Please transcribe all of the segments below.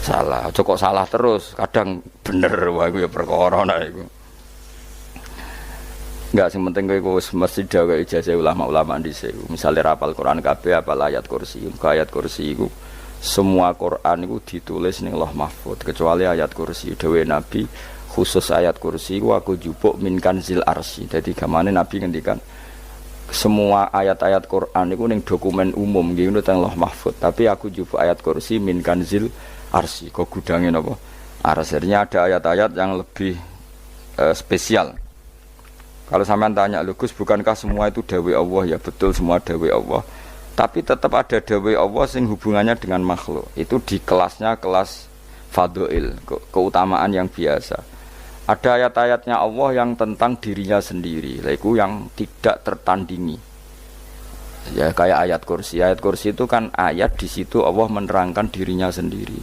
salah. Aja kok salah terus, kadang bener wae iku ya perkara nek iku. Enggak sing penting kowe mesti gawe ijazah ulama-ulama dhisik. Misale rapal Quran kabeh apal ayat kursi. Ayat kursi iku semua Quran iku ditulis ning Lauh Mahfuz kecuali ayat kursi. Dewe Nabi khusus ayat kursi iku aku jupuk min kanzil arsy. Dadi gamane Nabi ngendikan semua ayat-ayat Quran itu ning dokumen umum gitu teng Lauh Mahfuz, tapi aku jupuk ayat kursi min kanzil arsy. Kok gudangnya napa? Arsy-nya ada ayat-ayat yang lebih spesial. Kalau sampean tanya, Gus, bukankah semua itu dawai Allah? Ya betul, semua dawai Allah. Tapi tetap ada dawai Allah sing hubungannya dengan makhluk. Itu di kelasnya kelas fadhil, keutamaan yang biasa. Ada ayat-ayatnya Allah yang tentang dirinya sendiri, itu yang tidak tertandingi. Ya kayak ayat kursi. Ayat kursi itu kan ayat di situ Allah menerangkan dirinya sendiri.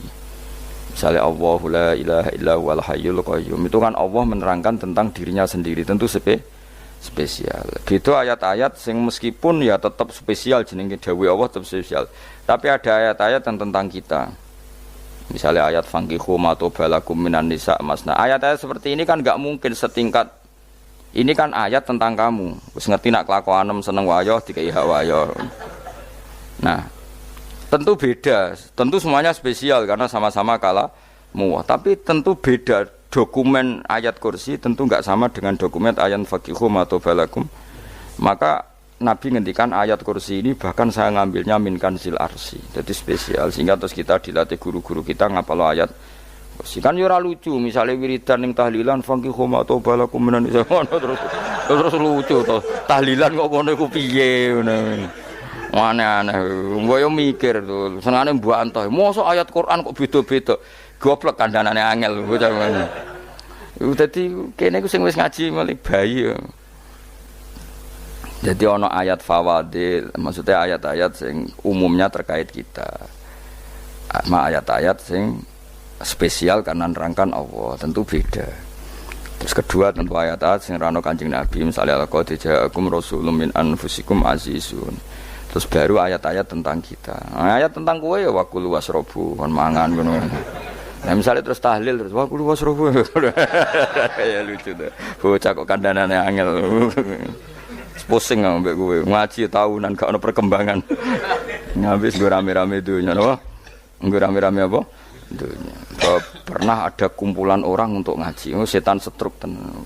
Misalnya Allahu la ilaha illa huwal hayyul qayyum, itu kan Allah menerangkan tentang dirinya sendiri, tentu spesial. Gitu ayat-ayat sing meskipun ya tetap spesial jenenge dawuh Allah tetap spesial. Tapi ada ayat-ayat yang tentang kita. Misalnya ayat fankihu ma tobalakum minan nisa masna. Ayat-ayat seperti ini kan enggak mungkin setingkat. Ini kan ayat tentang kamu. Wis ngerti nak kelakuanem seneng wayo dikai hak wayo. Nah, tentu beda, tentu semuanya spesial karena sama-sama kalamu. Tapi tentu beda dokumen ayat kursi tentu enggak sama dengan dokumen ayat faqihum atau balakum. Maka Nabi ngendikan ayat kursi ini bahkan saya ngambilnya min kanzil arsy. Jadi spesial sehingga terus kita dilatih guru-guru kita ngapalo ayat kursi. Kan yo ora lucu, misalnya wiridan ning tahlilan faqihum atau balakum menan terus lucu to. Tahlilan kok ngono iku piye ngono. Aneh-aneh, gue yo mikir tuh, senengane mbok antoh. Mosok ayat Quran kok beda-beda. Goblok kandhanane angel bocah ngono. Iku dadi kene iku sing wis ngaji mulai bayi yo. Jadi ana ayat fawadil, maksudnya ayat-ayat sing umumnya terkait kita. Ama ayat-ayat sing spesial karena nerangkan Allah, tentu beda. Terus kedua tentu ayat-ayat sing rano Kanjeng Nabi, misalnya laqad ja'akum rasulun min anfusikum azizun. Terus baru ayat-ayat tentang kita. Nah, ayat tentang kowe ya wakulu wasrobu, kon mangan ngono. Nah, misalnya terus tahlil terus wakulu wasrobu. Ya lucu tuh. Bocah kok kandhanane angel. Pusing ambek kowe. Ngaji tahunan gak ono perkembangan. Habis gue rame-rame dunya apa? Gue rame-rame apa? Dunya. Pernah ada kumpulan orang untuk ngaji. Oh, setan setruk tenan.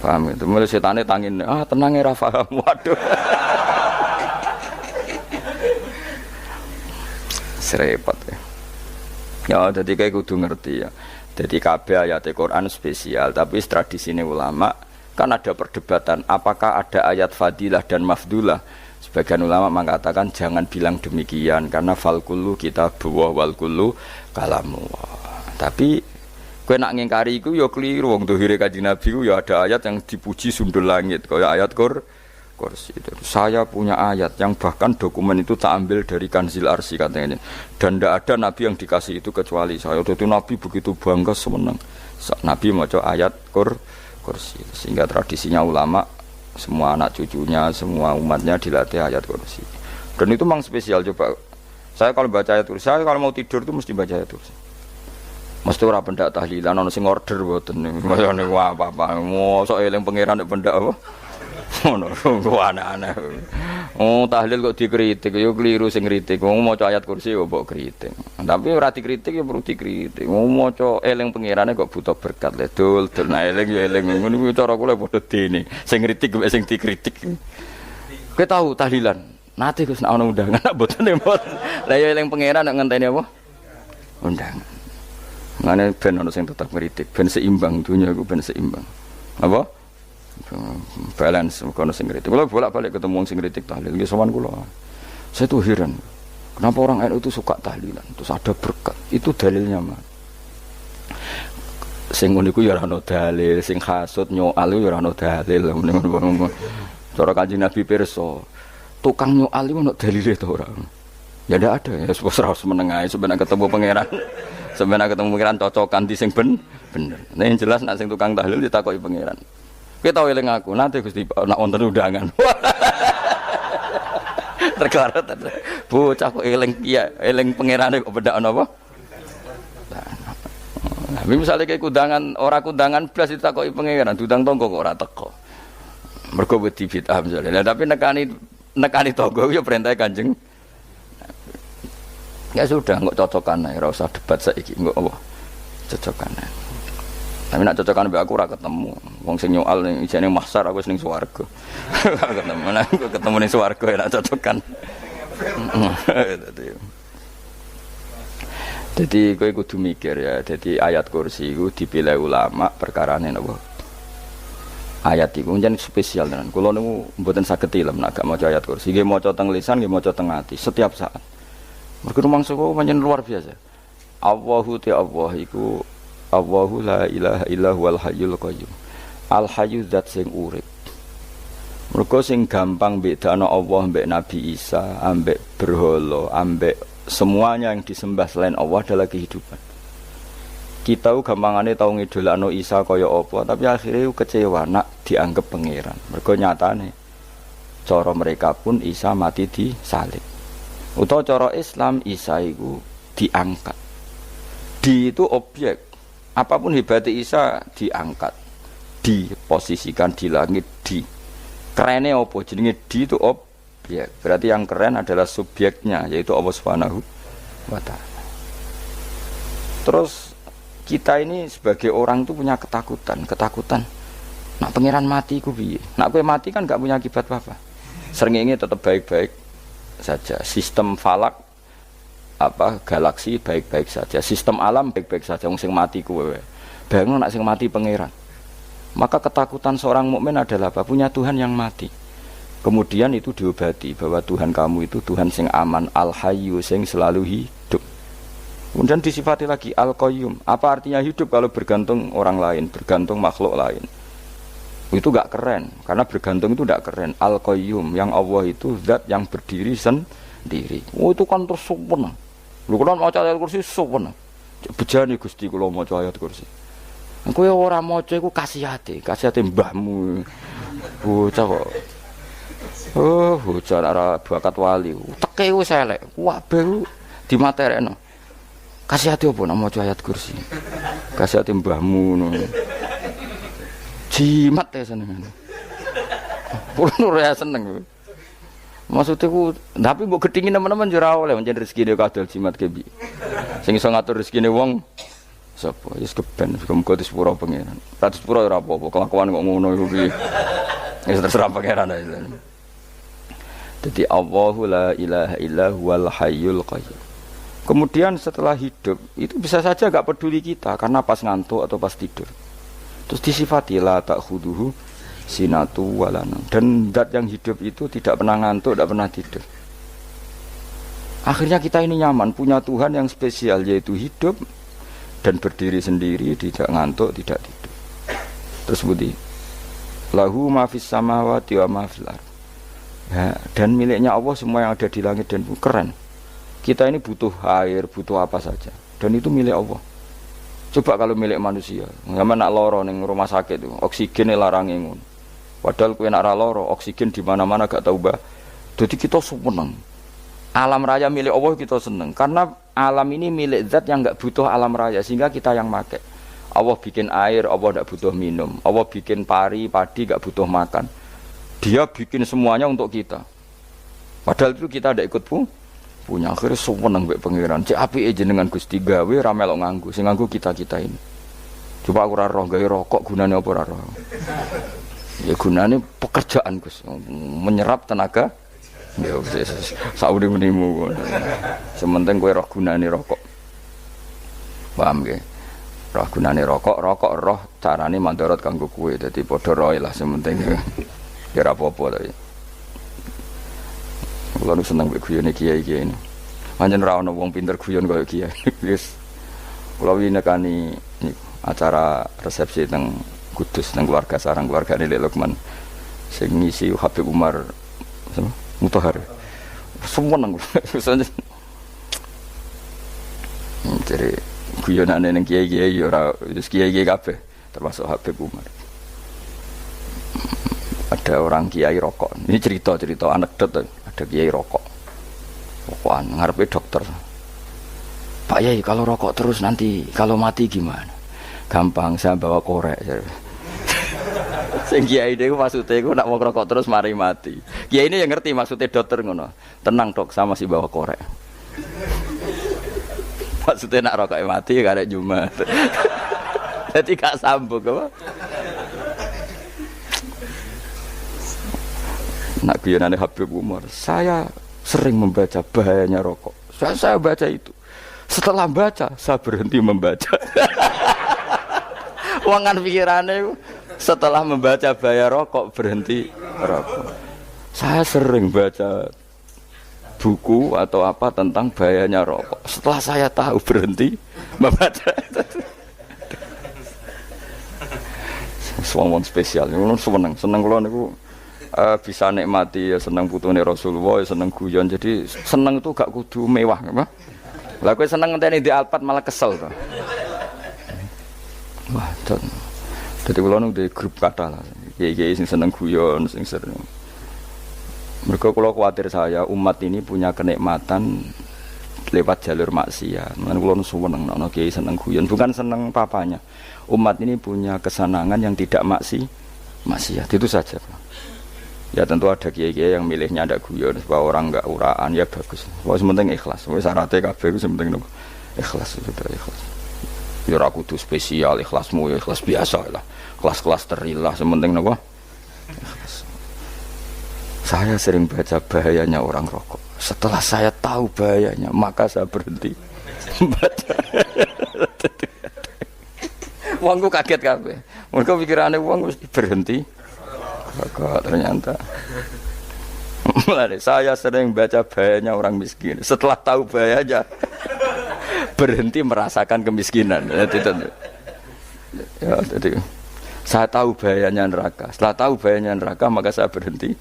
Paham itu? Mulai setane tangin, tenang ya paham. Waduh. Serepot ya. Ya, jadi kayak kudu ngerti ya. Jadi kabeh ayat Al-Quran spesial, tapi tradisine ulama kan ada perdebatan apakah ada ayat fadilah dan mafdulah. Sebagian ulama mengatakan jangan bilang demikian karena fal kullu kitabullah wal kullu kalamullah. Tapi kowe nak ngingkari iku ya keliru, wong dohire Kanjeng Nabi ku ya ada ayat yang dipuji sundul langit kaya ayat kursi. Saya punya ayat yang bahkan dokumen itu tak ambil dari kanzil arsy katanya. Dan tidak ada nabi yang dikasih itu kecuali saya. Itu nabi begitu bangga semenang. Nabi maca ayat kursi. Sehingga tradisinya ulama semua anak cucunya, semua umatnya dilatih ayat kursi. Dan itu memang spesial. Coba saya kalau baca ayat kursi, saya kalau mau tidur itu mesti baca ayat kursi. Mesti ora pendak tahlilan ono sing order mboten. Masane apa-apa. Mosok eling pangeran nek pendak apa? Ngono, aneh-aneh. Oh, tahlil kok dikritik, yo keliru sing kritik. Wong maca ayat kursi yo mbok kritik. Tapi ora dikritik yo perlu dikritik. Wong maca eling pangerane kok butuh berkat le dul nah eling yo eling. Ngono kuwi cara kula padha dene. Sing kritik kok sing dikritik. Kowe tahu tahlilan? Nate Gus nek ana undangan mboten mboten. Lah yo eling pangeran nek ngenteni apa? Undangan. Ngene ben ana sing tetep kritik, ben seimbang dunya iku ben seimbang. Apa? Balance kono sing kritik. Kalau bolak-balik ketemu sing kritik tahlil, nggih sowan kula. Saya tuh heran. Kenapa orang NU itu suka tahlilan? Terus ada berkat. Itu dalilnya, Mas. Sing ngono iku ya ora ono dalil, sing hasud nyoal ya ora ono dalil. Cara Kanjeng Nabi pirsa, tukang nyoal iku ono dalile to ora? Ya ndak ada. Ya harus menengahi sebenarnya ketemu pangeran. Sebenarnya ketemu pangeran cocokan di sing bener. Nah yang jelas nek sing tukang tahlil ditakoki pangeran. Kita eling aku, nanti Gusti nak wonten undangan. Terkarat bocah kok eling iya, eling pangerane kok bedak napa? Tapi misalnya kayak kundangan blas ditakoki pangeran, diundang tonggo kok ora teko. Mergo wedi bid'ah misalnya. Tapi nekani tonggo ya perintah Kanjeng. Ya sudah, nggak cocokan ae, ora usah debat saiki, nggak apa. Cocokan ae. Tapi nak cocokan mbek aku ora ketemu. Wong sing nyoal ning ijene mahsyar aku ning swarga. Ketemu aku ketemu ning swarga ya nak cocokan. Jadi kowe kudu mikir ya. Jadi ayat kursi itu dipilih ulama perkarane napa? Ayat iku njen spesial tenan. Kula niku mboten saged tilem nek gak maca ayat kursi. Nggih maca teng lisan, nggih maca teng ati setiap saat. Mergo rumangsa kok pancen luar biasa. Allahu ta Allah iku Allahu la ilaha illa huwal hayyul qayyum. Al hayyu zat sing urip. Mergo sing gampang bedakno Allah mbek Nabi Isa, ambek berhala, ambek semuanya yang disembah selain Allah adalah kehidupan. Kita gampangane tau ngidolakno Isa kaya apa, tapi akhirnya kecewa nak dianggap pangeran. Mergo nyatane cara mereka pun Isa mati disalib. Utawa cara Islam Isa iku diangkat. Di itu objek. Apapun hebatnya Isa diangkat. Diposisikan di langit di. Kerene apa jenenge di itu objek. Berarti yang keren adalah subjeknya yaitu Allah Subhanahu wa taala. Terus kita ini sebagai orang itu punya ketakutan. Nak pangeran mati ku piye? Nak kowe mati kan gak punya akibat apa-apa. Srengenge tetap baik-baik saja. Sistem falak galaksi baik-baik saja. Sistem alam baik-baik saja. Wong sing mati kuwe. Bayangno nak sing mati pangeran. Maka ketakutan seorang mukmin adalah apa? Punya Tuhan yang mati. Kemudian itu diobati bahwa Tuhan kamu itu Tuhan sing aman, al-hayyu sing selalu hidup. Kemudian disifati lagi al-qayyum. Apa artinya hidup kalau bergantung orang lain, bergantung makhluk lain? Itu gak keren, karena bergantung itu gak keren. Al-qayyum, yang Allah itu zat yang berdiri sendiri. Oh itu kan terus sempurna. Lu kan maca ayat kursi sempurna. Bejane Gusti kula maca ayat kursi. Kowe ora maca iku kasihate mbahmu. Bocah kok. Oh, bocah ora bakat wali. Teke wis elek. Kabeh dimaterekno. Kasihate opo nek maca ayat kursi? Kasihate mbahmu ngono. Jimat ya seneng. Purun ora seneng. Maksudnya ku, tapi mbok gedhingi teman-teman yo ora oleh pancen rezekine kadal jimat kebi. Sing iso ngatur rezekine wong sapa? Wis keben, muga disepuro pangeran. Ra disepuro ora apa-apa, kelakuan kok ngono iku piye. Wis terserah pangeran ae. Jadi Allahu la ilaha illa huwal hayyul qayyum. Kemudian setelah hidup itu bisa saja gak peduli kita karena pas ngantuk atau pas tidur. Terus disifati la ta'khuduhu sinatu walana. Dan zat yang hidup itu tidak pernah ngantuk, tidak pernah tidur. Akhirnya kita ini nyaman punya Tuhan yang spesial yaitu hidup dan berdiri sendiri, tidak ngantuk, tidak tidur. Terus budi lahu ma fis samawati wa ma fil ardh. Ya, dan miliknya Allah semua yang ada di langit dan bumi. Keren. Kita ini butuh air, butuh apa saja, dan itu milik Allah. Coba kalau milik manusia, sama nak loro neng rumah sakit itu, oksigen larang ngono. Padahal kowe nak ra loro, oksigen di mana-mana gak tahu bah. Jadi kita seneng. Alam raya milik Allah kita seneng, karena alam ini milik zat yang gak butuh alam raya, sehingga kita yang pakai. Allah bikin air, Allah gak butuh minum. Allah bikin padi gak butuh makan. Dia bikin semuanya untuk kita. Padahal itu kita gak ikut punya. Akhirnya seneng mbek pangeran. Cek apike jenengan Gusti gawe ra melok nganggo. Sing nganggo kita-kita ini. Coba aku ora roh gawe rokok gunane apa ora roh. Ya gunane pekerjaan Gus. Menyerap tenaga. Ya wis saurip-uripmu. Sementing kowe roh gunane rokok. Paham nggih? Roh gunane rokok roh carane mandorot kanggo kowe. Dadi padha roe lah sementing. Ya ora apa-apa ta. Kalau nu seneng guyone kiai-kiai ini, pancen ra ono wong pinter guyon kaya kiai. Wis kula wingi nekani acara resepsi teng Kudus teng keluarga sarang keluargane Lek Lukman. Sing ngisi Habib Umar Mutahar. Seneng. Jadi guyonane ning kiai-kiai ora wis kiai-kiai kabeh termasuk Habib Umar. Ada orang kiai rokok. Ini cerita anekdot. Ada kiai rokok. Rokokan ngarepe dokter. Pak Yai kalau rokok terus nanti kalau mati gimana? Gampang, saya bawa korek. Sing kiai niku maksude iku nak wong rokok terus mari mati. Kiai ini yang ngerti maksudnya dokter ngono. Tenang dok, sama si bawa korek. Maksudnya nak rokok mati gak ada Jumat. Jadi gak sambung apa? Nak guyonane Habib Umar, saya sering membaca bahayanya rokok. Saya baca itu. Setelah baca, saya berhenti membaca. Wangan pikirannya setelah membaca bahaya rokok berhenti rokok. Saya sering baca buku atau apa tentang bahayanya rokok. Setelah saya tahu berhenti membaca. Wong spesial, seneng kalau niku bisa nikmati ya seneng putune Rasulullah, ya seneng guyon. Jadi seneng itu gak kudu mewah, apa? Lah kowe seneng ngenteni di Alphard malah kesel to. Wah, jadi kalau nu di grup kata lah, kiai sing seneng guyon, sing sering. Mereka kalau khawatir saya umat ini punya kenikmatan lewat jalur maksiat. Mana kalau nu seneng, nono kiai seneng guyon, bukan seneng papanya. Umat ini punya kesenangan yang tidak maksiat, itu saja. Ya tentu ada kiai-kiai yang milihnya ada guyon supaya orang enggak uraan, ya bagus. Wah sementing ikhlas, wah syaratnya kabeh itu sementing ikhlas itu ikhlas. Ya ora kudu spesial ikhlasmu, ya ikhlas biasa lah. Kelas-kelas terilah sementing napa? Ikhlas. Saya sering baca bahayanya orang rokok. Setelah saya tahu bahayanya, maka saya berhenti baca. Wongku kaget kabeh. Mergo pikirane wong wis berhenti. Kok ternyata. Mulai saya sering baca bahayanya orang miskin. Setelah tahu bahayanya berhenti merasakan kemiskinan. Ya, jadi saya tahu bahayanya neraka. Setelah tahu bahayanya neraka maka saya berhenti.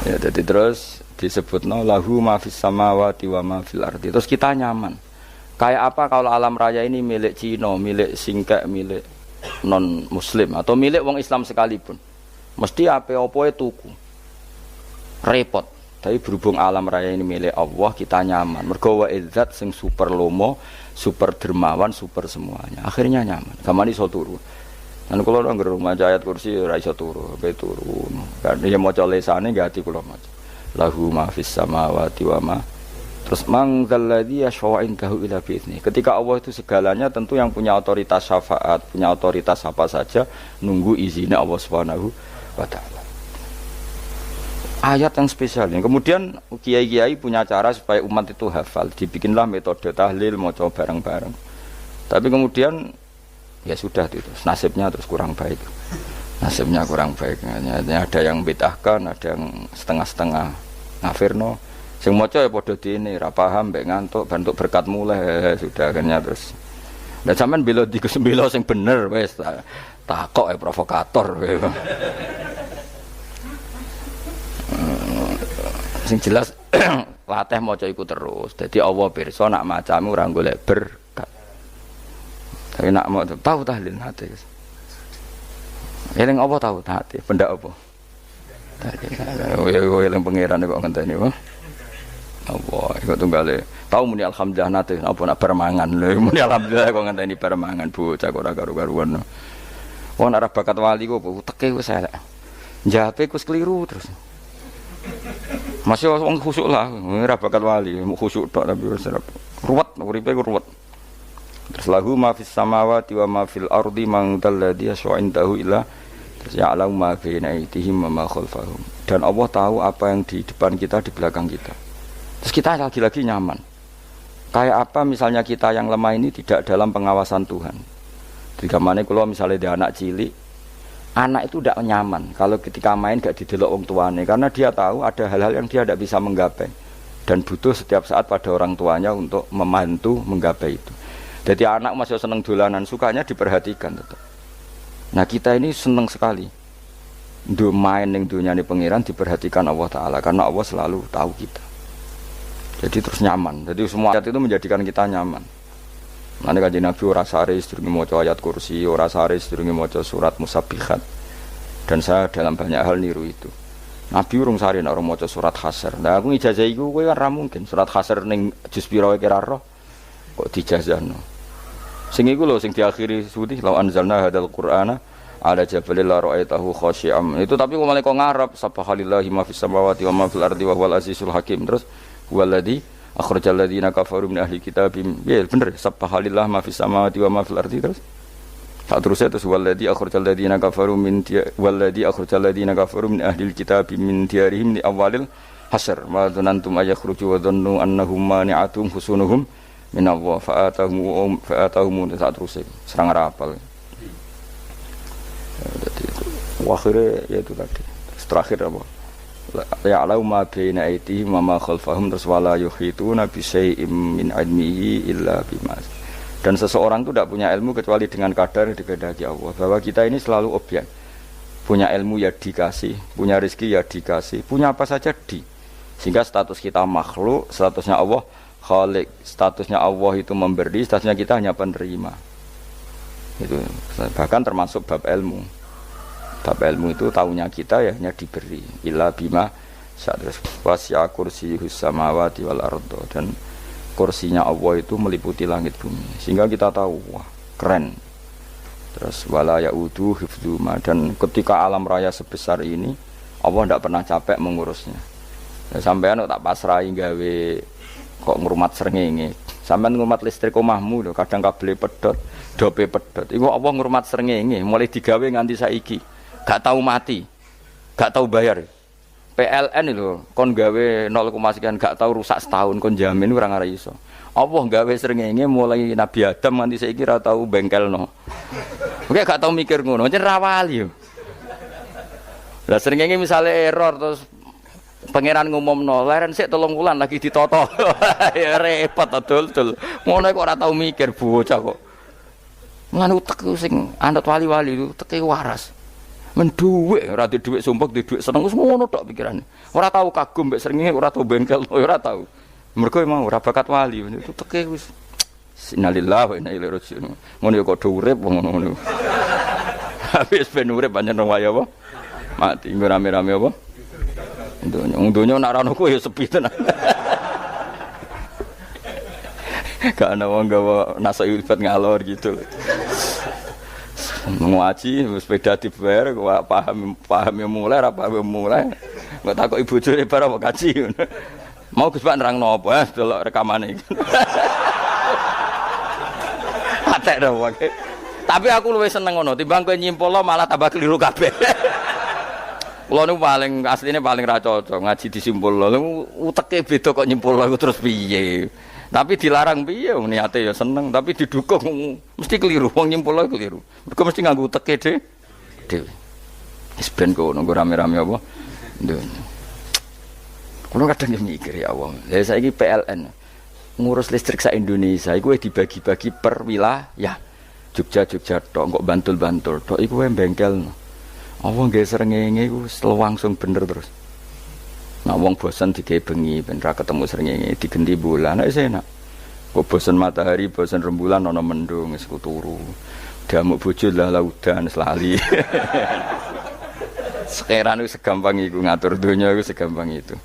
Ya, jadi terus disebutno lahu ma fis samawati wa ma fil ardi. Terus kita nyaman. Kayak apa kalau alam raya ini milik Cina, milik singkek, milik non muslim atau milik wong Islam sekalipun. Mesti apa-apa tuku. Repot. Tapi berhubung alam raya ini milik Allah, kita nyaman. Mergo wa izzat sing super lomo, super dermawan, super semuanya. Akhirnya nyaman. Gamane iso turu. Lan kula nang rumah ayat kursi ora iso turu, pe turu. Kan dia maca lesane nggih ati kula maca. Lahu ma fis samawati wa ma. Terus man dzalladzi yashfa'u indahu illa bi'izni. Ketika Allah itu segalanya, tentu yang punya otoritas syafaat, punya otoritas apa saja nunggu izinnya Allah Subhanahu wa taala. Ayat yang spesial ini. Kemudian kiai-kiai punya cara supaya umat itu hafal. Dibikinlah metode tahlil maca bareng-bareng. Tapi kemudian ya sudah itu. Nasibnya terus kurang baik. Nasibnya kurang baik. Ada yang bid'ahkan, ada yang setengah-setengah ngafirno. Sing maca ya padha dene, ra paham mbek ngantuk, bentuk berkat mulai sudah akhirnya terus. Lah sampean bela di Gus bela sing bener wis takok provokator. Sing jelas latih maca iku terus. Dadi Allah pirsa nak macamu ora golek berkat. Tapi nak mau tahu tahlil hati. Eling apa tahu hati? Benda apa? Tahlil. Eling pangeran kok ngenteni wae. Allah, ikut tunggale. Tahu muni alhamdulillah nate apa nak permangan lho. Muni alhamdulillah kok ngenteni permangan bocah kok ora karu-karuan. Wong arep bakat wali kok teke wis elek. Njape kus keliru terus. Masih wong khusuk lah, ora bakat wali, khusuk tok tapi wis ruwet, uripe ku ruwet. Terus lahu ma fis samawati wa ma fil ardi man dalladhi yasha'indahu illa ya'lamu ma baina aydihim wa ma khalfahum. Dan Allah tahu apa yang di depan kita, di belakang kita. Terus kita lagi-lagi nyaman. Kayak apa misalnya kita yang lemah ini tidak dalam pengawasan Tuhan. Jika mana kalau misalnya dia anak cilik, anak itu tidak nyaman kalau ketika main gak didelok wong tuane, karena dia tahu ada hal-hal yang dia tidak bisa menggapai dan butuh setiap saat pada orang tuanya untuk membantu menggapai itu. Jadi anak masih seneng dolanan, sukanya diperhatikan tetap. Nah kita ini seneng sekali untuk main yang dunia ini pengiran diperhatikan Allah Ta'ala, karena Allah selalu tahu kita. Jadi terus nyaman. Jadi semua ayat itu menjadikan kita nyaman. Nanti Kanjeng Nabi ora sare sedurunge maca ayat kursi, ora sare sedurunge maca surat Musabbihat. Dan saya dalam banyak hal niru itu. Nabi urung sare nek ora maca surat Hasyr. Lah aku ijazah iku kowe kan ra mungkin surat Hasyr ning juz pira wae kira roh kok dijazahno. Sing iku lho sing diakhiri suwi law anzalna hadzal qur'ana ala jabalil la ra'aitahu khashi'am. Itu tapi kok malah kok ngarep subhanallahi ma fis samawati wa ma fil ardi wa huwal azizul hakim. Terus huwaladzi akhrajal ladzina kafaru min ahli kitabim. Ya bener subhanallahi ma fis samawati wa ma fil ardi terus. Tak terusnya terus waladzi akhrajal ladzina kafaru min ahli kitabim min diyarihim li awalil hasyr wa dzanantum ayakhruju wa dhannu annahum mani'atum husunuhum min Allah fa'atahum tak terusnya serang rapal. Jadi itu akhirnya ya itu tadi terakhir apa ya'lamu ma baina aydihim wa ma khalfahum terus wala yuhituna bi syai'in min 'ilmihi illa bima. Dan seseorang itu tidak punya ilmu kecuali dengan kadar yang dikehendaki Allah. Bahwa kita ini selalu objek. Punya ilmu ya dikasih, punya rezeki ya dikasih, punya apa saja di. Sehingga status kita makhluk, statusnya Allah khalik, statusnya Allah itu memberi, statusnya kita hanya penerima. Itu bahkan termasuk bab ilmu. Bab ilmu itu tahunya kita ya hanya diberi. Illa bima sa'adras wasya kursiyus samawati wal ardo. Dan kursinya Allah itu meliputi langit bumi sehingga kita tahu wah keren. Terus wala yaudu hifdzuma, dan ketika alam raya sebesar ini Allah tidak pernah capek mengurusnya. Ya, sampean tak pasrahi gawe kok ngrumat srengenge. Sampean ngrumat listrik omahmu lho kadang kabel pedhot, dope pedhot. Iku Allah ngrumat srengenge mulai digawe nganti saiki. Gak tahu mati. Gak tahu bayar. PLN itu kon gawe 0, sekian gak tahu rusak setahun kon jamin ora ngara iso. Allah gawe srengenge mulai Nabi Adam nganti saiki ora tahu bengkelno. Oke gak tahu mikir ngono, jen ra wali yo. Lah srengenge misale error terus pangeran ngumumno, leren sik 3 wulan lagi ditoto. Ya repot dul-dul. Ngono kok ora tahu mikir bocah kok. Ngono utek sing anut wali-wali itu teke waras. Menduwe ora di dhuwit sumpek di dhuwit seneng wis ngono tok pikirane. Ora tahu kagum mbek srengenge, ora tahu bengkel, ora tahu. Mergo emang ora bakat wali itu teke wis innalillahi wa inna ilaihi raji'un. Ngono ya kok do urip ngono-ngono. Habis ben urip pancen waya apa? Mati rame-rame apa? Donya nak ra ono ya sepi tenan. Gak ana wong gawa nasai ibad ngalor gitu. Ngaji sepeda dibayar paham yang mulai apa yang mulai nggak takut ibu juri para mau kaji mau Gus Pak nerangno apa delok rekamane atek dah wae tapi aku luwih seneng ngono timbang kowe nyimpulno malah tambah keliru kabeh. Kula niku paling asline paling ra cocok ngaji disimpulno uteke beda kok nyimpulno terus piye. Tapi dilarang piye wong niate ya seneng, tapi didukung mesti keliru, wong nyimpul keliru. Mergo mesti nganggo teke dhewe. Wis ben kok nunggu rame-rame apa? Ndonya. Kulo kadang mikir ya Allah. Lah saiki PLN ngurus listrik sak Indonesia iku dibagi-bagi per wilayah. Jogja tok, kok Bantul tok iku wae bengkelno. Allah nggih srengenge iku langsung bener terus. Nah wong bosan digawe bengi ben ra ketemu srengenge digenti bulan nek enak. Kok bosan matahari, bosan rembulan ana mendung wis turu. Damuk bojo lah laudan selali. Sekarang itu segampang itu ngatur dunia itu segampang itu.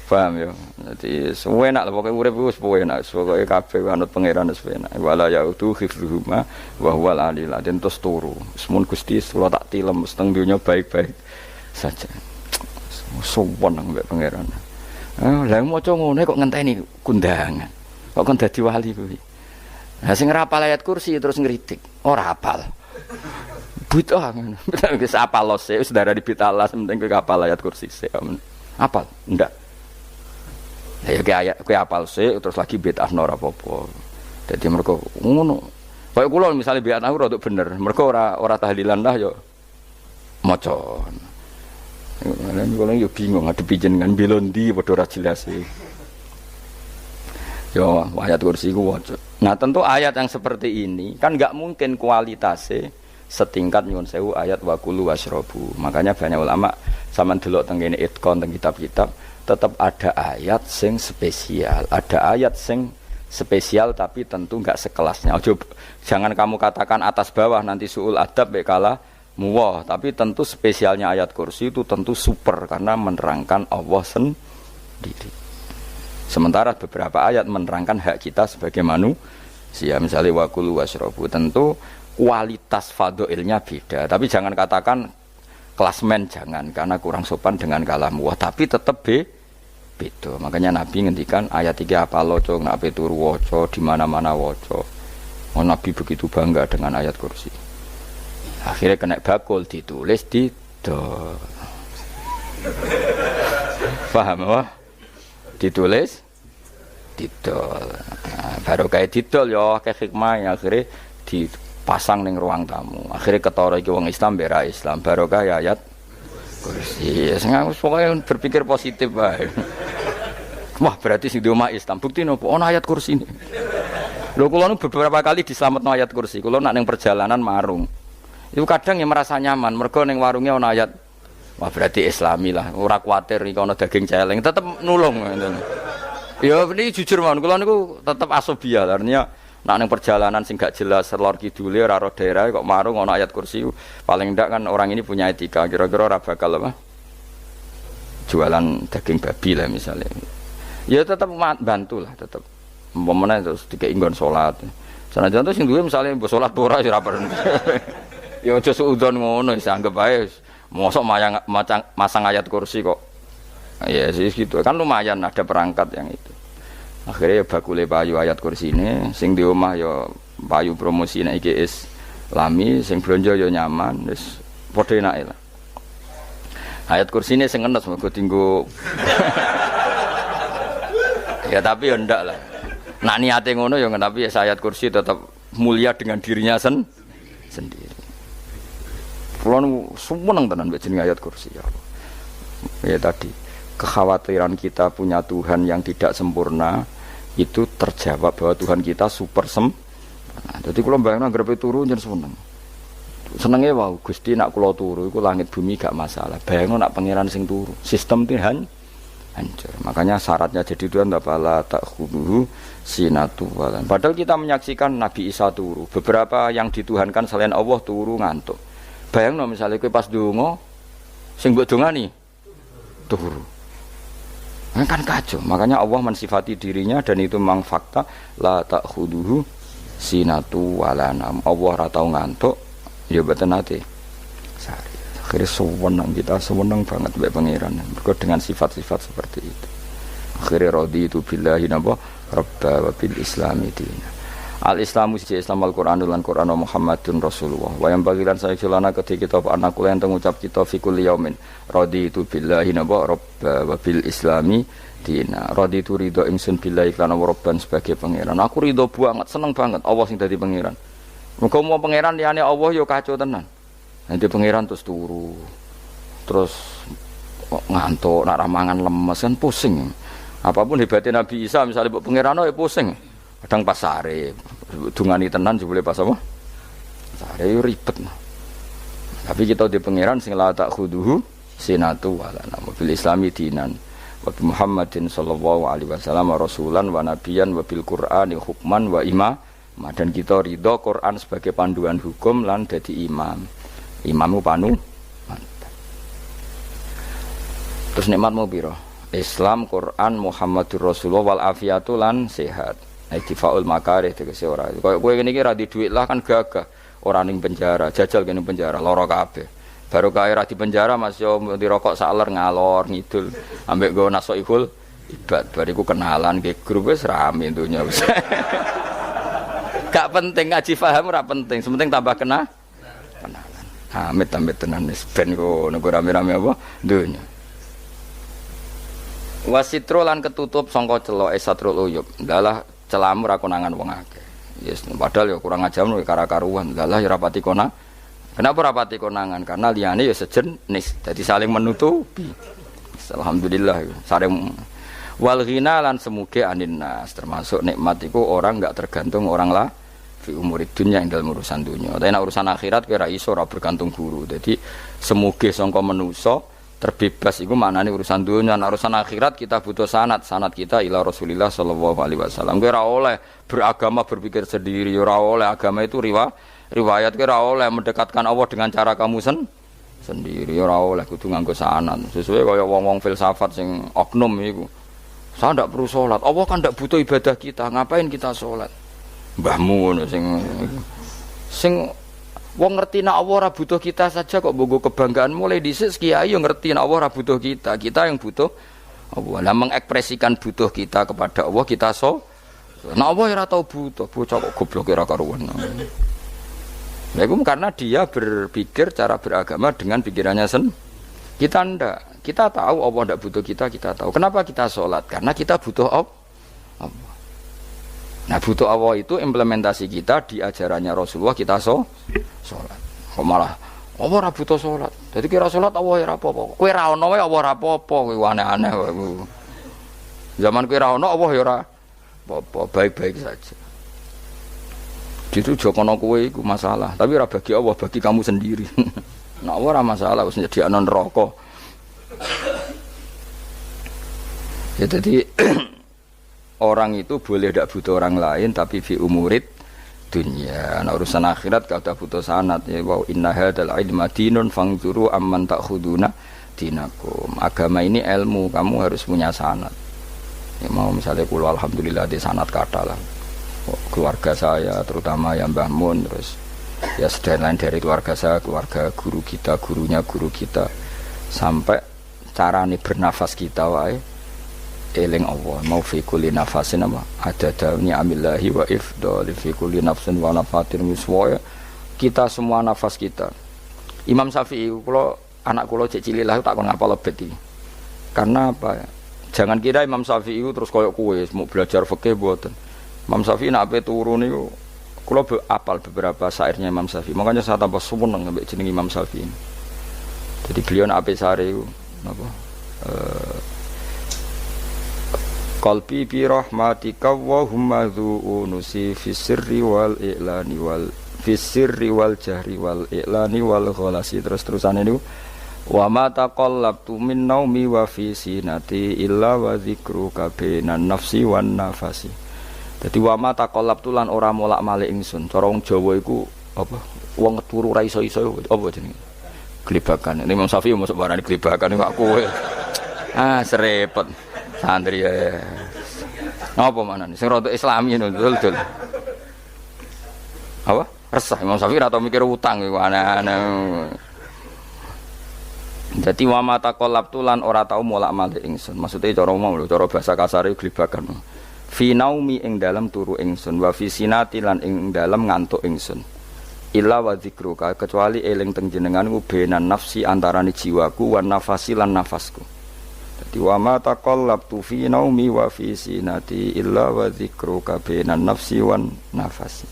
Paham ya? Jadi semua enak lah pokoknya urip wis enak, pokoke kabeh anut pangeran wis enak. Wala yautu khifruhuma wa huwal alil adin terus turu. Semun Gusti kula tak tilem seteng dunia baik-baik saja. Sopan nang mbek pangeran. Lah maca ngene kok ngenteni kundangan. Kok kon dadi wali kuwi. Lah sing rapal ayat kursi terus ngritik, ora hafal. Bid'ah ngono. Wis apal lose, wis darah di bitalas penting kowe hafal ayat kursi sik. Apal? Ndak. Lah ya ayat kowe hafal sik terus lagi bid'ah ora apa-apa. Dadi mergo ngono. Kaya kula misale bid'ah ora bener, mergo ora tahlilan lah yo maca. Kalau yo bingung ngadepi jenengan belon ndi padha ora jelas iki. Yo ayat kursi ku waca. Nah, tentu ayat yang seperti ini kan enggak mungkin kualitasnya setingkat nyuwun sewu ayat waqulu wasrobu. Makanya banyak ulama sampean delok teng kene itqon teng kitab-kitab tetap ada ayat sing spesial, ada ayat sing spesial tapi tentu enggak sekelasnya. Jangan kamu katakan atas bawah nanti suul adab kalah muwah, tapi tentu spesialnya ayat kursi itu tentu super karena menerangkan Allah sendiri. Sementara beberapa ayat menerangkan hak kita sebagai manusia, misalnya wakulu washrobu, tentu kualitas fadhilnya beda. Tapi jangan katakan klasmen, jangan, karena kurang sopan dengan kalam wah, tapi tetap beda. Makanya Nabi ngendikan ayat 3 apa loco, nak turu waca di mana-mana waca. Oh, Nabi begitu bangga dengan ayat kursi. Akhirnya kena bakul ditulis di paham apa? Ditulis didol. Nah, baru kayak didol ya kayak hikmah akhirnya dipasang ning ruang tamu. Akhirnya ketara iki wong Islam bera Islam baru kayak ayat kursi. Sing pokoke berpikir positif wae. Wah, berarti sing di omah Islam bukti nopo ana ayat kursi ini. Lho kula nu beberapa kali diselametno ayat kursi. Kula nak ning perjalanan marung. Itu kadang yang merasa nyaman mergo ning warungnya ana ayat. Wah, berarti Islami lah. Ora kuwatir iki ana daging celeng, tetep nulung ngoten. Ya ini jujur mawon, kula niku tetep asobia, artinya nak ning perjalanan sing gak jelas lor kidule ora ro daerah kok marung ana ayat kursi, paling ndak kan orang ini punya etika, kira-kira ora bakal apa? Jualan daging babi lah misalnya. Ya tetep bantu lah, tetep. Umpamane terus dikek nggon salat. Sanajan to sing duwe misale mbok salat ora ya ora perlu. Ya aja suudon ngono, wis anggap ae mosok masang ayat kursi kok. Ya sih gitu kan lumayan ada perangkat yang itu. Akhirnya ya bakule payu ayat kursi ini, sing di omah ya payu promosi nek iki Islami, sing blonjo ya nyaman, wis padha enake lah. Ayat kursi ini sing enes mergo tinggo. Ya tapi ya ndak lah. Nak niate ngono ya tapi ya ayat kursi tetap mulia dengan dirinya sendiri. Kulo seneng tenan mbek jeneng ayat kursi ya. Ya tadi kekhawatiran kita punya Tuhan yang tidak sempurna itu terjawab bahwa Tuhan kita super sempurna. Jadi kalau bayangkan grepe turu jeneng senenge wow Gusti nak kula turu iku langit bumi gak masalah. Bayangno nak pangeran sing turu, sistem Tuhan hancur. Makanya syaratnya jadi Tuhan la ta'khudhuhu sinatu walan. Padahal kita menyaksikan Nabi Isa turu. Beberapa yang dituhankan selain Allah turu ngantuk. Bayangno misalnya kowe pas donga sing mbok dongani turu. Kan kacau, makanya Allah mensifati dirinya dan itu memang fakta la ta'khudhuhu sinatu walanam. Allah ora tau ngantuk, ya mboten nate. Sari. Akhirnya seneng kita, seneng banget mbek pangeran. Mergo dengan sifat-sifat seperti itu. Akhirnya raditu billahi napa rabba wa bil islami dina. Al-Islamu siji Islam Al-Qur'anul lan Qur'an Muhammadun Rasulullah. Wa yang bagilan saya celana ketika kita anak kula enten ngucap kita fi kulli yaumin raditu billahi naba rabba wa bil islami dina. Raditu ridho ingsun billahi kana rabban sebagai pangeran. Aku ridho banget, seneng banget Allah sing dadi pangeran. Muga mau pangeran liyane Allah ya kacau tenan. Nanti pangeran terus turu. Terus ngantuk, nak ramangan lemes kan pusing. Apapun hebatnya Nabi Isa misalnya pangeran ya pusing. Kadang pas sare, dungani tenan jebule pas apa? Sare yo ribet. Tapi kita di pangeran sing la ta'khudhuhu sinatu wala nama bil islami dinan wa Muhammadin sallallahu alaihi wasallam rasulan wa nabiyan wa bil qur'ani hukman wa imam. Dan kita ridho Quran sebagai panduan hukum lan dadi imam. Imamu panu. Terus nikmatmu piro? Islam, Quran, Muhammadur Rasulullah wal afiatu lan sehat. Difaul makarih tegese ora. Kowe ngene iki ra di dhuwit lah kan gagah. Ora ning penjara, jajal kene penjara lara kabeh. Baru kae ra di penjara Mas yo dirokok saler ngalor ngidul. Ambek nggo nasoihul ibad bariku kenalan ke grup wis rame donya wis. Gak penting ngaji paham ora penting, sementing tambah kenalan. Amit-amit tenan wis ben kok nego rame-rame apa donya. Wasitro lan ketutup sangka celoke satrul uyub. Dalah celamu ra konangan wong akeh. Yes, padahal ya kurang ajar no kara-karuan. Dalah ya rapati konang. Kenapa rapati konangan? Karena liyane ya sejenis. Jadi saling menutupi. Alhamdulillah saling wal ghina lan semuge anin nas. Termasuk nikmat iku orang enggak tergantung orang lah fi umurid dunya ing dalem urusan dunya. Tapi nek urusan akhirat kira iso ora bergantung guru. Jadi semuge sangka manusa terbebas itu maknanya urusan dunia. Nah, urusan akhirat kita butuh sanad kita ila Rasulillah sallallahu alaihi wasallam. Ora oleh beragama berpikir sendiri, ora oleh agama itu riwayat ki ora oleh mendekatkan Allah dengan cara kamu sendiri ora oleh kudu nganggo sanad. Sesuai kaya wong-wong filsafat sing oknum iku. Saya ndak perlu salat. Allah kan ndak butuh ibadah kita. Ngapain kita salat? Mbahmu ngono sing wong ngerti nek Allah ora butuh kita saja kok bogo kebanggaan mulai dhisik kiai yo ngerti nek Allah ora butuh kita. Kita yang butuh Allah. Lah mengekspresikan butuh kita kepada Allah kita nek Allah ora tau butuh, bocah kok goblok ora karuan. Nah, itu karena dia berpikir cara beragama dengan pikirannya kita ndak. Kita tahu Allah ndak butuh kita tahu. Kenapa kita sholat? Karena kita butuh Allah. Nah, butuh Allah itu implementasi kita di ajarannya Rasulullah kita sholat. Kok malah Allah ora butuh sholat. Jadi kira sholat Allah ora apa-apa. Kowe ra ono wae Allah ora apa-apa, kowe aneh-aneh kowe. Zaman kowe ra ono Allah ya ora apa-apa, baik-baik saja. Itu jokono kowe iku masalah, tapi ora bagi Allah, bagi kamu sendiri. Nek ora masalah wis nyediakno neraka. Ya jadi orang itu boleh tidak butuh orang lain tapi fi umurid dunia. Nah, urusan akhirat kada butuh sanad ya wa inna hadzal ilma dinun fangzuru amman ta'khuduna dinakum. Agama ini ilmu, kamu harus punya sanad. Ya mau misalnya kula alhamdulillah di sanad kata lah. Keluarga saya terutama yang Mbah Mun terus ya lain dari keluarga saya, keluarga guru kita, gurunya guru kita sampai carane bernafas kita wae eling Allah mau fi kulli nafasin apa ada dauni amillahi wa ifdali fi kulli nafsin wa nafatin wiswa kita semua nafas kita. Imam Syafi'i kula anak kula cek cilik lah tak kon ngapal lebet iki. Karena apa ya? Jangan kira Imam Syafi'i terus koyo kowe mau belajar fikih mboten. Imam Syafi'i nak ape turu niku kula apal beberapa syairnya Imam Syafi'i. Makanya saya tambah seneng ambek jeneng Imam Syafi'i. Jadi beliau nak ape sare iku napa? Qalbi bi rahmatika wa humma dzu'unusi fi sirri wal i'lani wal fi sirri wal jahri wal i'lani wal ghalasi terus-terusan niku wa ma taqallabtu min naumi wa fi sinati illa wa dzikruka bainan nafsi wan nafasi. Dadi wa ma taqallabtu lan ora molak-malik ingsun. Cara wong Jawa iku apa? Wong turu ra iso-iso apa jenenge? Glebakan. Imam Syafi'i mosok barani glebakan kok kowe. Serepet. Santri ya. Napa manane? Sing rada Islami ngono dul. Apa? Resah Imam Syafi'i ora tau mikir utang iku aneh-aneh. Dadi wa ma taqallabtu lan ora tau molak-malik ingsun. Maksude cara umum lho, cara bahasa kasare glebakan. Fi naumi ing dalam turu ingsun wa fi sinati lan ing dalam ngantuk ingsun illa wa dzikruka kecuali eling teng jenenganku benan nafsi antarane jiwaku wan nafasi lan nafasku. Dadi wa ma taqallabtu fi naumi wa fi sinati illa wa dzikruka benan nafsi wan nafasi.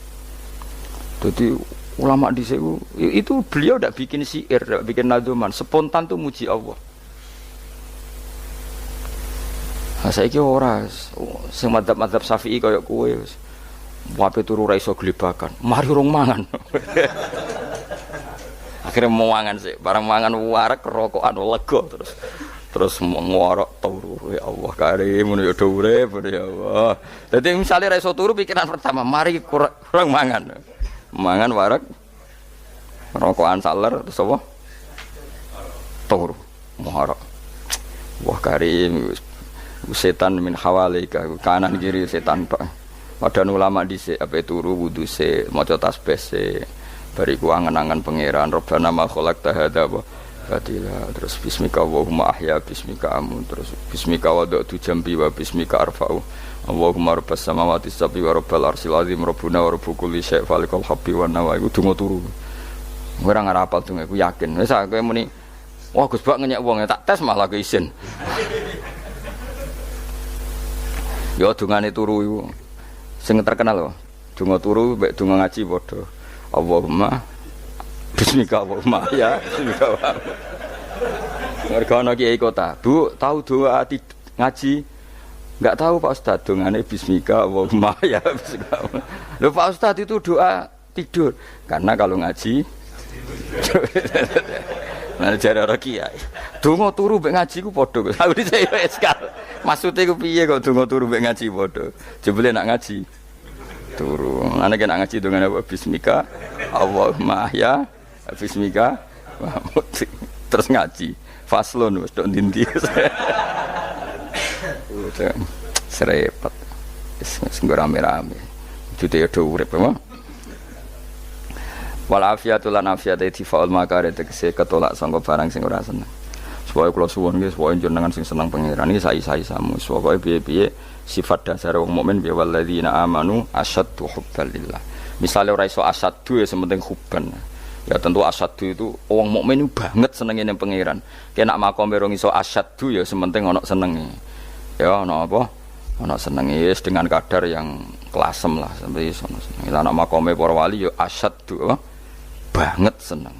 Dadi ulama dhisik itu beliau ndak bikin syair, ndak bikin nadzuman, spontan tuh muji Allah. Nah, saiki ora sing madzhab Syafi'i kaya kowe wis wape turu ra iso glebakan. Mari urung mangan. Akhire mau mangan sih, barang mangan warek rokokan lega terus ngorok turu ya Allah karim ngono ya urip ya Allah. Dadi misale ra iso turu pikiran pertama mari kurang mangan. Mangan warek rokokan saler terus apa? Turu ngorok. Wah karim setan min hawalika kanan kiri setan tok. Padahal ulama dhisik ape turu wudu se maca tasbih se bariku angen-angen pangeran Rabbana ma khalaqta hadza batila terus bismika Allahumma ahya bismika amun terus bismika wada'tu jambi wa bismika arfa'u Allahumma rabbas samawati sab'i wa rabbal arsyil azim rabbuna wa rabbu kulli syai' falikal habbi wan nawa iku donga turu. Ora ngarapal donga iku yakin. Wis kowe muni wah Gus Bak ngenyek wong tak tes malah keisen. Ya dungane turu iku sing terkenal lho. Donga turu mek donga ngaji padha. Allahumma bismika Allahumma ya bismika. Mergo ana kiai kota. Bu, tahu doa ngaji? Enggak tahu Pak Ustaz dongane bismika Allahumma ya bismika. Lho Pak Ustaz itu doa tidur. Karena kalau ngaji nah jare ora kiai. Donga turu mek ngaji ku padha. Aku dhisik eskal. Maksude ku piye kok donga turu mek ngaji padha? Jebule nak ngaji. turu. Ana kena ngaji dengan apa bismika Allahumma ahya bismika wa muti. Terus ngaji faslun wis tok ndi-ndi. Serepet. Wis rame-rame. Jute yo urip apa? Wal afiatul lan afiat itifaul makare tegese ketolak sangka barang sing ora seneng. Supaya kula suwun nggih supaya jenengan sing seneng pangeran iki sai-sai-samu. Supaya piye-piye sifat dasar wong mukmin bi walladzina amanu asyaddu hubban lillah. Misale ora iso asyaddu ya sementing hubban. Ya tentu asyaddu itu wong mukmin banget senenge ning pangeran. Kena makome rong iso asyaddu ya sementing ana senenge. Ya ana apa? Ana senenge wis dengan kadar yang klasem lah sampai iso seneng. Lah ana makome para wali ya asyaddu banget seneng.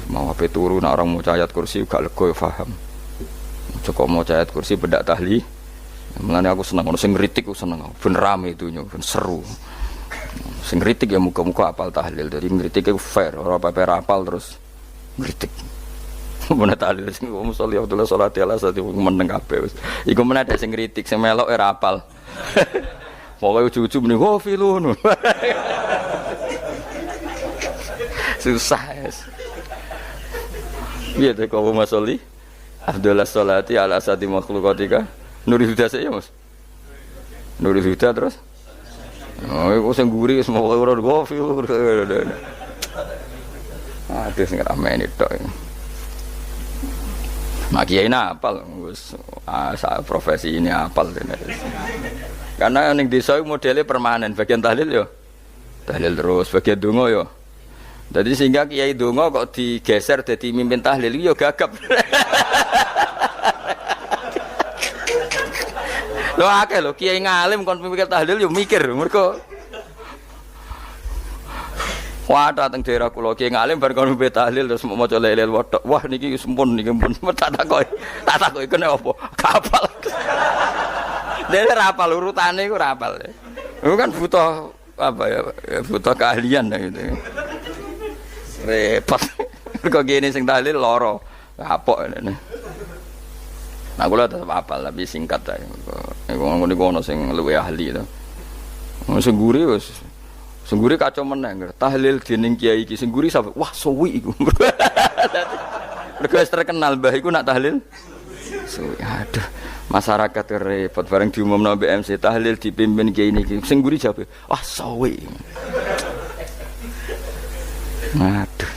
Mau apa turu nak orang mau ayat kursi gak lega paham. Cukup mau ayat kursi bedak tahli. Mulane aku seneng ono sing ngritik aku seneng. Ben rame itunya, ben seru. Sing ngritik ya muga-muga apal tahlil. Jadi ngritik itu fair, ora apa-apa apal terus ngritik. Mun tahlil sing musolli Abdullah sholati ala sati meneng kabeh wis. Iku men ada sing ngritik sing melok ora apal. Pokoke ujug-ujug muni ho filun. Susah es. Iya tu kau masoli. Abdullah sholati ala sati makhlukatika. Nurul Huda saya mas. Nurul Huda terus. Oh, aku sing guri semua orang gofil. Aduh sing rame ini tok. Mak kiai apal, profesi ini apal. Karena ning desa modelnya permanen, bagian tahlil yo. Tahlil terus, bagian donga yo. Jadi sehingga kiai donga kok digeser dadi mimpin tahlil yo gagap. Lho akeh lho kiai ngalim kon mikir tahlil yo mikir mergo wah dateng daerah kula kiai ngalim bar kon mikir tahlil terus maca lelel wedok. Wah niki sempun niki pun tak takoki kene apa? Kapal. Dene ra apal urutane iku ra apal. Iku kan butuh apa ya? Butuh keahlian gitu. Repot. Mergo gene sing tahlil lara. Apok ngene. Nah kula tetep apal tapi singkat ae. Iku ngono sing luwih ahli to. Sing guri wis sing guri kacau meneh. Tahlil dening kiai iki sing guri sampe wah suwi iku. Mergo terkenal mbah iku nak tahlil. Suwi aduh. Masyarakat repot bareng diumumno BMC tahlil dipimpin kiai niki. Sing guri jabe wah suwi. Aduh.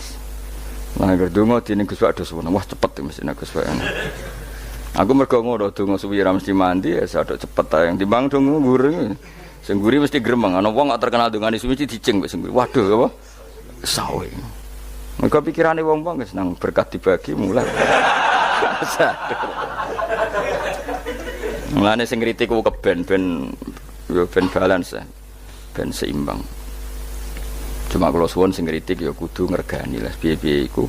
Lah ngerdonga dening Gus Pak dos wah cepet mesti Gus Pak. Aku mergo ngono donga suwi ra mesti mandi ya sadok cepet ae timbang donga guri. Sing guri mesti gremeng ana wong gak terkenal dongane suwi dijeng wis sing guri. Waduh apa? Sawe. Mergo pikirane wong-wong wis nang berkat dibagi mulai. Mulane sing kritik ku keben yo ben balance. Ben seimbang. Cuma kalau suwun sing kritik ya kudu ngergani lah piye-piye iku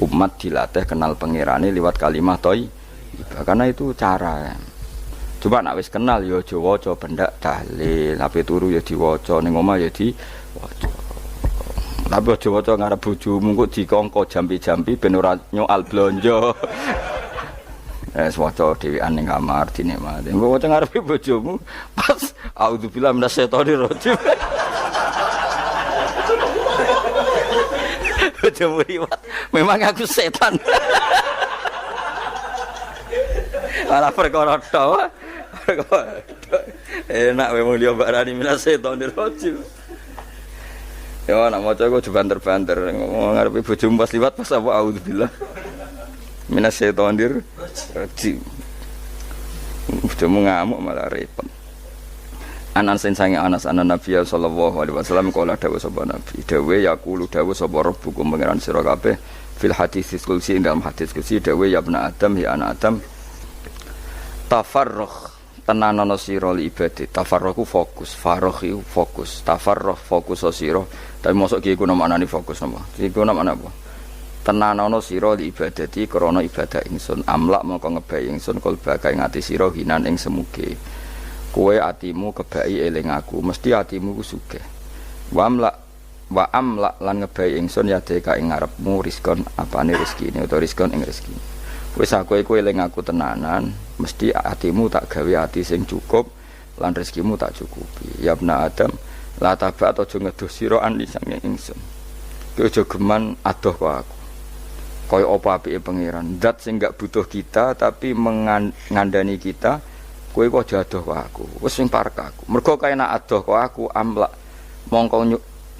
umat dilatih kenal pangerane liwat kalimat thoi. Karena itu cara. Coba nek wis kenal ya aja waca bendak tahlil, tapi turu ya diwaca ning omah ya diwaca. Tapi aja waca ngarep bojomu kok dikongko jampi-jampi ben ora nyoal blonjo. Waca dhewean ning kamar dinikmati. Engko waca ngarepe bojomu pas auzubillahi minasyaitonir rajim. Bojomu riwat, memang aku setan. Ala perkara tok. Enak memang dia barani minasyaitonir rajim. Ya nak maca kok banter-banter ngarepe bojomu pas liwat pas apa auzubillah. Minasyaitonir rajim. Bojomu ngamuk malah repot. Anas sange Anas anan Nabi sallallahu alaihi wasallam kala dawuh sapa Nabi. Dawuh yaqulu dawuh sapa rabbukum pangeran sira kabeh fil hadis qudsi dalam hadis qudsi dawuh ya ibnu Adam ya anak Adam tafarruh tenanono sira li ibadah. Tafarruh ku fokus, farruh iku fokus. Tafarruh fokus sira. Tapi mosok ki iku maknane fokus napa? Iku maknane apa? Tenanono sira li ibadati krana ibadah ingsun. Amlak mongko ngebai ingsun kul bakai ngati sira hinan ing semuge. Kowe atimu kebai eling aku, mesti atimu ku sugih. Wa amlak lan ngebai ingsun ya deka ing ngarepmu rizkon apane rezekine utawa rizkon ing rezekine. Wis aku eling aku tenanan, mesti atimu tak gawe ati sing cukup lan rezekimu tak cukupi. Ya ibna Adam, la taba aja ngedoh sira ani sange ingsun. Kowe aja geman adoh kok aku. Kaya apa apike pangeran, zat sing gak butuh kita tapi mengandani kita, kowe kok aja adoh kok aku. Wis sing parek aku. Mergo kaya nak adoh kok aku amlak mongko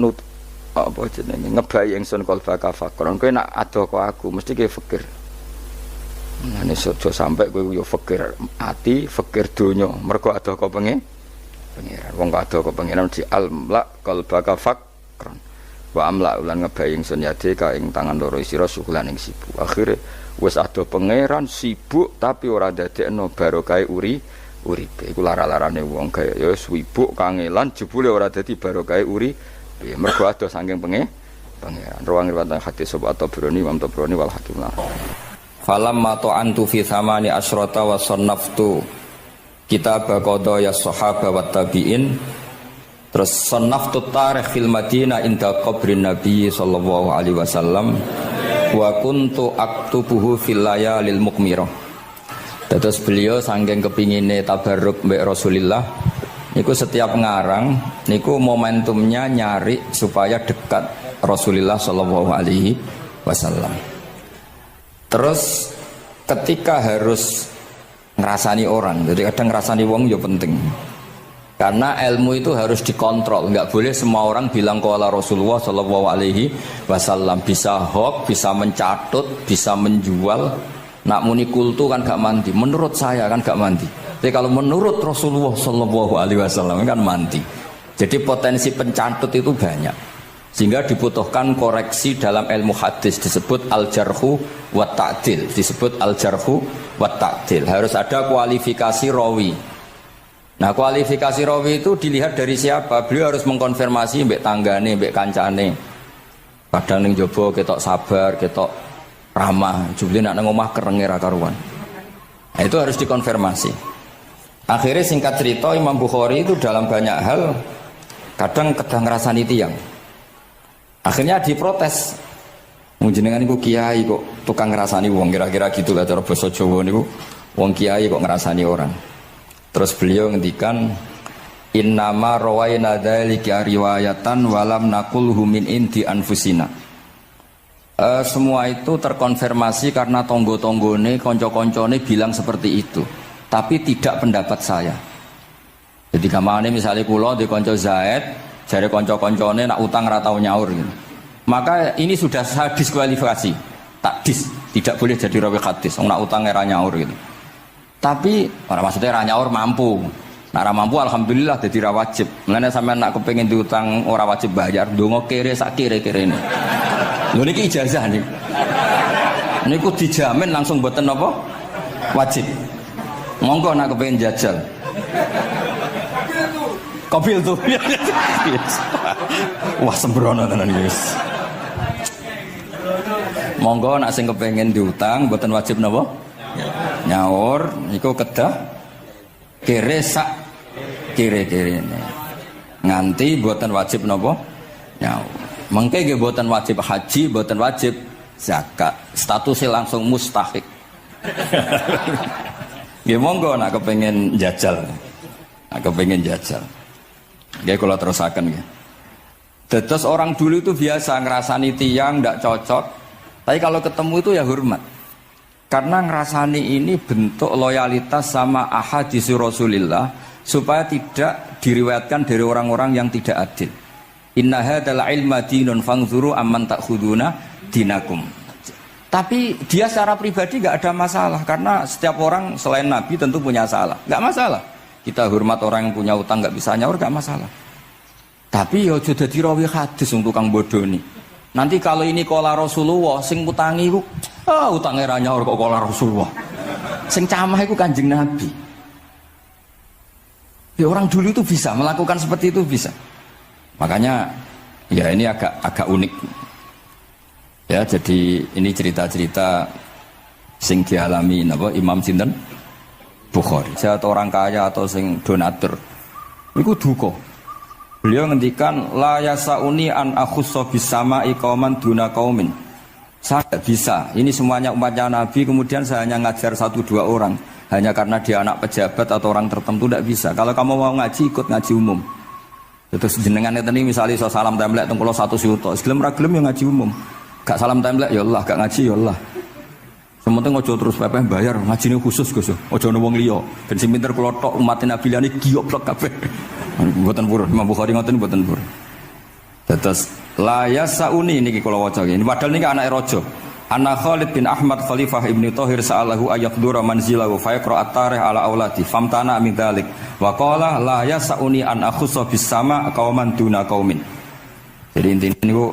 nut apa jenenge ngebayi ingsun kalbaka fakron. Kowe nak adoh kok aku mesti kowe fikir. Ngene aja sampe kowe yo fikir ati, fikir donya. Mergo adoh kok pangeran. Wong kok adoh kok pangeran di almlak kalbaka fakron. Wa amla ulan ngebayi ingsun yade ka ing tangan loro sira sukulan ing sibuk. Akhire wis adoh pangeran sibuk tapi ora dadekno barokah uripe. Iku lara-larane wong kaya ya sibuk kangelan jebule ora dadi barokah uripe. Mergo adoh saking pangeran. Ruang riwayat hadis sapa Tabrani, Imam Tabrani wal Hakim. Falam ma ta'antu fi thamani asyrata wa sannaftu kitab qada ya sahaba wa tabi'in. Terus sannaftu tarikh fil Madinah inda qabrin Nabi sallallahu alaihi wasallam wa kuntu aktubuhu fil layalil mukmirah. Terus beliau saking kepingine tabarruk mbek Rasulullah niku setiap ngarang niku momentumnya nyari supaya dekat Rasulullah sallallahu alaihi wasallam. Terus ketika harus ngerasani orang, jadi kadang ngerasani wong ya penting. Karena ilmu itu harus dikontrol, nggak boleh semua orang bilang qala Rasulullah sallallahu alaihi wasallam, bisa hoax, bisa mencatut, bisa menjual. Nak muni kultu kan gak mandi, menurut saya kan gak mandi. Tapi kalau menurut Rasulullah sallallahu alaihi wasallam kan mandi. Jadi potensi pencatut itu banyak. Sehingga dibutuhkan koreksi dalam ilmu hadis, disebut al-jarhu wa ta'dil, disebut al-jarhu wa ta'dil. Harus ada kualifikasi rawi. Nah, kualifikasi rawi itu dilihat dari siapa? Beliau harus mengkonfirmasi mbek tanggane, mbek kancane. Kadang ning jaba ketok sabar, ketok ramah, jebule nak nang omah kerenge ra karuan. Nah, itu harus dikonfirmasi. Akhirnya singkat cerita Imam Bukhari itu dalam banyak hal kadang ngrasani tiyang. Akhirnya diprotes. Jenengan niku kiai kok tukang ngrasani wong, kira-kira gitulah cara basa Jawa niku. Wong kiai kok ngrasani orang. Terus beliau ngendikan innama rawaina dzalika riwayatan walam naqulhu min indi anfusina. Semua itu terkonfirmasi karena tonggo-tonggone, konco-koncone bilang seperti itu, tapi tidak pendapat saya. Jadi kamane misalnya kula di konco Zaid, jare konco-koncone nak utang ra tau nyaur gitu. Maka ini sudah saya diskualifikasi. Tidak boleh jadi rawi hadis, nak utang ra nyaur gitu. Tapi orang maksudnya ra nyaur mampu. Nah ra mampu alhamdulillah jadi ra wajib. Mulane sampean nak kepengin diutang ora wajib bayar, ndonga kere sak kere-kerene. Lho niki ijazah niku. Niku dijamin langsung mboten apa? Wajib. Monggo nak kepengin jajal. Kobil tuh. Wah sembrono tenan iki wis. Monggo nak sing kepengin diutang mboten wajib napa? Nyaur iku kedah kere sak kere-kerene. Nganti mboten wajib napa? Nyaur. Mengke nggih mboten wajib haji, mboten wajib zakat. Statusnya langsung mustahik. Nggih monggo nak kepengin jajal. Nak kepengin jajal. Nggih kula terusaken nggih. Terus orang dulu itu biasa ngerasani tiang ndak cocok, tapi kalau ketemu itu ya hormat. Karena ngerasani ini bentuk loyalitas sama ahadits Rasulillah supaya tidak diriwayatkan dari orang-orang yang tidak adil. Inna hadzal ilma dinun fanzuru amman ta'khuduna dinakum. Tapi dia secara pribadi nggak ada masalah karena setiap orang selain Nabi tentu punya salah, nggak masalah. Kita hormat orang yang punya utang nggak bisa nyaur nggak masalah. Tapi ya sudah dirawi hadis untuk tukang bodoh nih. Nanti kalau ini kola Rasulullah, sing utangi ku, utangnya ra nyaur kok kola Rasulullah. Sing camah itu Kanjeng Nabi. Ya orang dulu itu bisa melakukan seperti itu bisa. Makanya ya ini agak unik. Ya jadi ini cerita-cerita sing dialami napa Imam sinten Bukhari. Atau orang kaya atau sing donatur. Iku duka. Beliau ngendikan la yasauni an akhussa bisama iqaman duna qaumin. Saya tidak bisa. Ini semuanya umatnya Nabi kemudian saya hanya ngajar 1-2 orang. hanya karena dia anak pejabat atau orang tertentu, tidak bisa. Kalau kamu mau ngaji, ikut ngaji umum. Terus jenengan itu nih misalnya so salam template teng kula 1 juta, gelem ra gelem ya ngaji umum. Gak salam template ya Allah, gak ngaji ya Allah. Sementing ojo terus pepeh bayar, ngajine khusus Gus. Ojo ono wong liya. Ben sing pinter kula tok umat Nabi liyane giyoblok kabeh. Mboten purun, Imam Bukhari ngoten mboten purun. Terus la yasauni niki kula waca iki. Padahal niki anake raja. Anna Khalid bin Ahmad Khalifah Ibnu Thahir sa'alahu ayaqdura manzilahu fa yaqra at-tarikh ala auladi famtana min dzalik wa qala la yasauni an akhussa bis sama qauman duna qaumin. Jadi intinya niku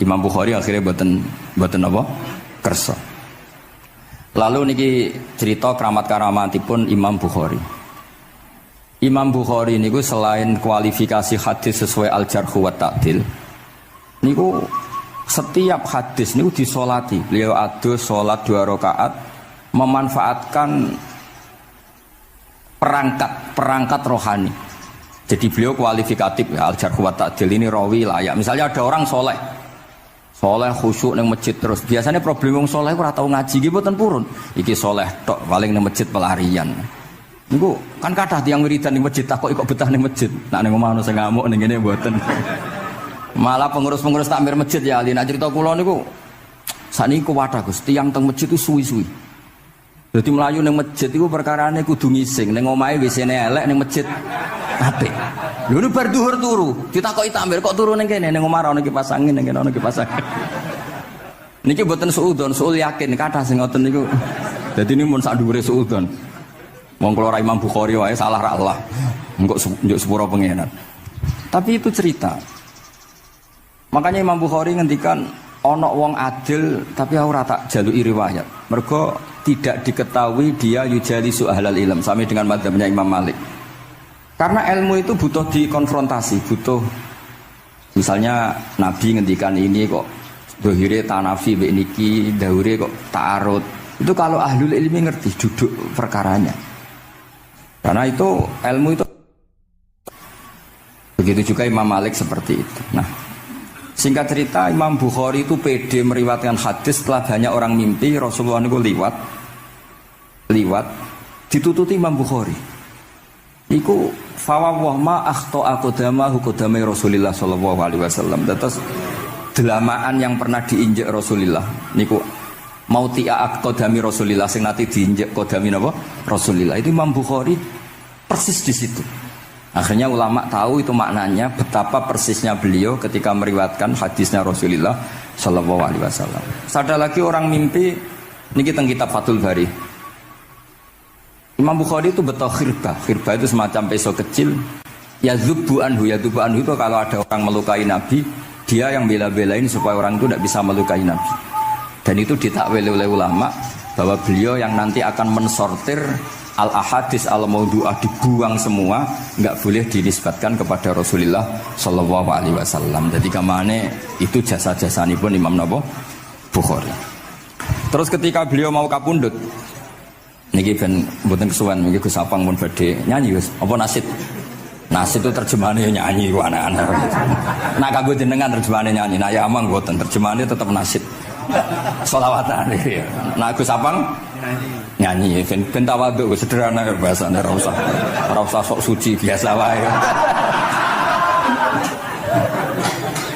Imam Bukhari akhirnya boten apa? Kersa. Lalu niki cerita keramat-keramatipun Imam Bukhari. Imam Bukhari niku selain kualifikasi hadis sesuai al-jarh wa ta'dil, niku setiap hadis niku disolati. Beliau adus sholat 2 rakaat, memanfaatkan perangkat rohani. Jadi beliau kualifikatif ya, al-jarh wa ta'dil ini rawi layak. Misalnya ada orang soleh khusyuk nang masjid terus. Biasanya problem wong soleh ora tau ngaji iki mboten purun. Iki soleh tok paling nang masjid pelarian. Niku kan kathah tiyang wiridan ning masjid takok kok betah ning masjid. Nek ning omah ono sing ngamuk ning ngene mboten. Malah pengurus-pengurus takmir masjid ya ali. Nek cerita kula niku sakniku wadah Gus, tiyang teng masjid itu suwi-suwi. Dadi mlayu ning masjid iku perkarane kudu ngising. Ning omahe WC-ne elek ning masjid apik. Lho nu bar dhuwur turu, ditakoki takmir kok turu ning kene ning omah ana kipas angin ning kene ana kipas angin. Niki mboten suudzon, suul yakin kathah sing ngoten niku. Dadi ini mun sak dhuwure suudzon. Wong kula Imam Bukhari wae salah ra Allah. Engko njuk sepuro pengenan. Tapi itu cerita. Makanya Imam Bukhari ngendikan ana wong adil tapi ora tak jaluki riwayat. Mergo tidak diketahui dia yujalisu ahlal ilm, sami dengan madzhabnya Imam Malik. Karena ilmu itu butuh dikonfrontasi, butuh misalnya Nabi ngendikan ini kok dohire tanafi mbek niki, dahure kok ta'arud. Itu kalau ahlul ilmi ngerti duduk perkaranya. Karena itu ilmu itu. Begitu juga Imam Malik seperti itu. Nah, singkat cerita Imam Bukhari itu pede meriwayatkan hadis setelah banyak orang mimpi Rasulullah itu liwat ditututi Imam Bukhari. Iku fawwah ma akhta aqdamahu qadamai Rasulillah sallallahu alaihi wasallam. Terus delamaan yang pernah diinjek Rasulullah niku mautia aqdami Rasulillah sing nate diinjek qadami napa Rasulillah. Itu Imam Bukhari persis di situ. Akhirnya ulama tahu itu maknanya betapa persisnya beliau ketika meriwayatkan hadisnya Rasulullah sallallahu alaihi wasallam. Ada lagi orang mimpi niki teng kitab Fathul Bari. Imam Bukhari itu betul khirbah itu semacam peso kecil. Yadzubu anhu itu kalau ada orang melukai Nabi, dia yang bela-belain supaya orang itu tidak bisa melukai Nabi. Dan itu ditakwil oleh ulama bahwa beliau yang nanti akan mensortir al-ahadis al-maudu'ah, dibuang semua, nggak boleh dinisbatkan kepada Rasulullah sallallahu alaihi wasallam. Jadi kamane itu jasa-jasani pun Imam Bukhari. Terus ketika beliau mau kapundhut, niki ben mboten kesuwen niki Gus Sapang pun badhe nyanyi Gus. Apa nasid? Nasid itu terjemahannya nyanyi ku anak-anak. Nah kanggo jenengan terjemahannya nyanyi. Nah ya amang mboten terjemahannya tetap nasid. Sholawatan iki. Nah Gus Sapang nyanyi ben tawadhu sederhana bahasane ora usah sok suci biasa wae.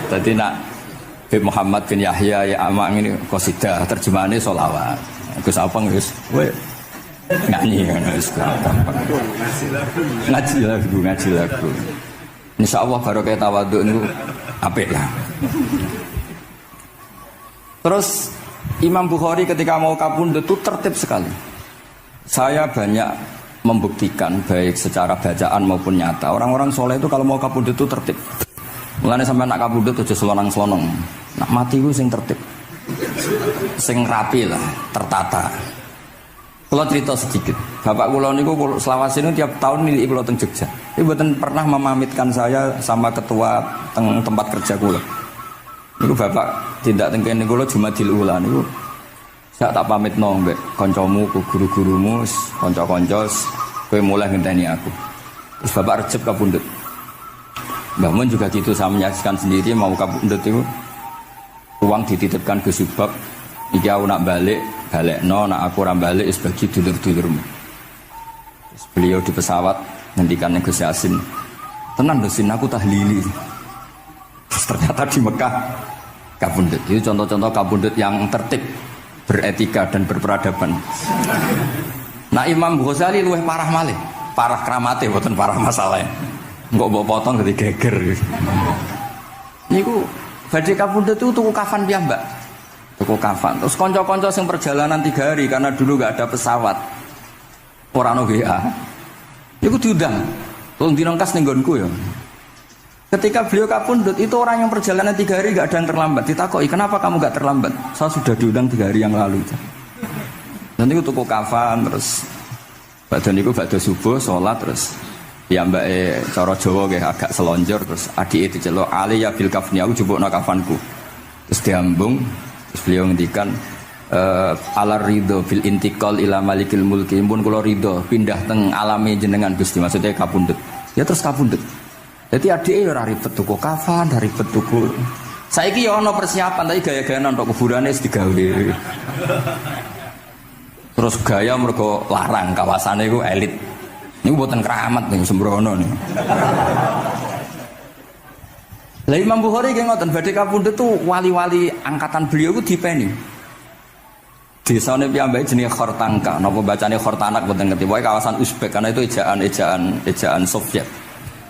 Dadi nak Muhammad bin Yahya ya amang ini qasidah terjemahannya sholawat. Gus Sapang wis nyanyi kan ngaji lagu. Insyaallah barokah tawadhu niku apik lah. Terus Imam Bukhari ketika mau kapundhut itu tertib sekali. Saya banyak membuktikan baik secara bacaan maupun nyata. Orang-orang soleh itu kalau mau kapundhut itu tertib. Mulane sampai nak kapundhut aja selonang-selonong. Nak mati ku sing tertib. Sing rapi lah, tertata. Kalau cerita sedikit, bapak kula niku selawase niku tiap tahun nilai kula teng Jogja. Ibu mboten pernah memamitkan saya sama ketua tempat kerja kula. Niku bapak tindak teng kene kula Jumadil Ula niku. Sak tak pamitno mbek kancamu, guru-gurumu, kanca-kanca, kowe mulai ngenteni aku. Terus bapak Recep kapundhut. Mbah Mun juga gitu, saya menyaksikan sendiri mau kapundhut itu uang dititipkan ke Subak. Iki aku nak balekno, nak aku ora balik wis bagi dulur-dulurmu. Beliau di pesawat ngendikan Gus Yasin, tenan lho Sin aku tahlili. Terus ternyata di Mekah kabundut. Itu contoh-contoh kabundut yang tertib, beretika dan berperadaban. Nah Imam Ghazali luwih parah malih, parah kramate boten parah masalahnya. Engko mbok potong dadi geger. Niku badhe kabundut itu tuku kafan piyambak. Tuku kafan. Terus kanca-kanca sing perjalanan 3 hari karena dulu enggak ada pesawat. Ora ono WA. Niku diundang. Tolong dinongkas ning nggonku ya. Ketika beliau kabundut itu orang yang perjalanan 3 hari enggak ada yang terlambat. Ditakoki, "Kenapa kamu enggak terlambat?" "Saya sudah diundang 3 hari yang lalu." Dan niku tuku kafan terus badan niku badhe subuh salat terus ya mbake cara Jawa nggih agak selonjor terus adike diceluk ali ya bil kafni aku jupukno kafanku. Terus diambung terus beliau ngendikan alar ridho bil intiqal ila malikil mulki pun kula ridho pindah teng alame jenengan Gusti maksudnya kabundut. Ya terus kabundut. Jadi adike ora ribet tuku kafan, ora ribet tuku. Saiki ya ana persiapan tapi gaya-gayaan untuk kuburane wis digawe. Terus gaya mergo larang kawasane iku elit. Niku mboten keramat niku sembrono niku. Lah Imam Bukhari nggih ngoten badhe kapundhut tuh wali-wali angkatan beliau iku dipeni. Desane piyambake jenenge Khortanka, napa bacane Khortanak mboten ngerti. Pokoke kawasan Uzbek karena itu ejaan Soviet.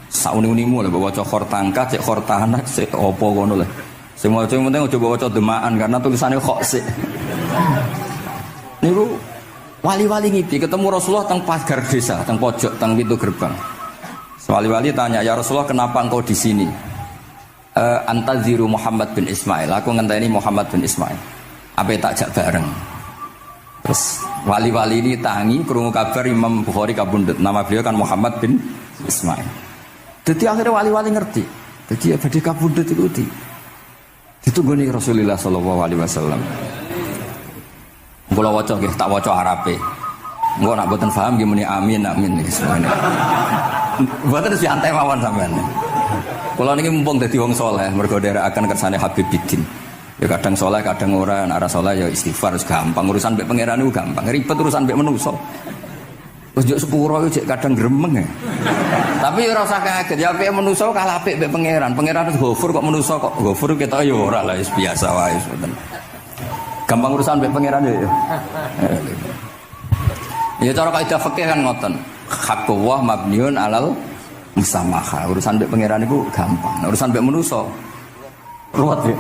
Sauni-unimu lho waca Khortanka, cek Khortanak, cek apa ngono lho. Sing maca penting aja waca demaan karena tulisannya kok sik. Niku wali-wali ngipi ketemu Rasulullah teng pagar desa, teng pojok, teng pintu gerbang. Wali-wali tanya, "Ya Rasulullah, kenapa engkau di sini?" Antaziru Muhammad bin Ismail. Aku ngenteni Muhammad bin Ismail. Apa tak jak bareng. Terus wali-wali ini tangi krungu kabar Imam Bukhari kabundut. Nama beliau kan Muhammad bin Ismail. Jadi akhirnya wali-wali ngerti. Jadi ya badhe kabundut itu ditunggoni Rasulullah sallallahu alaihi wasallam. Kula waca nggih, tak waca Arabe. Engko nak mboten paham nggih muni amin nggih semono. Mboten santai mawon sampean. Kula niki mumpung dadi wong saleh mergo nderekaken kersane Habib Bidin. Ya kadang saleh, kadang ora, nek ora saleh ya istighfar wis gampang. Urusan mbek pangeran niku gampang. Ribet urusan mbek manusa. Wis njuk sepuro iku cek kadang gremeng ya. Tapi ora usah kaget, ya apike manusa kalah apik mbek pangeran. Pangeran wis Ghafur kok manusa kok Ghafur ketok ya ora lah wis biasa wae mboten. Gampang urusan mbek pangeran ya. Ya cara kaidah fikih kan ngoten. Haqqullah mabniun alal musamaha. Urusan mbek pangeran iku gampang. Urusan mbek manusa ruwet ya.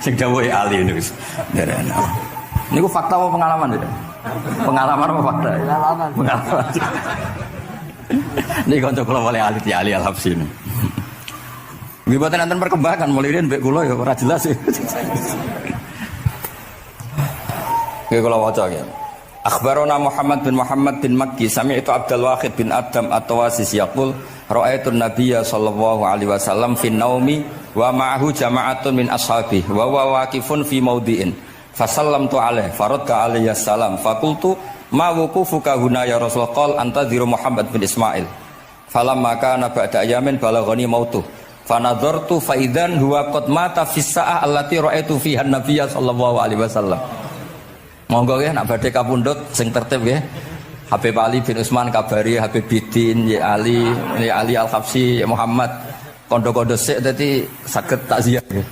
Sing dawuhe ahli niku. Nderene. Niku fakta apa pengalaman ya? Pengalaman apa fakta? Pengalaman. Niki kanca kula wali ahli al-Habsyi. Nggih boten enten perkembangan mulai mbek kula ya ora jelas ya. Nggih kula waca ya. Akhbarana Muhammad bin Makki sami'tu Abdul Wahid bin Adam at-Tawasis yaqul ra'aitu an-nabiyya sallallahu alaihi wasallam fi naumi wa ma'ahu jama'atun min ashabihi wa huwa waqifun fi mawdi'in fasallamtu alaihi faradda alayhi salam faqultu ma wuqufuka huna ya Rasulullah qala antaziru Muhammad bin Ismail falamma kana ba'da ayamin balaghani mautuh fanadhartu fa idzan huwa qad mata fi sa'ah allati ra'aitu fiha an-nabiyya sallallahu alaihi wasallam. Monggo nggih nak badhe kapundhut sing tertib nggih. Habib Ali bin Utsman kabari Habib Bidin ya Ali Al-Habsyi ya Muhammad kondo-kondo sik dadi saged takziah nggih.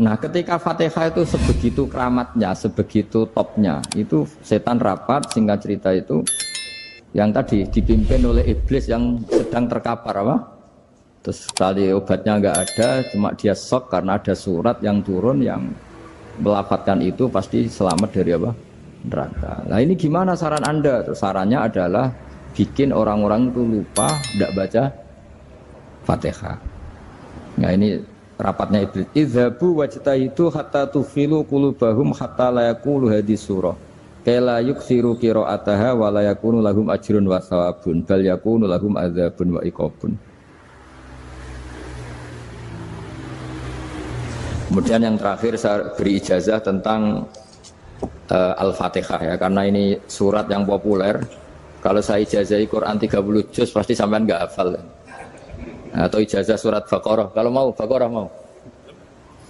Nah, ketika Fatihah itu sebegitu keramatnya, sebegitu topnya, itu setan rapat singkat cerita itu yang tadi dipimpin oleh iblis yang sedang terkapar apa? Terus tali obatnya enggak ada, cuma dia shock karena ada surat yang turun yang melafatkan itu pasti selamat dari apa? Neraka. Nah ini gimana saran Anda? Terus sarannya adalah bikin orang-orang itu lupa tidak baca Fatihah. Nah ini rapatnya iblis. Idzabu wajtahidu hatta tufilu qulubahum hatta la yaqulu hadis surah. Kala yuksiru qira'ataha wa la yakunu lahum ajrun wa thawabun bal yakunu lahum adzabun wa iqabun. Kemudian yang terakhir saya beri ijazah tentang Al-Fatihah ya, karena ini surat yang populer. Kalau saya ijazahi Quran 30 juz pasti sampean nggak hafal. Atau ijazah surat Baqarah, kalau mau Baqarah mau.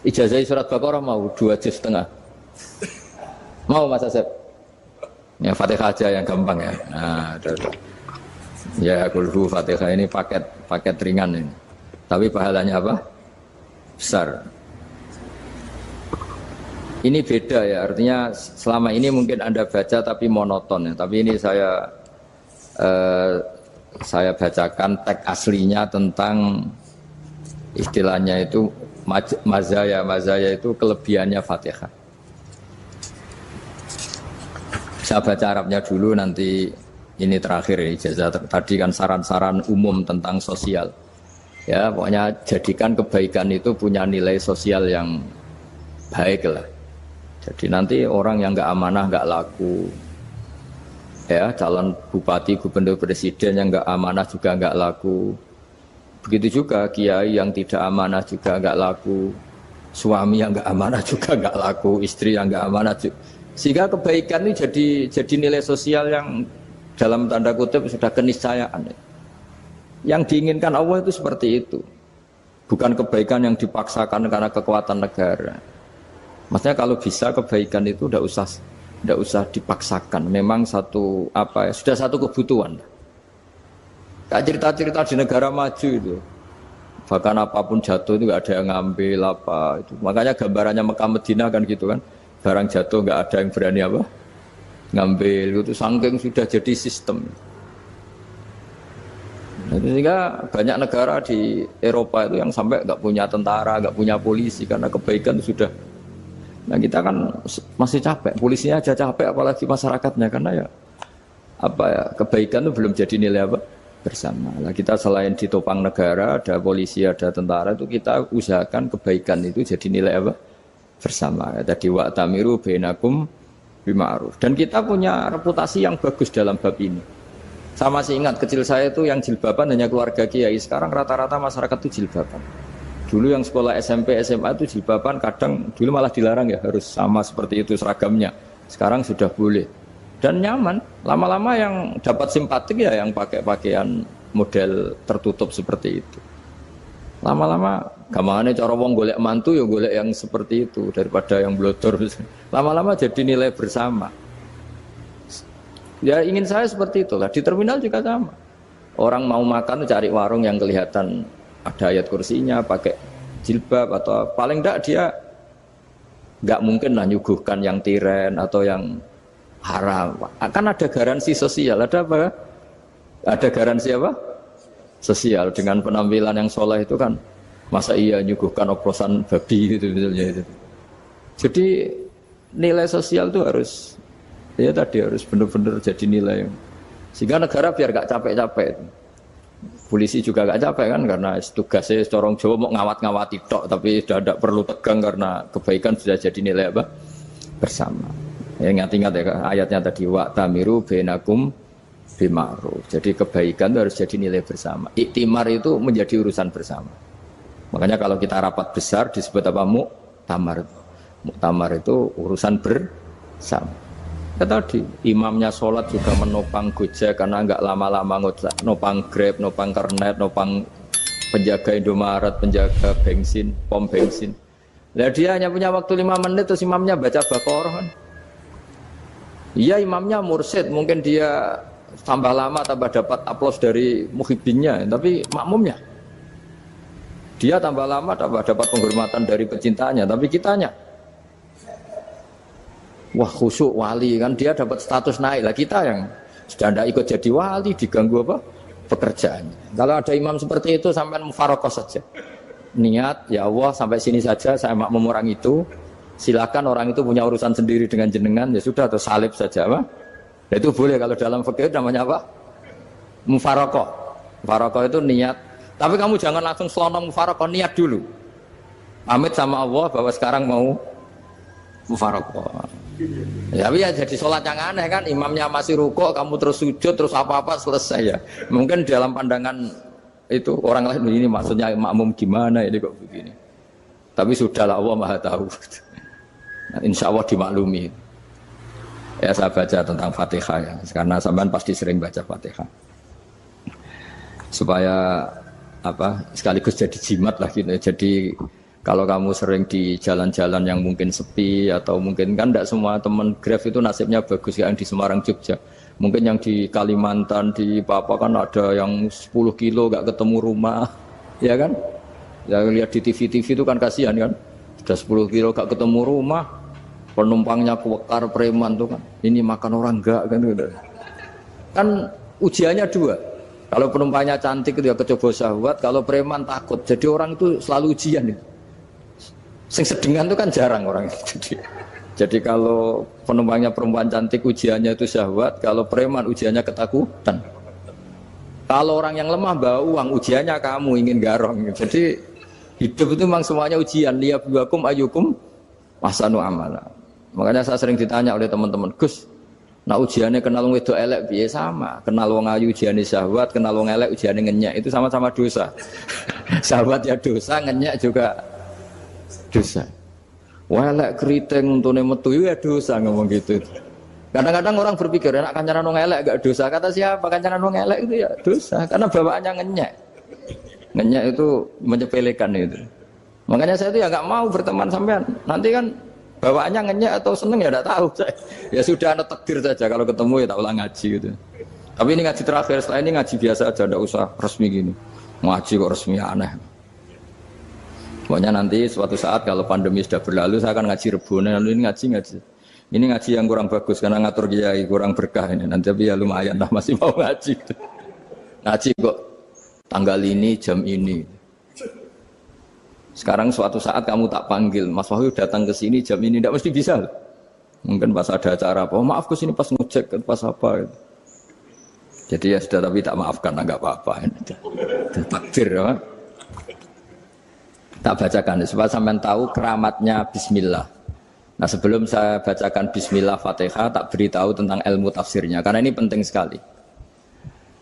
Ijazahi surat Baqarah mau 2 juz setengah. Mau Mas Asep? Ya Fatihah aja yang gampang ya. Nah, udah. Ya kulhu Fatihah ini paket ringan ini. Tapi pahalanya apa? Besar. Ini beda ya, artinya selama ini mungkin Anda baca tapi monoton ya. Tapi ini saya bacakan teks aslinya tentang istilahnya itu mazaya itu kelebihannya Fatihah. Saya baca Arabnya dulu, nanti ini terakhir ya, ijazah tadi kan saran-saran umum tentang sosial. Ya, pokoknya jadikan kebaikan itu punya nilai sosial yang baik lah. Jadi nanti orang yang nggak amanah nggak laku, ya calon bupati, gubernur, presiden yang nggak amanah juga nggak laku. Begitu juga kiai yang tidak amanah juga nggak laku, suami yang nggak amanah juga nggak laku, istri yang nggak amanah juga. Sehingga kebaikan ini jadi nilai sosial yang dalam tanda kutip sudah keniscayaan. Yang diinginkan Allah itu seperti itu, bukan kebaikan yang dipaksakan karena kekuatan negara. Maksudnya kalau bisa kebaikan itu tidak usah dipaksakan. Memang sudah satu kebutuhan. Kayak cerita-cerita di negara maju itu, bahkan apapun jatuh itu nggak ada yang ngambil apa itu. Makanya gambarannya Mekah Medina kan gitu kan. Barang jatuh nggak ada yang berani apa ngambil, itu saking sudah jadi sistem. Nah, sehingga banyak negara di Eropa itu yang sampai nggak punya tentara, nggak punya polisi karena kebaikan sudah. Nah kita kan masih capek, polisinya aja capek, apalagi masyarakatnya, karena kebaikan itu belum jadi nilai bersama. Nah kita selain ditopang negara, ada polisi, ada tentara, itu kita usahakan kebaikan itu jadi nilai bersama. Tadi wa'tamiru bainakum bima'ruf. Dan kita punya reputasi yang bagus dalam bab ini. Saya masih ingat kecil saya itu yang jilbaban hanya keluarga kiai. Sekarang rata-rata masyarakat itu jilbaban. Dulu yang sekolah SMP, SMA itu jilbaban kadang dulu malah dilarang ya, harus sama seperti itu seragamnya. Sekarang sudah boleh. Dan nyaman. Lama-lama yang dapat simpatik ya yang pakai pakaian model tertutup seperti itu. Lama-lama gamane cara wong golek mantu ya golek yang seperti itu daripada yang blodor. Lama-lama jadi nilai bersama. Ya ingin saya seperti itulah. Di terminal juga sama. Orang mau makan cari warung yang kelihatan ada ayat kursinya, pakai jilbab, atau paling enggak dia enggak mungkin lah nyuguhkan yang tiren atau yang haram. Kan ada garansi sosial, ada apa? Ada garansi apa? Sosial dengan penampilan yang soleh itu kan, masa iya nyuguhkan oplosan babi gitu misalnya itu. Jadi nilai sosial itu harus harus benar-benar jadi nilai, sehingga negara biar gak capek-capek. Polisi juga gak capek kan, karena tugasnya corong Jawa mau ngawat-ngawati tok, tapi sudah tidak perlu tegang karena kebaikan sudah jadi nilai bersama. Ya, ingat-ingat ya ayatnya tadi, wa'tamiru bainakum bima'ruf. Jadi kebaikan itu harus jadi nilai bersama. Iktimar itu menjadi urusan bersama. Makanya kalau kita rapat besar disebut apa? Muktamar. Muktamar itu urusan bersama. Ya tadi imamnya sholat juga menopang Gojek karena nggak lama-lama nopang Grab, nopang Kernet, nopang penjaga Indomaret, penjaga bensin, pom bensin. Nah dia hanya punya waktu 5 menit terus imamnya baca Baqarah kan. Iya imamnya mursyid, mungkin dia tambah lama tambah dapat aplaus dari muhibbinnya, tapi makmumnya dia tambah lama tambah dapat penghormatan dari pecintanya, tapi kitanya wah khusyuk wali kan, dia dapat status naik lah, kita yang sudah tidak ikut jadi wali diganggu apa pekerjaannya. Kalau ada imam seperti itu sampai mufarokoh saja, niat ya Allah sampai sini saja saya makmum orang itu, silakan orang itu punya urusan sendiri dengan jenengan ya sudah, atau salib saja apa. Nah, itu boleh kalau dalam fikih namanya apa? Mufarokoh. Mufarokoh itu niat. Tapi kamu jangan langsung selonong mufarokoh, niat dulu. Pamit sama Allah bahwa sekarang mau mufarokoh. Ya, tapi ya jadi sholat yang aneh kan, imamnya masih rukuk, kamu terus sujud, terus apa-apa selesai ya. Mungkin dalam pandangan itu orang lain ini maksudnya makmum gimana ini kok begini. Tapi sudahlah Allah Maha tahu. Nah, insya Allah dimaklumi. Ya saya baca tentang Fatihah ya, karena sampean pasti sering baca Fatihah. Supaya apa sekaligus jadi jimat lah gitu. Jadi Kalau kamu sering di jalan-jalan yang mungkin sepi atau mungkin kan tidak semua teman Grab itu nasibnya bagus yang di Semarang Jogja. Mungkin yang di Kalimantan di Papua kan ada yang 10 kilo gak ketemu rumah, ya kan? Yang lihat di TV-TV itu kan kasihan kan. Sudah 10 kilo gak ketemu rumah, penumpangnya kewekar preman tuh kan. Ini makan orang enggak kan gitu. Kan ujiannya dua. Kalau penumpangnya cantik itu ya kecoba syahwat, kalau preman takut. Jadi orang itu selalu ujian itu. Sing sedengan itu kan jarang orang itu. Jadi kalau penumpangnya perempuan cantik ujiannya itu syahwat, kalau preman ujiannya ketakutan. Kalau orang yang lemah bawa uang ujiannya kamu ingin garong. Jadi hidup itu memang semuanya ujian. Liyabluwakum ayyukum ahsanu amala. Makanya saya sering ditanya oleh teman-teman, Gus, nah ujiannya kenal wong wedok elek piye sama? Kenal wong ayu ujiannya syahwat, kenal wong elek ujiannya ngenyek. Itu sama-sama dosa. Syahwat ya dosa, ngenyek juga dosa. Welek keriting untune metu ya dosa ngomong gitu. Kadang-kadang orang berpikir enak kancanan wong elek gak dosa. Kata siapa kancanan wong elek itu ya dosa karena bawaannya ngenyek. Ngenyek itu menyepelekan itu. Makanya saya itu ya nggak mau berteman sampean. Nanti kan bawaannya ngenyek atau seneng ya enggak tahu. Ya sudah ada takdir saja kalau ketemu ya tak ulang ngaji gitu. Tapi ini ngaji terakhir, setelah ini ngaji biasa aja, enggak usah resmi gini. Ngaji kok resmi aneh. Pokoknya nanti suatu saat kalau pandemi sudah berlalu saya akan ngaji Rebone, lalu ini ngaji. Ini ngaji yang kurang bagus karena ngatur kiai kurang berkah ini. Nanti tapi ya lumayan lah masih mau ngaji. Ngaji kok tanggal ini jam ini. Sekarang suatu saat kamu tak panggil, Mas Wahyu datang ke sini jam ini tidak mesti bisa. Mungkin pas ada acara apa, oh, maaf ke sini pas ngecek pas apa. Gitu. Jadi ya sudah tapi tak maafkan enggak apa-apa. Takdir ya. Tak bacakan supaya sampean tahu keramatnya bismillah. Nah, sebelum saya bacakan bismillah Fatihah tak beritahu tentang ilmu tafsirnya karena ini penting sekali.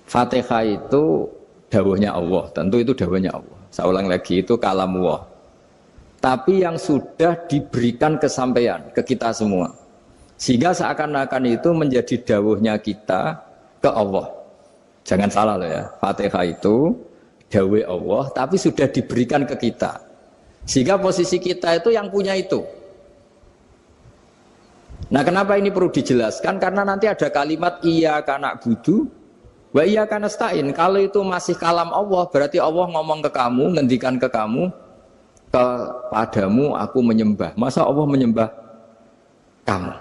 Fatihah itu dawuhnya Allah, tentu itu dawuhnya Allah. Saya ulang lagi itu kalamullah. Tapi yang sudah diberikan kesampaian ke kita semua. Sehingga seakan-akan itu menjadi dawuhnya kita ke Allah. Jangan salah loh ya. Fatihah itu dawuh Allah tapi sudah diberikan ke kita. Sehingga posisi kita itu yang punya itu. Nah kenapa ini perlu dijelaskan? Karena nanti ada kalimat iyyaka na'budu wa iyyaka nasta'in. Kalau itu masih kalam Allah, berarti Allah ngomong ke kamu, ngendikan ke kamu, kepadamu aku menyembah. Masa Allah menyembah kamu?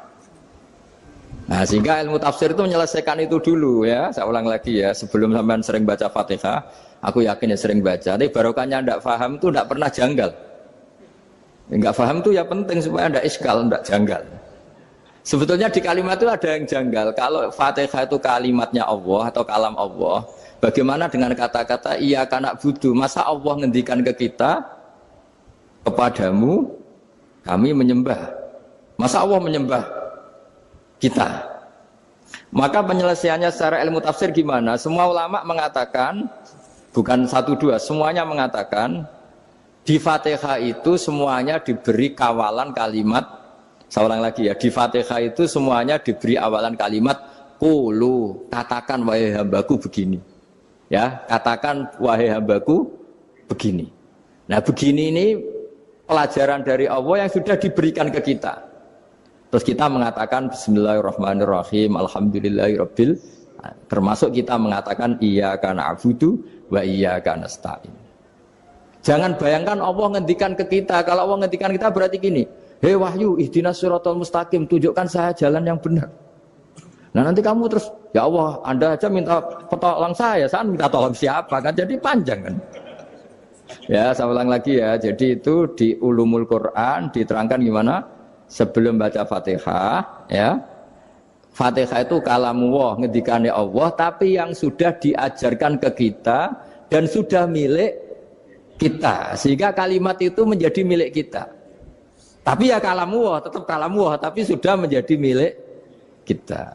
Nah sehingga ilmu tafsir itu menyelesaikan itu dulu ya. Saya ulang lagi ya, sebelum sampean sering baca Fatihah, aku yakin ya sering baca. Tapi barokahnya ndak paham itu ndak pernah janggal. Enggak paham itu ya penting supaya ndak iskal, ndak janggal. Sebetulnya di kalimat itu ada yang janggal. Kalau Fatihah itu kalimatnya Allah atau kalam Allah, bagaimana dengan kata-kata iyyaka na'budu? Masa Allah ngendikan ke kita, kepadamu kami menyembah. Masa Allah menyembah kita? Maka penyelesaiannya secara ilmu tafsir gimana? Semua ulama mengatakan, bukan satu dua, semuanya mengatakan di Fatihah itu semuanya diberi kawalan kalimat. Saya ulang lagi ya, di Fatihah itu semuanya diberi awalan kalimat qulu, katakan wahai hambaku begini. Ya, katakan wahai hambaku begini. Nah, begini ini pelajaran dari Allah yang sudah diberikan ke kita. Terus kita mengatakan bismillahirrahmanirrahim, alhamdulillahirabbil, termasuk kita mengatakan iyyaka na'budu wa iyyaka nasta'in. Jangan bayangkan Allah ngendikan ke kita. Kalau Allah ngendikan kita berarti gini, hei Wahyu, ihdinas siratal mustaqim, tunjukkan saya jalan yang benar. Nah nanti kamu terus, ya Allah, Anda aja minta tolong saya minta tolong siapa kan? Jadi panjang kan? Ya, saya ulang lagi ya. Jadi itu di Ulumul Quran diterangkan gimana? Sebelum baca Fatihah, ya. Fatihah itu kalamullah, ngendikannya Allah, tapi yang sudah diajarkan ke kita dan sudah milik kita. Sehingga kalimat itu menjadi milik kita. Tapi ya kalamullah, tetap kalamullah, tapi sudah menjadi milik kita.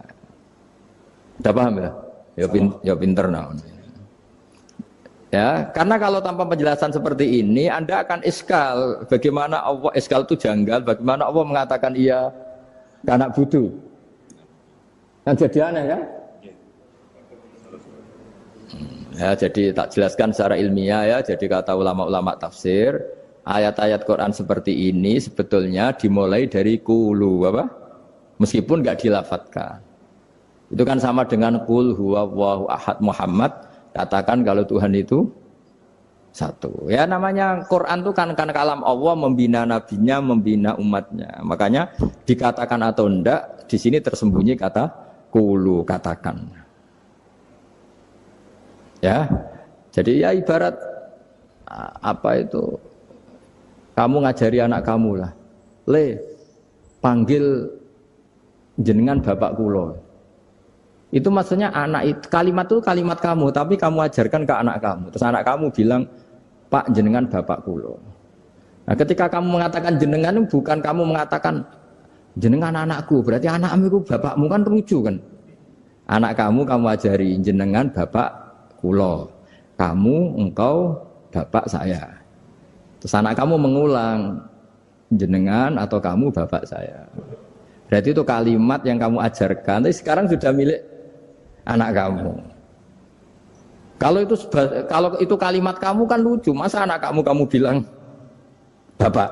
Sudah paham ya? Ya pinter nah. Ya, karena kalau tanpa penjelasan seperti ini, Anda akan iskal. Bagaimana Allah iskal itu janggal? Bagaimana Allah mengatakan iya karena butuh? Yang jadi aneh ya? Ya, jadi tak jelaskan secara ilmiah ya. Jadi kata ulama-ulama tafsir, ayat-ayat Quran seperti ini sebetulnya dimulai dari qulu apa? Meskipun enggak dilafatkan. Itu kan sama dengan qul huwallahu ahad Muhammad, katakan kalau Tuhan itu satu. Ya namanya Quran itu kan kalam Allah, membina nabinya, membina umatnya. Makanya dikatakan atau enggak di sini tersembunyi kata qulu, katakan. Ya. Jadi ya ibarat apa itu? Kamu ngajari anak kamu lah. Le, panggil jenengan bapak kula. Itu maksudnya anak itu, kalimat itu kalimat kamu, tapi kamu ajarkan ke anak kamu. Terus anak kamu bilang, Pak jenengan bapak kulo. Nah ketika kamu mengatakan jenengan, bukan kamu mengatakan jenengan anakku, berarti anakmu itu bapakmu, kan lucu kan. Anak kamu ajari jenengan bapak kulo. Kamu, engkau, bapak saya. Terus anak kamu mengulang, jenengan atau kamu bapak saya. Berarti itu kalimat yang kamu ajarkan, tapi sekarang sudah milik anak kamu. Kalau itu kalimat kamu kan lucu, masa anak kamu bilang bapak.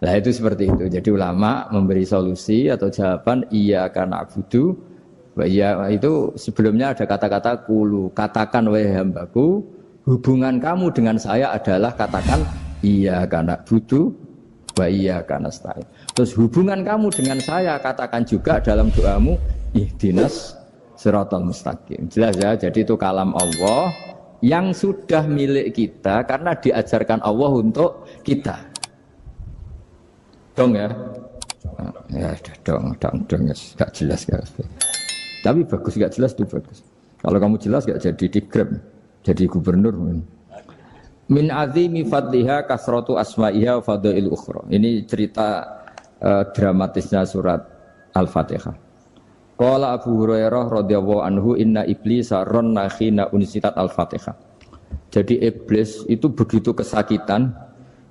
Nah itu seperti itu. Jadi ulama memberi solusi atau jawaban iya karena abudu. Iya itu sebelumnya ada kata-kata kulu, katakan wahai hambaku, hubungan kamu dengan saya adalah katakan iya karena abudu wa iya karena nasta'in. Terus hubungan kamu dengan saya katakan juga dalam doamu ihdinas siratal mustaqim. Jelas ya, jadi itu kalam Allah yang sudah milik kita karena diajarkan Allah untuk kita. Dong ya. Ya dong gak jelas gak. Tapi bagus gak jelas itu bagus. Kalau kamu jelas gak jadi digrab, jadi gubernur. Min azimi fadliha kasratu asma'iha wa fadail ukhra. Ini cerita dramatisnya surat Al-Fatihah. Qala Abu Hurairah radhiyallahu anhu inna iblisa ranna khina unsitat Al-Fatihah. Jadi iblis itu begitu kesakitan.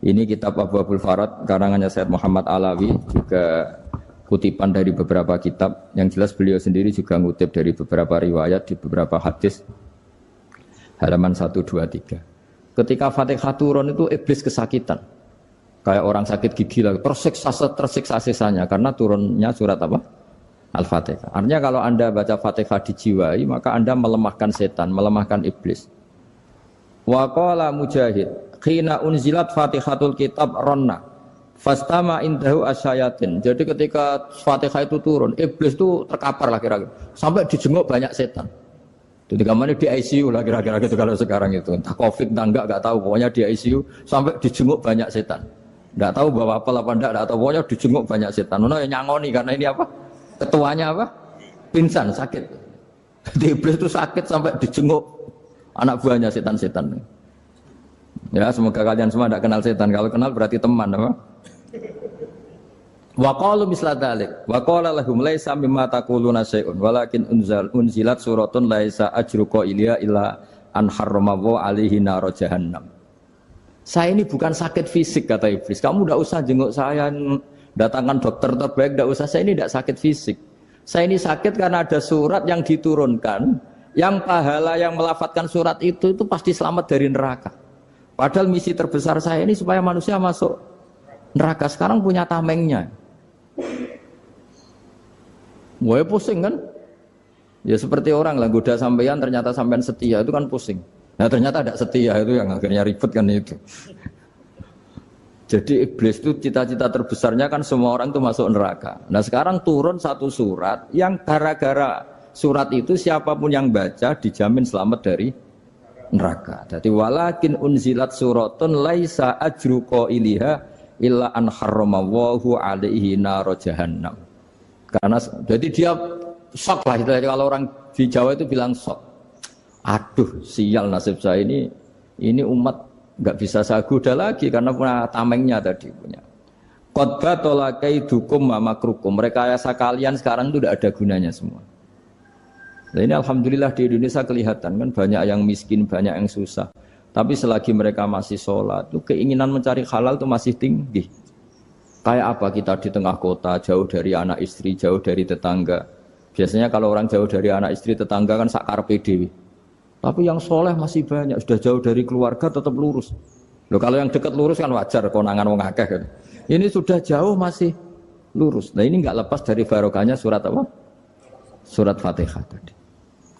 Ini kitab Abu Abul Farad karangannya Sayyid Muhammad Alawi, juga kutipan dari beberapa kitab. Yang jelas beliau sendiri juga ngutip dari beberapa riwayat di beberapa hadis. Halaman 1, 2, 3. Ketika Fatihah turun itu iblis kesakitan. Kayak orang sakit gigi lah, tersiksa sisanya karena turunnya surat apa? Al-Fatihah. Artinya kalau Anda baca Fatihah dijiwai, maka Anda melemahkan setan, melemahkan iblis. Wa qala Mujahid, khina unzilat Fatihatul kitab ronna fastama indahu asyayatin. Jadi ketika Fatihah itu turun, iblis itu terkapar lah kira-kira. Sampai dijenguk banyak setan. Jadi kemana di ICU lah kira-kira gitu kalau sekarang itu. Entah COVID entah enggak tahu. Pokoknya di ICU sampai dijenguk banyak setan. Enggak tahu bawa apa enggak tahu. Pokoknya dijenguk banyak setan. Ono yang nyangoni karena ini apa? Ketuanya apa? Pingsan, sakit. Jadi iblis itu sakit sampai dijenguk anak buahnya setan-setan. Ya semoga kalian semua tidak kenal setan. Kalau kenal berarti teman apa? Wa qalu misla dzalik wa qala lahum laisa mimma taquluna syai'un walakin unzilat suratun laisa ajruqa ilya illa an harrama alaihi nar jahannam. Saya ini bukan sakit fisik kata iblis. Kamu tidak usah jenguk saya, datangkan dokter terbaik, tidak usah. Saya ini tidak sakit fisik. Saya ini sakit karena ada surat yang diturunkan, yang pahala yang melafatkan surat itu pasti selamat dari neraka. Padahal misi terbesar saya ini supaya manusia masuk neraka. Sekarang punya tamengnya. Wah pusing kan? Ya seperti orang lah goda sampean ternyata sampean setia itu kan pusing. Nah ternyata tidak setia itu yang akhirnya ribet kan itu. Jadi iblis itu cita-cita terbesarnya kan semua orang itu masuk neraka. Nah sekarang turun satu surat yang gara-gara surat itu siapapun yang baca dijamin selamat dari neraka. Jadi walakin unzilat suratun laisa ajru qailiha illa an harramallahu alaihi nar jahannam. Karena jadi dia shock lah itu kalau orang di Jawa itu bilang shock. Aduh sial nasib saya ini umat enggak bisa saya goda lagi karena punya tamengnya tadi punya. Qad batala kaidukum wa makrukum. Rekayasa kalian sekarang itu tidak ada gunanya semua. Nah ini alhamdulillah di Indonesia kelihatan kan banyak yang miskin, banyak yang susah. Tapi selagi mereka masih sholat, itu keinginan mencari halal itu masih tinggi. Kayak apa kita di tengah kota, jauh dari anak istri, jauh dari tetangga. Biasanya kalau orang jauh dari anak istri, tetangga kan sakar PDW. Tapi yang soleh masih banyak, sudah jauh dari keluarga tetap lurus. Loh kalau yang dekat lurus kan wajar konangan wong akeh kan. Ini sudah jauh masih lurus. Nah ini enggak lepas dari barokahnya surat apa? Surat Fatihah tadi.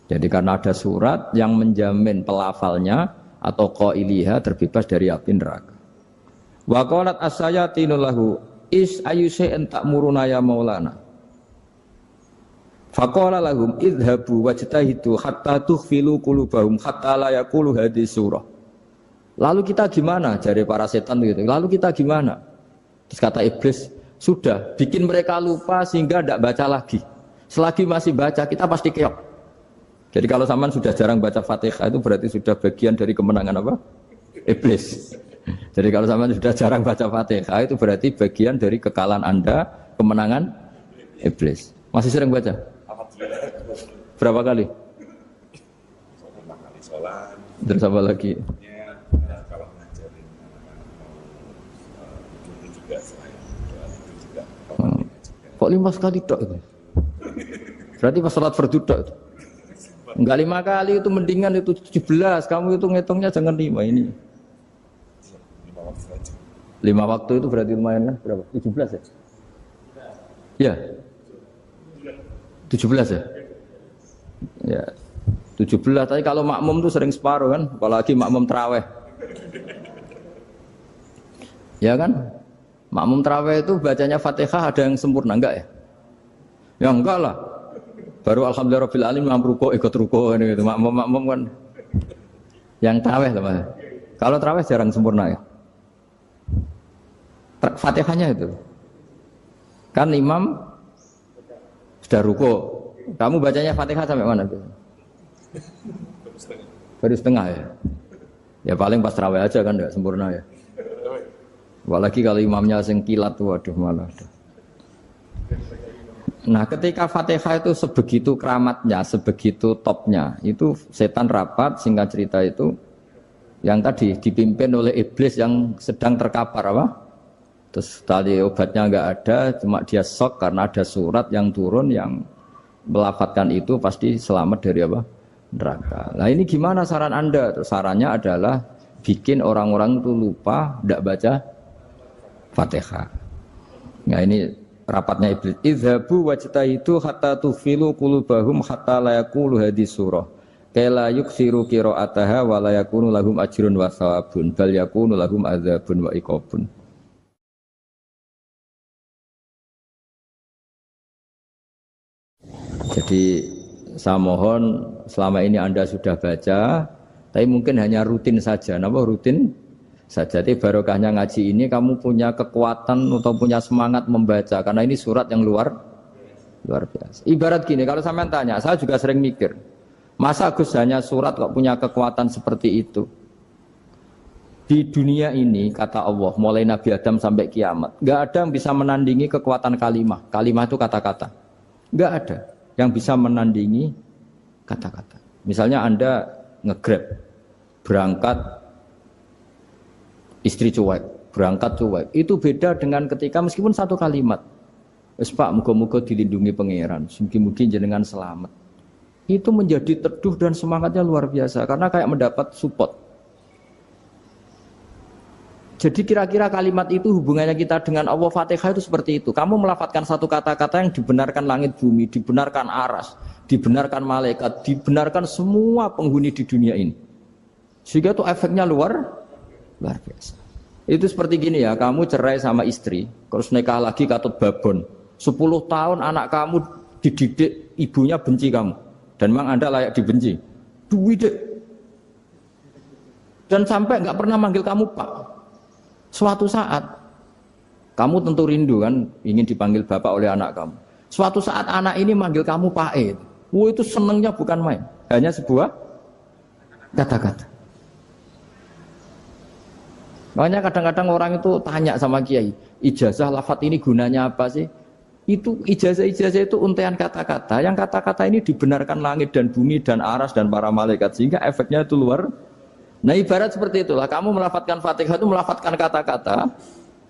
Jadi karena ada surat yang menjamin pelafalnya atau qailiha terbebas dari api neraka. Wa qalat as-sayatinu lahu is ayyusai'in ta'muruna ya maulana. Faqala lahum idhabu wajtahidu hatta tukhfilu qulubahum hatta la yaqulu hadhihi surah. Lalu kita gimana? Jari para setan gitu. Lalu kita gimana? Terus kata iblis, sudah bikin mereka lupa sehingga tidak baca lagi. Selagi masih baca kita pasti keok. Jadi kalau sampean sudah jarang baca Fatihah itu berarti sudah bagian dari kemenangan apa? Iblis. Jadi kalau sampean sudah jarang baca Fatihah itu berarti bagian dari kekalahan Anda, kemenangan iblis. Masih sering baca? Berapa kali? Terus apa lagi? Kok 5 kali tok itu? Berarti pas sholat fardu tok itu. Enggak 5 kali itu mendingan itu 17. Kamu itu ngitungnya jangan 5 ini. 5 waktu itu berarti lumayan kan? Berapa? 17 ya? Ya. 17 ya? Ya. 17 tapi kalau makmum tuh sering separuh kan, apalagi makmum tarawih. Ya kan? Makmum tarawih itu bacanya Fatihah ada yang sempurna enggak ya? Ya enggak lah. Baru alhamdulillahirabbil alamin ruko ikut ruko ini gitu. Makmum kan yang tarawih lah Mas. Kalau tarawih jarang sempurna ya. Fatihahnya itu. Kan imam sudah ruko. Kamu bacanya Fatihah sampai mana tuh? Baru setengah ya. Ya paling pas tarawih aja kan enggak sempurna ya. Apalagi kalau imamnya sing kilat, waduh malah. Nah ketika Fatihah itu sebegitu keramatnya, sebegitu topnya, itu setan rapat, singkat cerita itu yang tadi dipimpin oleh iblis yang sedang terkapar apa? Terus tadi obatnya enggak ada, cuma dia shock karena ada surat yang turun yang melafatkan itu pasti selamat dari apa? Neraka. Nah ini gimana saran Anda? Sarannya adalah bikin orang-orang itu lupa, tidak baca Fatihah. Nah ini rapatnya iblis. Idhabu wajtahidu hatta tufilu qulubahum hatta la yaqulu hadhihi surah. Kala yuksiru qira'ataha wa la yakunu lahum ajrun wa thawabun bal yakunu lahum adzabun wa iqabun. Jadi saya mohon selama ini Anda sudah baca, tapi mungkin hanya rutin saja. Napa rutin? Saja barokahnya ngaji ini kamu punya kekuatan atau punya semangat membaca karena ini surat yang luar biasa. Ibarat gini, kalau sampean tanya, saya juga sering mikir, masa Gus hanya surat kok punya kekuatan seperti itu? Di dunia ini kata Allah, mulai Nabi Adam sampai kiamat, nggak ada yang bisa menandingi kekuatan kalimah. Kalimah itu kata-kata, nggak ada yang bisa menandingi kata-kata. Misalnya Anda nge-grab berangkat istri cuek, berangkat cuek. Itu beda dengan ketika meskipun satu kalimat. Wes Pak, muga-muga dilindungi pangeran, mugi-mugi jenengan selamat. Itu menjadi teduh dan semangatnya luar biasa karena kayak mendapat support. Jadi kira-kira kalimat itu hubungannya kita dengan Allah Fatihah itu seperti itu. Kamu melafadzkan satu kata-kata yang dibenarkan langit bumi, dibenarkan aras, dibenarkan malaikat, dibenarkan semua penghuni di dunia ini. Sehingga itu efeknya luar biasa. Itu seperti gini ya, kamu cerai sama istri, terus nikah lagi katut babon. 10 tahun anak kamu dididik, ibunya benci kamu. Dan memang Anda layak dibenci. Duwidek. Dan sampai nggak pernah manggil kamu Pak. Suatu saat, kamu tentu rindu kan, ingin dipanggil Bapak oleh anak kamu. Suatu saat anak ini manggil kamu Pak E. Wah itu senengnya bukan main. Hanya sebuah kata-kata. Makanya kadang-kadang orang itu tanya sama kiai, ijazah lafadz ini gunanya apa sih? Itu ijazah-ijazah itu untaian kata-kata. Yang kata-kata ini dibenarkan langit dan bumi dan aras dan para malaikat sehingga efeknya itu luar. Nah ibarat seperti itulah. Kamu melafadzkan Fatihah itu melafadzkan kata-kata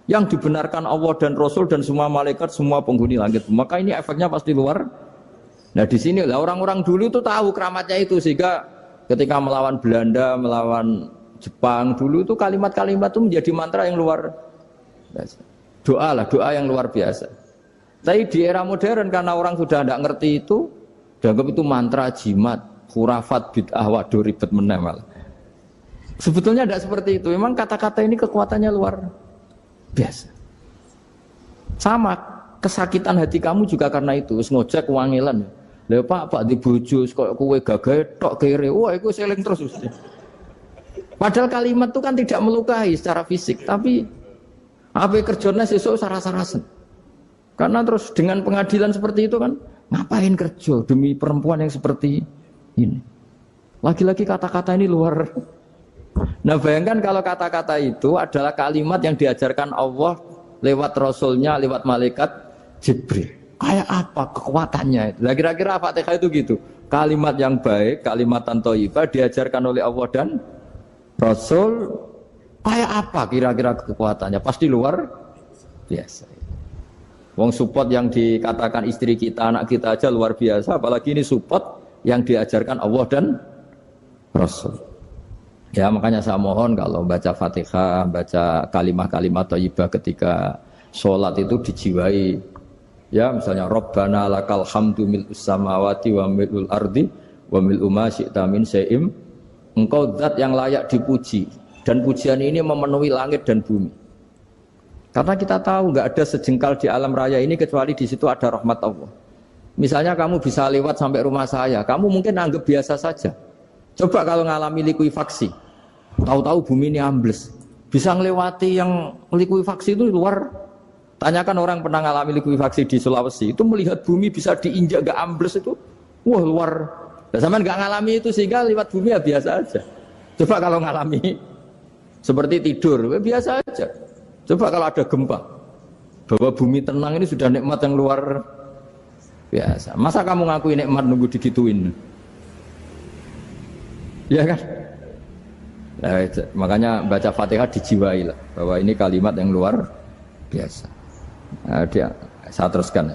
yang dibenarkan Allah dan Rasul dan semua malaikat, semua penghuni langit. Maka ini efeknya pasti luar. Nah di sini lah orang-orang dulu itu tahu keramatnya itu sehingga ketika melawan Belanda, melawan Jepang dulu itu kalimat-kalimat itu menjadi mantra yang luar biasa. Doa yang luar biasa. Tapi di era modern karena orang sudah tidak ngerti itu, dianggap itu mantra, jimat, khurafat, bid'ah, waduh ribet menemal. Sebetulnya tidak seperti itu. Memang kata-kata ini kekuatannya luar biasa. Sama kesakitan hati kamu juga karena itu. Wis ngojek wangilan. Lha Pak di bojo kok kowe gagahe tok kere. Wah, iku seling terus. Padahal kalimat itu kan tidak melukai secara fisik, tapi apa kerjanya sesuk sarah-sarasen. Karena terus dengan pengadilan seperti itu kan, ngapain kerja demi perempuan yang seperti ini? Lagi-lagi kata-kata ini luar. Nah bayangkan kalau kata-kata itu adalah kalimat yang diajarkan Allah lewat Rasulnya, lewat malaikat Jibril. Kayak apa kekuatannya? Nah kira-kira Fatihah itu gitu. Kalimat yang baik, kalimatan thayyibah diajarkan oleh Allah dan Rasul. Kayak apa kira-kira kekuatannya? Pasti luar biasa. Wong support yang dikatakan istri kita, anak kita aja luar biasa. Apalagi ini support yang diajarkan Allah dan Rasul. Ya makanya saya mohon kalau baca Fatihah, baca kalimat-kalimat thayyibah ketika sholat itu dijiwai. Ya misalnya Rabbana lakal hamdu mil'us samawati wa mil'ul ardi wa mil'u ma syi'ta min syai'im. Engkau zat yang layak dipuji dan pujian ini memenuhi langit dan bumi. Karena kita tahu nggak ada sejengkal di alam raya ini kecuali di situ ada rahmat Allah. Misalnya kamu bisa lewat sampai rumah saya, kamu mungkin anggap biasa saja. Coba kalau ngalami likuifaksi, tahu-tahu bumi ini ambles, bisa ngelewati yang likuifaksi itu luar. Tanyakan orang pernah ngalami likuifaksi di Sulawesi, itu melihat bumi bisa diinjak gak ambles itu, wah luar. Nah, sama nggak ngalami itu sehingga lewat bumi ya biasa aja. Coba kalau ngalami seperti tidur, biasa aja. Coba kalau ada gempa, bahwa bumi tenang ini sudah nikmat yang luar biasa. Masa kamu ngakui nikmat nunggu digituin? Ya kan? Nah, makanya baca Fatihah dijiwai lah, bahwa ini kalimat yang luar biasa. Nah, saya teruskan.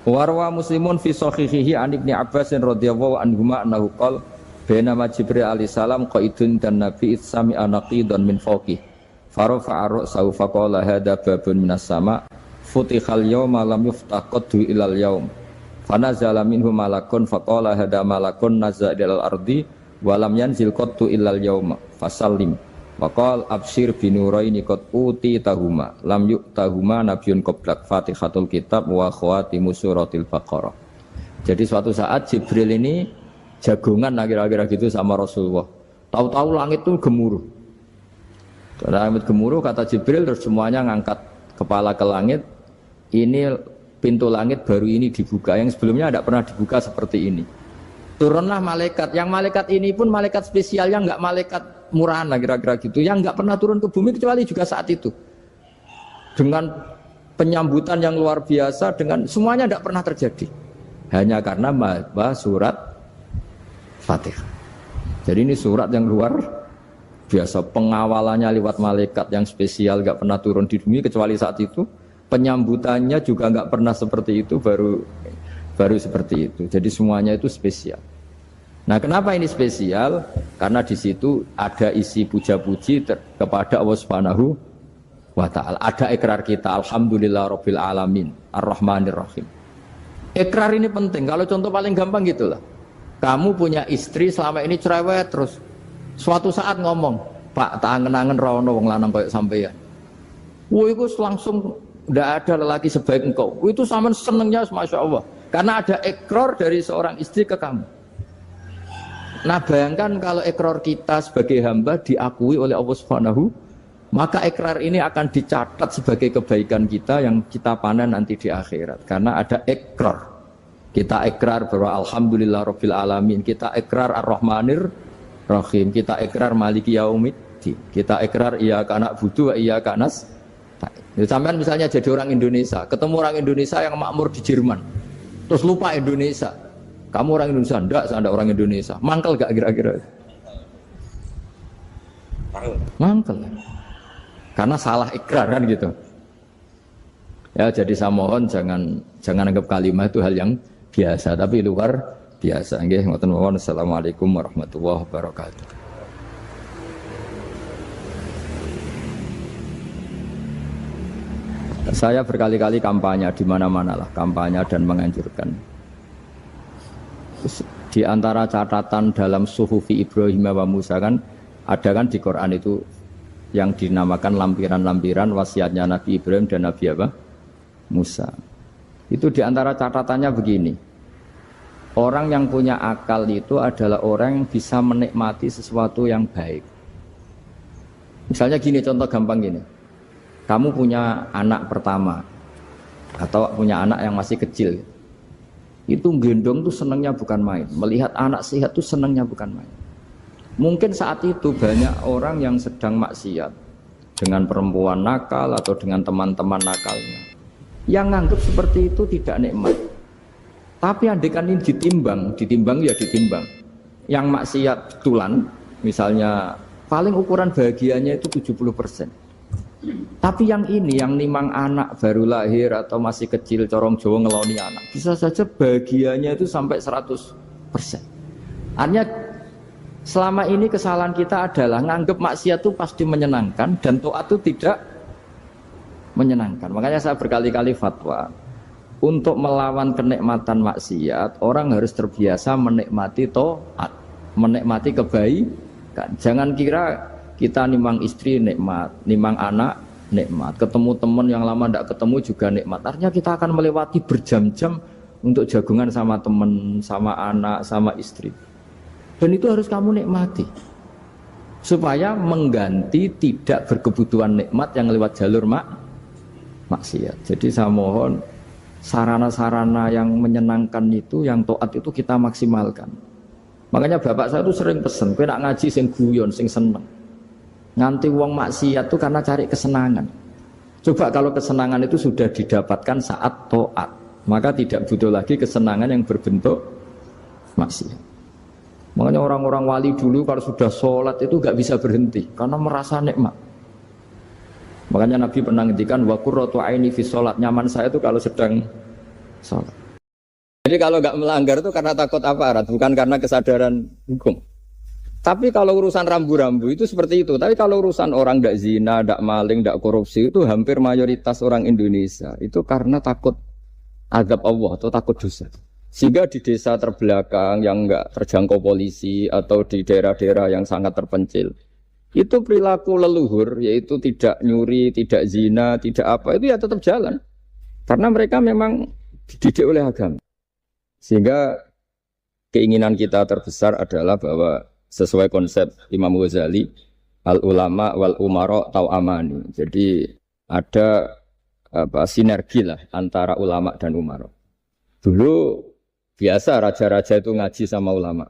Warwa Muslimun fi sahihihi an Ibnu Abbas radhiyallahu anhuma annahu qala bainama Jibril alaihi salam qaidun dan Nabi itsami anaqidan min fawqih farafa'a ra'sahu faqala hadza babun minas sama futihal yawma lam yuftah qaddu ilal yaum fanazala minhu malakun faqala hadza malakun nazza ilal ardi wa lam yanzil qaddu ilal yauma fasallim waqal absyir binuraini qad uti tahuma lam yu'tahuma nabiyyun qablak Fatihatul kitab wa khawatimu suratil Baqarah. Jadi suatu saat Jibril ini jagongan kira-kira gitu sama Rasulullah. Tahu-tahu langit itu gemuruh. Langit gemuruh kata Jibril terus semuanya ngangkat kepala ke langit. Ini pintu langit baru ini dibuka, yang sebelumnya tidak pernah dibuka seperti ini. Turunlah malaikat, yang malaikat ini pun malaikat spesial, yang enggak malaikat murahan lah kira-kira gitu, yang enggak pernah turun ke bumi kecuali juga saat itu. Dengan penyambutan yang luar biasa, dengan semuanya tidak pernah terjadi. Hanya karena bahwa surat Fatihah. Jadi ini surat yang luar biasa, pengawalannya lewat malaikat yang spesial, enggak pernah turun di bumi kecuali saat itu. Penyambutannya juga enggak pernah seperti itu, baru seperti itu. Jadi semuanya itu spesial. Nah, kenapa ini spesial? Karena di situ ada isi puja-puji kepada Allah Subhanahu wa taala. Ada ikrar kita alhamdulillahirabbil alamin arrahmanir rahim. Ikrar ini penting. Kalau contoh paling gampang gitulah. Kamu punya istri selama ini cerewet terus. Suatu saat ngomong, "Pak, tak angen-angen ra ono wong lanang koyo sampeyan." Wah, itu langsung ndak ada lelaki sebaik engkau. Itu sampean senengnya Masya Allah. Karena ada ikrar dari seorang istri ke kamu. Nah bayangkan kalau ikrar kita sebagai hamba diakui oleh Allah Subhanahu, maka ikrar ini akan dicatat sebagai kebaikan kita yang kita panen nanti di akhirat. Karena ada ikrar. Kita ikrar bahwa alhamdulillahirabbil alamin, kita ikrar ar-rahmanir rahim, kita ikrar maliki yaumiddin, kita ikrar iyyaka na'budu wa iyyaka nasta'in. Sampean misalnya jadi orang Indonesia, ketemu orang Indonesia yang makmur di Jerman. Terus lupa Indonesia. Kamu orang Indonesia? Enggak, saya enggak orang Indonesia. Mangkel gak kira-kira? Mangkel. Karena salah ikrar kan gitu. Ya, jadi saya mohon jangan anggap kalimat itu hal yang biasa, tapi luar biasa. Nggih, ngoten mawon. Assalamualaikum warahmatullahi wabarakatuh. Saya berkali-kali kampanye di mana-mana lah, kampanye dan menganjurkan. Di antara catatan dalam Suhufi Ibrahim wa Musa kan ada kan di Quran itu yang dinamakan lampiran-lampiran wasiatnya Nabi Ibrahim dan Nabi apa? Musa. Itu di antara catatannya begini. Orang yang punya akal itu adalah orang yang bisa menikmati sesuatu yang baik. Misalnya gini, contoh gampang gini. Kamu punya anak pertama atau punya anak yang masih kecil, itu gendong tuh senangnya bukan main. Melihat anak sehat tuh senangnya bukan main. Mungkin saat itu banyak orang yang sedang maksiat dengan perempuan nakal atau dengan teman-teman nakalnya, yang nganggap seperti itu tidak nikmat. Tapi andaikan ini ditimbang ya ditimbang. Yang maksiat tulan, misalnya paling ukuran bahagianya itu 70%. Tapi yang ini, yang nimang anak baru lahir atau masih kecil, corong Jawa ngeloni anak, bisa saja bahagianya itu sampai 100%. Artinya selama ini kesalahan kita adalah nganggep maksiat itu pasti menyenangkan dan taat itu tidak menyenangkan. Makanya saya berkali-kali fatwa, untuk melawan kenikmatan maksiat, orang harus terbiasa menikmati taat, menikmati kebaikan. Jangan kira kita nimang istri nikmat, nimang anak nikmat, ketemu teman yang lama tidak ketemu juga nikmat. Artinya kita akan melewati berjam-jam untuk jagungan sama teman, sama anak, sama istri. Dan itu harus kamu nikmati supaya mengganti tidak berkebutuhan nikmat yang lewat jalur maksiat. Jadi saya mohon sarana-sarana yang menyenangkan itu, yang taat itu kita maksimalkan. Makanya bapak saya itu sering pesen, kowe nak ngaji sing guyon, sing seneng. Nganti wong maksiat itu karena cari kesenangan. Coba kalau kesenangan itu sudah didapatkan saat taat, maka tidak butuh lagi kesenangan yang berbentuk maksiat. Makanya orang-orang wali dulu kalau sudah sholat itu gak bisa berhenti karena merasa nikmat. Makanya Nabi pernah ngendikan wa qurratu aini fi sholat, nyaman saya itu kalau sedang sholat. Jadi kalau gak melanggar itu karena takut aparat, bukan karena kesadaran hukum. Tapi kalau urusan rambu-rambu itu seperti itu. Tapi kalau urusan orang tidak zina, tidak maling, tidak korupsi, itu hampir mayoritas orang Indonesia itu karena takut azab Allah atau takut dosa. Sehingga di desa terbelakang yang enggak terjangkau polisi atau di daerah-daerah yang sangat terpencil, itu perilaku leluhur, yaitu tidak nyuri, tidak zina, tidak apa, itu ya tetap jalan. Karena mereka memang dididik oleh agama. Sehingga keinginan kita terbesar adalah bahwa sesuai konsep Imam Ghazali, al-ulama wal umara tau amani. Jadi ada sinergi lah antara ulama dan umara. Dulu biasa raja-raja itu ngaji sama ulama.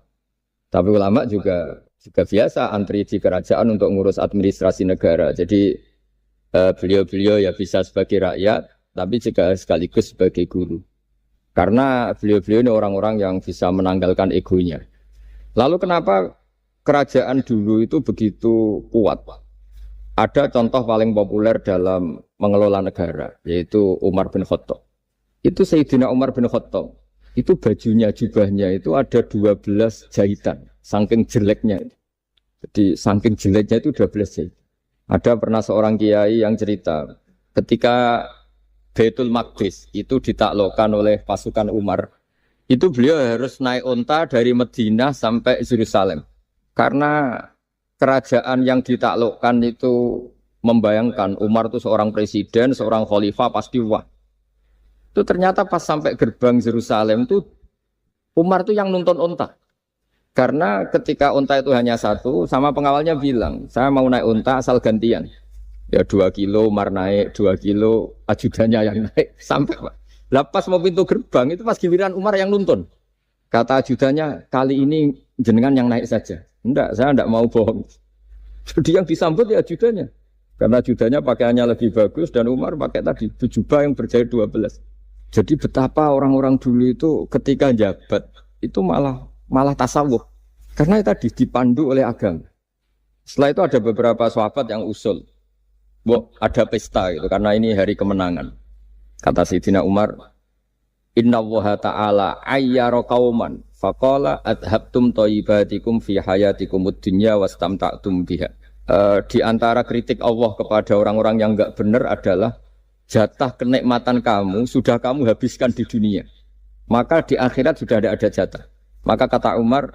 Tapi ulama juga biasa antri di kerajaan untuk ngurus administrasi negara. Jadi beliau-beliau ya bisa sebagai rakyat, tapi juga sekaligus sebagai guru. Karena beliau-beliau ini orang-orang yang bisa menanggalkan egonya. Lalu kenapa kerajaan dulu itu begitu kuat? Ada contoh paling populer dalam mengelola negara, yaitu Umar bin Khattab. Itu Sayyidina Umar bin Khattab. Itu bajunya, jubahnya itu ada 12 jahitan, saking jeleknya. Jadi saking jeleknya itu 12 jahitan. Ada pernah seorang kiai yang cerita, ketika Baitul Maqdis itu ditaklukkan oleh pasukan Umar, itu beliau harus naik unta dari Madinah sampai Yerusalem. Karena kerajaan yang ditaklukkan itu membayangkan Umar itu seorang presiden, seorang khalifah pasti wah. Itu ternyata pas sampai gerbang Yerusalem itu Umar itu yang nuntun unta. Karena ketika unta itu hanya satu, sama pengawalnya bilang, saya mau naik unta asal gantian. Ya 2 kilo Umar naik, 2 kilo ajudannya yang naik. Sampai Pak. Lepas mau pintu gerbang itu pas giliran Umar yang nuntun. Kata ajudannya, kali ini jenengan yang naik saja. Enggak, saya enggak mau bohong. Jadi yang disambut ya ajudannya. Karena ajudannya pakaiannya lebih bagus dan Umar pakai tadi jubah yang berjahit 12. Jadi betapa orang-orang dulu itu ketika jabat itu malah tasawuf. Karena tadi dipandu oleh agama. Setelah itu ada beberapa sahabat yang usul. Ada pesta gitu karena ini hari kemenangan. Kata Sayyidina Umar, Inna Allaha ta'ala ayyara qauman faqala adhabtum thayyibatikum fi hayatikumud dunya wastamta'tum biha. Di antara kritik Allah kepada orang-orang yang enggak benar adalah jatah kenikmatan kamu sudah kamu habiskan di dunia. Maka di akhirat sudah ada jatah. Maka kata Umar,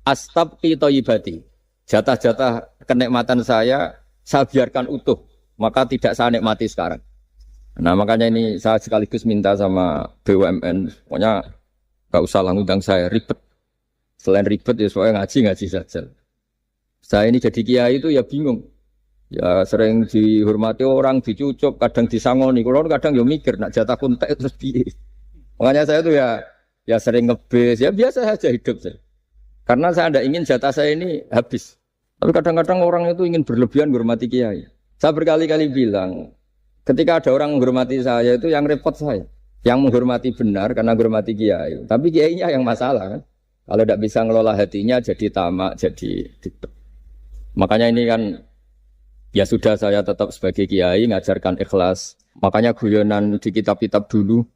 astabqi thayyibati. Jatah-jatah kenikmatan saya biarkan utuh. Maka tidak saya nikmati sekarang. Nah makanya ini saya sekaligus minta sama BUMN, pokoknya gak usah ngundang saya ribet. Selain ribet ya soalnya ngaji saja. Saya ini jadi kiai itu ya bingung. Ya sering dihormati orang, dicucuk, kadang disangoni. Kalau kadang ya mikir nak jatah kuntek terus piye. Makanya saya tuh ya sering ngebes, ya biasa saja hidup saya. Karena saya tidak ingin jatah saya ini habis. Tapi kadang-kadang orang itu ingin berlebihan menghormati kiai. Saya berkali-kali bilang, ketika ada orang menghormati saya itu yang repot saya. Yang menghormati benar karena menghormati kiai. Tapi kiainya yang masalah kan. Kalau tidak bisa ngelola hatinya jadi tamak, jadi ribet. Makanya ini kan, ya sudah saya tetap sebagai kiai ngajarkan ikhlas. Makanya guyonan di kitab-kitab dulu,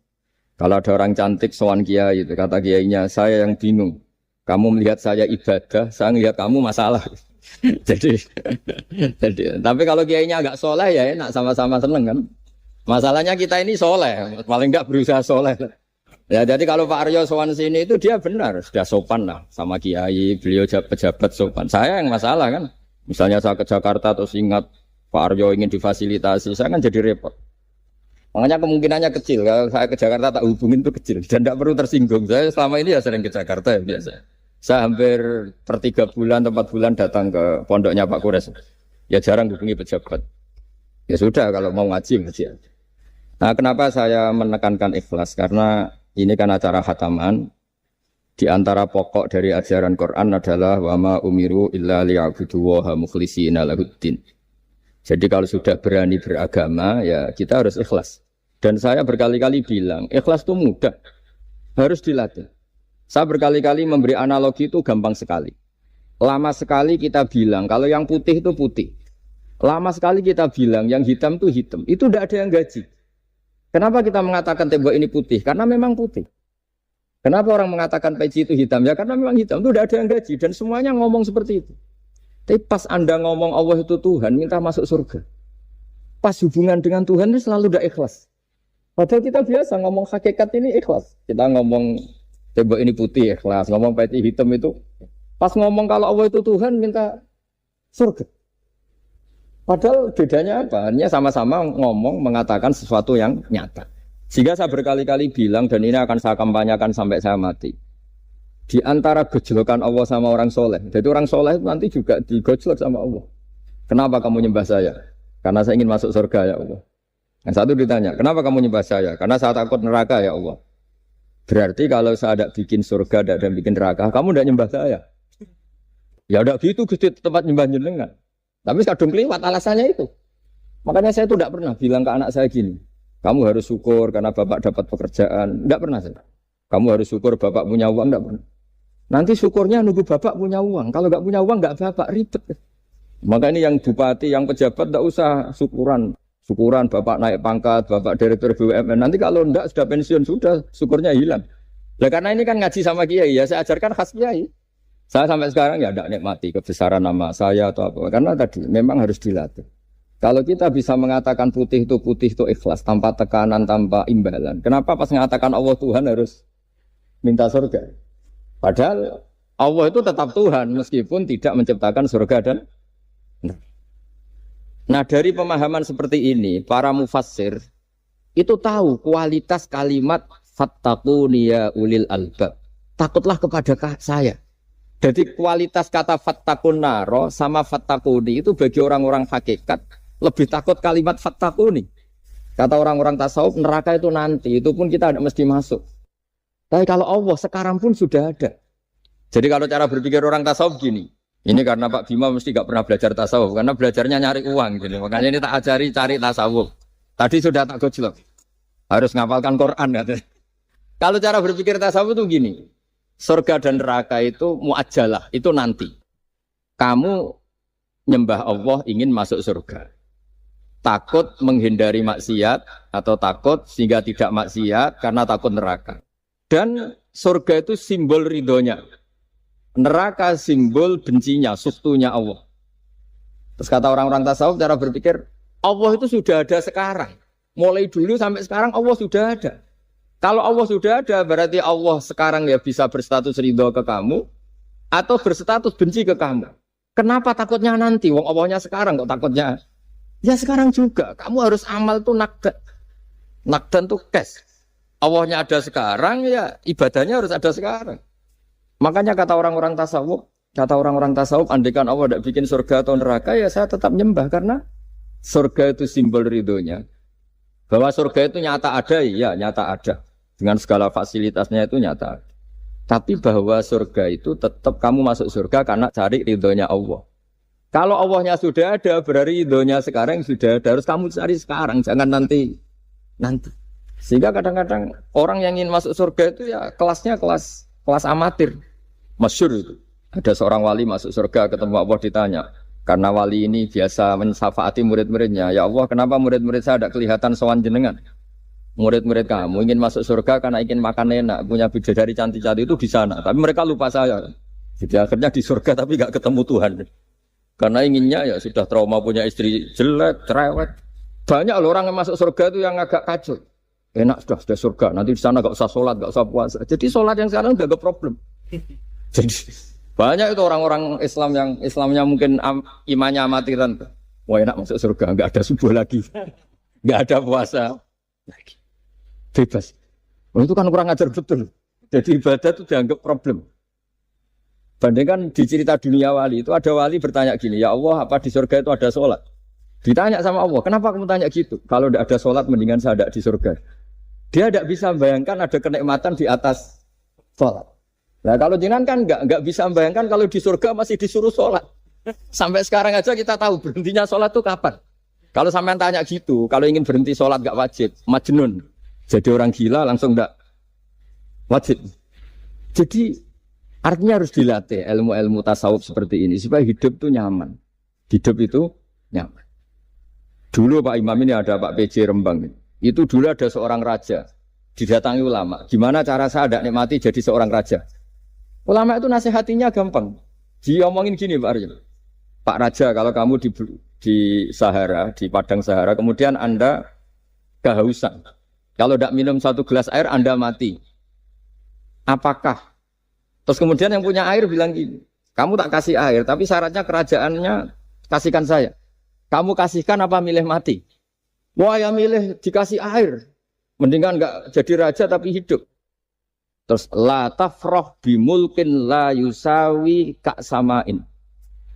kalau ada orang cantik sowan kiai, itu kata kiainya, saya yang bingung. Kamu melihat saya ibadah, saya melihat kamu masalah. jadi, tapi kalau kiainya agak soleh ya enak sama-sama seneng kan. Masalahnya kita ini soleh, paling enggak berusaha soleh. Ya jadi kalau Pak Aryo sowan sini itu dia benar, sudah sopan lah sama kiai, beliau pejabat sopan. Saya yang masalah kan. Misalnya saya ke Jakarta terus ingat Pak Aryo ingin difasilitasi, saya kan jadi repot. Makanya kemungkinannya kecil, kalau saya ke Jakarta tak hubungin itu kecil dan tidak perlu tersinggung. Saya selama ini ya sering ke Jakarta ya biasa. Saya hampir per 3 bulan, 4 bulan datang ke pondoknya Pak Kures. Ya jarang hubungi pejabat. Ya sudah kalau mau ngaji aja. Nah kenapa saya menekankan ikhlas? Karena ini kan acara khataman. Di antara pokok dari ajaran Quran adalah wa ma umiru illa liya'budullaha mukhlishina lahuddin. Jadi kalau sudah berani beragama ya kita harus ikhlas. Dan saya berkali-kali bilang ikhlas itu mudah. Harus dilatih. Saya berkali-kali memberi analogi itu gampang sekali. Lama sekali kita bilang kalau yang putih itu putih. Lama sekali kita bilang yang hitam itu hitam. Itu tidak ada yang gaji. Kenapa kita mengatakan tembok ini putih? Karena memang putih. Kenapa orang mengatakan peci itu hitam? Ya karena memang hitam. Itu tidak ada yang gaji. Dan semuanya ngomong seperti itu. Tapi pas Anda ngomong Allah itu Tuhan, minta masuk surga. Pas hubungan dengan Tuhan itu selalu tidak ikhlas. Padahal kita biasa ngomong hakikat ini ikhlas. Kita ngomong tembok ini putih ikhlas. Ngomong peci hitam itu. Pas ngomong kalau Allah itu Tuhan, minta surga. Padahal bedanya apa? Hanya sama-sama ngomong, mengatakan sesuatu yang nyata. Sehingga saya berkali-kali bilang, dan ini akan saya kampanyakan sampai saya mati. Di antara gejolokan Allah sama orang soleh. Jadi orang soleh itu nanti juga digojlok sama Allah. Kenapa kamu nyembah saya? Karena saya ingin masuk surga ya Allah. Yang satu ditanya, kenapa kamu nyembah saya? Karena saya takut neraka ya Allah. Berarti kalau saya tidak bikin surga, tidak bikin neraka, kamu tidak nyembah saya. Ya udah gitu Gusti tempat nyembah jenengan. Tapi kadung keliwat alasannya itu. Makanya saya itu tidak pernah bilang ke anak saya gini. Kamu harus syukur karena bapak dapat pekerjaan. Tidak pernah saya. Kamu harus syukur bapak punya uang. Tidak pernah. Nanti syukurnya nunggu bapak punya uang. Kalau nggak punya uang nggak bapak ribet. Maka ini yang bupati, yang pejabat tidak usah syukuran. Syukuran bapak naik pangkat, bapak direktur BUMN. Nanti kalau enggak sudah pensiun sudah syukurnya hilang. Nah, karena ini kan ngaji sama kiai ya saya ajarkan khas kiai. Saya sampai sekarang ya tidak nikmati kebesaran nama saya atau apa. Karena tadi memang harus dilatih. Kalau kita bisa mengatakan putih itu ikhlas tanpa tekanan, tanpa imbalan. Kenapa pas mengatakan Allah Tuhan harus minta surga? Padahal Allah itu tetap Tuhan meskipun tidak menciptakan surga dan nah dari pemahaman seperti ini para mufassir itu tahu kualitas kalimat fattaquni ya ulil albab. Takutlah kepada saya. Jadi kualitas kata fattaqun naro sama fattaquni itu bagi orang-orang hakikat lebih takut kalimat fattaquni. Kata orang-orang tasawuf neraka itu nanti, itu pun kita tidak mesti masuk. Tapi kalau Allah sekarang pun sudah ada. Jadi kalau cara berpikir orang tasawuf gini, ini karena Pak Bima mesti gak pernah belajar tasawuf, karena belajarnya nyari uang. Gitu. Makanya ini tak ajari cari tasawuf. Tadi sudah tak gojlok. Harus ngapalkan Quran. Katanya. Kalau cara berpikir tasawuf itu gini, surga dan neraka itu muajjalah, itu nanti. Kamu nyembah Allah ingin masuk surga. Takut menghindari maksiat atau takut sehingga tidak maksiat karena takut neraka. Dan surga itu simbol ridhonya. Neraka simbol bencinya, suktunya Allah. Terus kata orang-orang tasawuf cara berpikir, Allah itu sudah ada sekarang. Mulai dulu sampai sekarang Allah sudah ada. Kalau Allah sudah ada, berarti Allah sekarang ya bisa berstatus ridho ke kamu atau berstatus benci ke kamu. Kenapa takutnya nanti? Wong Allahnya sekarang kok takutnya? Ya sekarang juga. Kamu harus amal tuh nakdan. Nakdan tuh cash. Allahnya ada sekarang, ya ibadahnya harus ada sekarang. Makanya kata orang-orang tasawuf, andaikan Allah tidak bikin surga atau neraka, ya saya tetap nyembah karena surga itu simbol ridhonya. Bahwa surga itu nyata ada, ya nyata ada. Dengan segala fasilitasnya itu nyata. Tapi bahwa surga itu tetap kamu masuk surga karena cari ridhonya Allah. Kalau Allahnya sudah ada, berarti ridhonya sekarang sudah ada. Harus kamu cari sekarang, jangan nanti. Sehingga kadang-kadang orang yang ingin masuk surga itu ya kelasnya kelas amatir. Masyhur itu. Ada seorang wali masuk surga ketemu Allah ditanya. Karena wali ini biasa mensafaati murid-muridnya. Ya Allah, kenapa murid-murid saya tidak kelihatan sowan jenengan? Murid-murid kamu ingin masuk surga karena ingin makan enak, punya bidadari cantik-cantik itu di sana. Tapi mereka lupa saya. Jadi akhirnya di surga tapi nggak ketemu Tuhan. Karena inginnya ya sudah trauma punya istri jelek, cerewet. Banyak loh orang yang masuk surga itu yang agak kacau. Enak sudah surga, nanti di sana nggak usah sholat, nggak usah puasa. Jadi sholat yang sekarang udah gak problem. Jadi banyak itu orang-orang Islam yang Islamnya mungkin imannya amatiran. Wah enak masuk surga, nggak ada subuh lagi, nggak ada puasa lagi. Bebas. Oh, itu kan kurang ajar betul. Jadi ibadah itu dianggap problem. Bandingkan di cerita dunia wali itu ada wali bertanya gini, ya Allah apa di surga itu ada sholat? Ditanya sama Allah, kenapa kamu tanya gitu? Kalau tidak ada sholat mendingan saya tidak di surga. Dia tidak bisa membayangkan ada kenikmatan di atas sholat. Nah kalau jenengan kan nggak bisa membayangkan kalau di surga masih disuruh sholat. Sampai sekarang aja kita tahu berhentinya sholat itu kapan. Kalau sampean tanya gitu, kalau ingin berhenti sholat nggak wajib, majnun. Jadi orang gila langsung nggak wajib. Jadi artinya harus dilatih ilmu-ilmu tasawuf seperti ini supaya hidup itu nyaman. Hidup itu nyaman. Dulu Pak Imam ini ada Pak PJ Rembang. Itu dulu ada seorang raja. Didatangi ulama. Gimana cara saya tidak nikmati jadi seorang raja? Ulama itu nasihatinya gampang. Dia omongin gini Pak Arya. Pak Raja kalau kamu di Sahara, di padang Sahara, kemudian Anda kehausan. Kalau tidak minum satu gelas air, Anda mati. Apakah? Terus kemudian yang punya air bilang gini, kamu tak kasih air, tapi syaratnya kerajaannya kasihkan saya. Kamu kasihkan apa milih mati? Wah ya milih dikasih air. Mendingan enggak jadi raja tapi hidup. Terus la tafrah bimulkin la yusawi kak samain.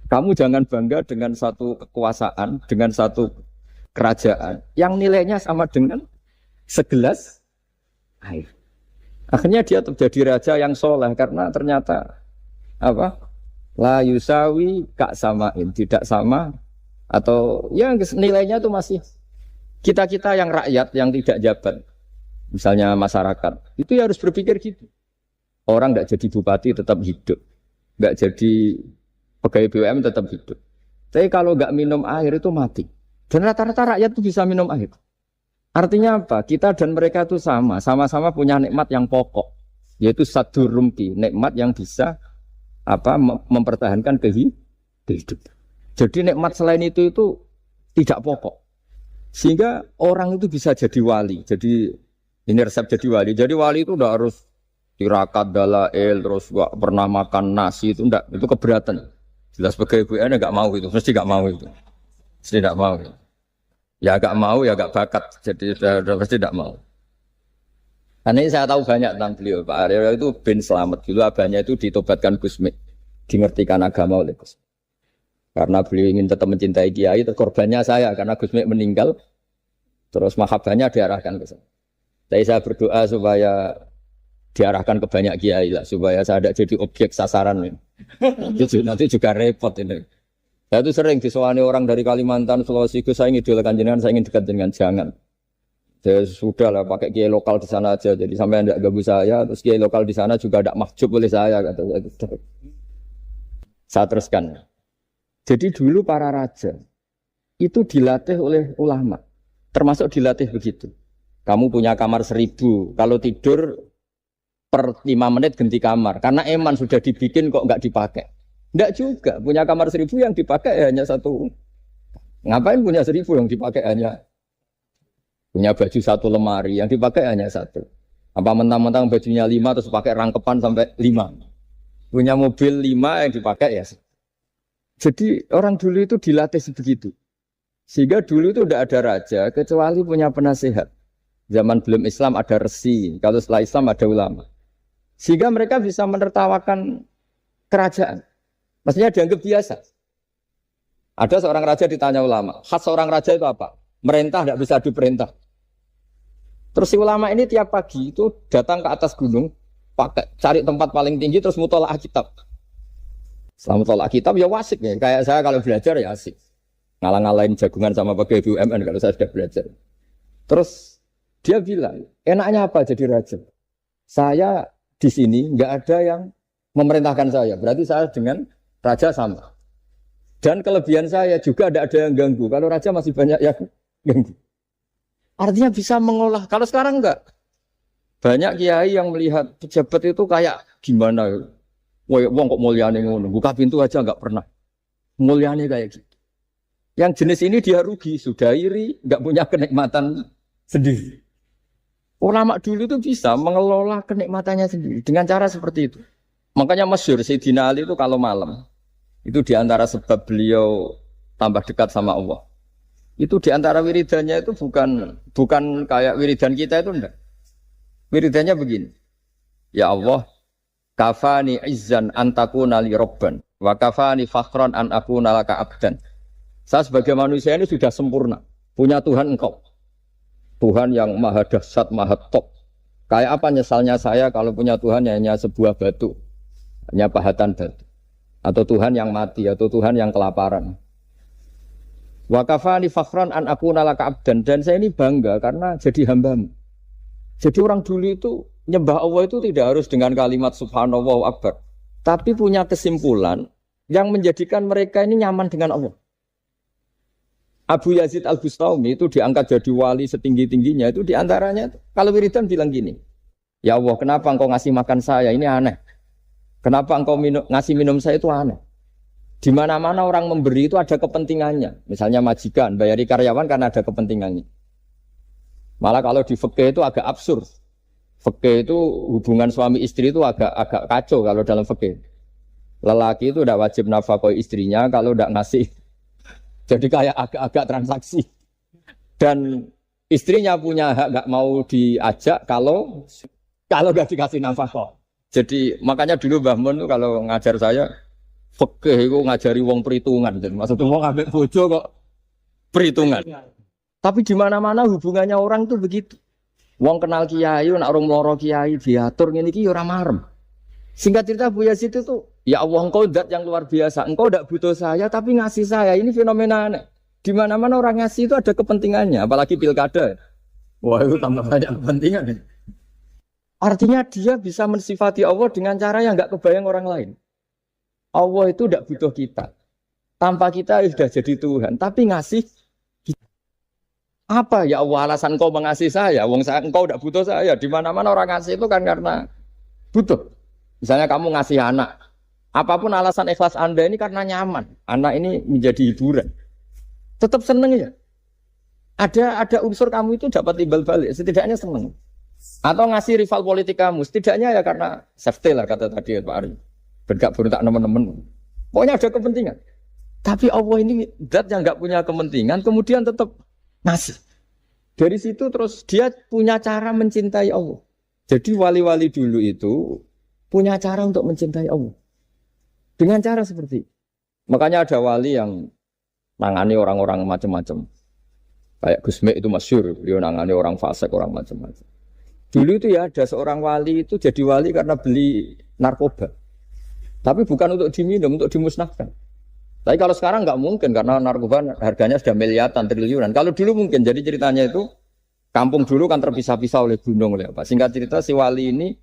Kamu jangan bangga dengan satu kekuasaan, dengan satu kerajaan yang nilainya sama dengan segelas air. Akhirnya dia terjadi raja yang soleh karena ternyata apa? La yusawi kak samain, tidak sama atau ya nilainya itu masih kita yang rakyat yang tidak jabat. Misalnya masyarakat, itu ya harus berpikir gitu. Orang tidak jadi bupati tetap hidup, nggak jadi pegawai BUMN tetap hidup. Tapi kalau nggak minum air itu mati. Dan rata-rata rakyat itu bisa minum air. Artinya apa? Kita dan mereka itu sama-sama punya nikmat yang pokok, yaitu sadur rumki, nikmat yang bisa mempertahankan kehidupan. Jadi nikmat selain itu tidak pokok. Sehingga orang itu bisa jadi wali. Jadi ini resep jadi wali. Jadi wali itu udah harus tirakat dalail, terus gak pernah makan nasi itu enggak, itu keberatan. Jelas sebagai ibu enggak mau itu, mesti enggak mau itu. Mesti enggak mau. Ya enggak mau ya enggak bakat. Jadi udah pasti enggak mau. Karena ini saya tahu banyak tentang beliau. Pak Arya itu bin selamat. Dulu abahnya itu ditobatkan Gusmi. Dingertikan agama oleh Gusmi. Karena beliau ingin tetap mencintai kiai, korbannya saya karena Gusmi meninggal, terus mahabbahnya diarahkan ke saya. Jadi saya berdoa supaya diarahkan ke banyak kiai lah, supaya saya tidak jadi objek sasaran. Nanti juga repot ini. Saya itu sering disewani orang dari Kalimantan, Sulawesi, saya ingin idolakan jenengan, saya ingin dekat dengan jangan. Ya sudah lah, pakai kiai lokal di sana aja. Jadi sampai tidak ganggu saya, terus kiai lokal di sana juga tidak mahjub oleh saya. Kata saya. Saya teruskan. Jadi dulu para raja itu dilatih oleh ulama, termasuk dilatih begitu. Kamu punya kamar 1000, kalau tidur per 5 menit ganti kamar. Karena eman sudah dibikin kok nggak dipakai. Nggak juga, punya kamar 1000 yang dipakai hanya satu. Ngapain punya 1000 yang dipakai hanya? Punya baju satu lemari, yang dipakai hanya satu. Apa mentang-mentang bajunya 5 terus pakai rangkepan sampai 5. Punya mobil 5 yang dipakai ya. Jadi orang dulu itu dilatih sebegitu. Sehingga dulu itu tidak ada raja kecuali punya penasehat. Zaman belum Islam ada resi, kalau setelah Islam ada ulama. Sehingga mereka bisa menertawakan kerajaan. Maksudnya dianggap biasa. Ada seorang raja ditanya ulama, khas seorang raja itu apa? Merintah tidak bisa diperintah. Terus si ulama ini tiap pagi itu datang ke atas gunung, cari tempat paling tinggi terus mutolaah kitab. Setelah mutolaah kitab ya wasik ya. Kayak saya kalau belajar ya asik. Ngalang-ngalain jagungan sama pegawai BUMN kalau saya sudah belajar. Terus dia bilang, enaknya apa jadi raja? Saya di sini nggak ada yang memerintahkan saya. Berarti saya dengan raja sama. Dan kelebihan saya juga tidak ada yang ganggu. Kalau raja masih banyak yang ganggu. Artinya bisa mengolah. Kalau sekarang enggak. Banyak kiai yang melihat pejabat itu kayak gimana. Wong kok mulyane ngono. Buka pintu aja enggak pernah. Mulyane kayak gitu. Yang jenis ini dia rugi. Sudah iri. Enggak punya kenikmatan sendiri. Ulama dulu itu bisa mengelola kenikmatannya sendiri. Dengan cara seperti itu. Makanya masyhur Sayyidina Ali itu kalau malam. Itu diantara sebab beliau tambah dekat sama Allah. Itu diantara wiridannya itu bukan kayak wiridan kita itu enggak. Wiridannya begini. Ya Allah, kafani izzan antakuna li robban, wa kafani fakhran an akuna laka abdan. Saya sebagai manusia ini sudah sempurna. Punya Tuhan engkau. Tuhan yang maha dahsyat, maha top. Kayak apa nyesalnya saya kalau punya Tuhan hanya sebuah batu. Hanya pahatan batu. Atau Tuhan yang mati, atau Tuhan yang kelaparan. Wa kafani fakhran an akuna laka abdan. Dan saya ini bangga karena jadi hambamu. Jadi orang dulu itu nyembah Allah itu tidak harus dengan kalimat subhanallah akbar. Tapi punya kesimpulan yang menjadikan mereka ini nyaman dengan Allah. Abu Yazid Al-Bustami itu diangkat jadi wali setinggi-tingginya. Itu diantaranya, kalau wiridan bilang gini. Ya Allah, kenapa engkau ngasih makan saya? Ini aneh. Kenapa engkau ngasih minum saya itu aneh. Di mana-mana orang memberi itu ada kepentingannya. Misalnya majikan, bayari karyawan karena ada kepentingannya. Malah kalau di fikih itu agak absurd. Fikih itu hubungan suami istri itu agak kacau kalau dalam fikih. Lelaki itu tidak wajib nafkah istrinya kalau tidak ngasih. Jadi kayak agak-agak transaksi. Dan istrinya punya hak nggak mau diajak kalau nggak dikasih nafkah. Jadi makanya dulu Mbah Mun tuh kalau ngajar saya fikih itu ngajari wong perhitungan. Jadi maksudnya wong ambek bojo kok perhitungan. Tapi di mana-mana hubungannya orang tuh begitu. Wong kenal kiai, nak orang meloro kiai diatur ngene iki ora marem. Singkat cerita Bu Yazid itu tuh, ya Allah engkau zat yang luar biasa. Engkau tidak butuh saya tapi ngasih saya. Ini fenomena aneh. Di mana-mana orang ngasih itu ada kepentingannya, apalagi pilkada. Wah, itu tambah banyak kepentingan. Artinya dia bisa mensifati Allah dengan cara yang enggak kebayang orang lain. Allah itu tidak butuh kita. Tanpa kita sudah jadi Tuhan, tapi ngasih kita. Apa ya Allah alasan kau mengasihi saya? Engkau tidak butuh saya. Di mana-mana orang ngasih itu kan karena butuh. Misalnya kamu ngasih anak. Apapun alasan ikhlas Anda ini karena nyaman. Anak ini menjadi hiburan. Tetap seneng ya. Ada unsur kamu itu dapat timbal balik. Setidaknya seneng. Atau ngasih rival politik kamu. Setidaknya ya karena safety lah kata tadi Pak Ari. Bergak berontak teman-teman. Pokoknya ada kepentingan. Tapi Allah ini zat yang nggak punya kepentingan. Kemudian tetap ngasih. Dari situ terus dia punya cara mencintai Allah. Jadi wali-wali dulu itu punya cara untuk mencintai Allah. Dengan cara seperti itu. Makanya ada wali yang nangani orang-orang macam-macam. Kayak Gusme itu masyhur, beliau nangani orang fasik, orang macam-macam. Dulu itu ya ada seorang wali itu jadi wali karena beli narkoba. Tapi bukan untuk diminum, untuk dimusnahkan. Tapi kalau sekarang nggak mungkin karena narkoba harganya sudah miliaran, triliunan. Kalau dulu mungkin. Jadi ceritanya itu kampung dulu kan terpisah-pisah oleh gunung oleh apa. Singkat cerita si wali ini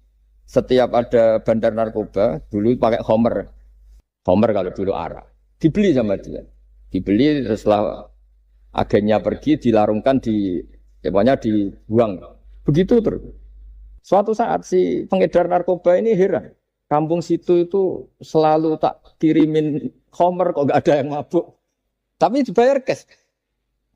setiap ada bandar narkoba dulu pakai homer kalau dulu arak dibeli sama dia, dibeli setelah agennya pergi dilarungkan pokoknya dibuang begitu terus. Suatu saat si pengedar narkoba ini heran, kampung situ itu selalu tak kirimin homer kok nggak ada yang mabuk, tapi dibayar cash.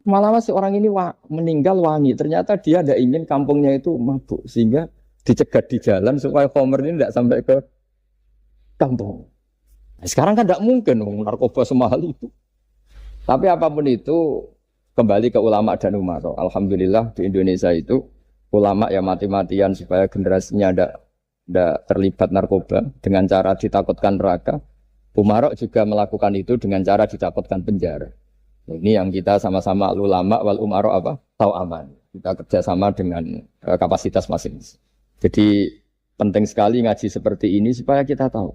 Malah si orang ini meninggal wangi. Ternyata dia tidak ingin kampungnya itu mabuk. Sehingga dicegat di jalan supaya Homer ini tidak sampai ke kampung. Nah, sekarang kan tidak mungkin narkoba semahal itu. Tapi apapun itu kembali ke ulama dan umaro. Alhamdulillah di Indonesia itu ulama yang mati-matian supaya generasinya tidak terlibat narkoba dengan cara ditakutkan neraka. Umaro juga melakukan itu dengan cara ditakutkan penjara. Ini yang kita sama-sama ulama wal umaro apa? Tahu aman. Kita kerjasama dengan kapasitas masing-masing. Jadi penting sekali ngaji seperti ini supaya kita tahu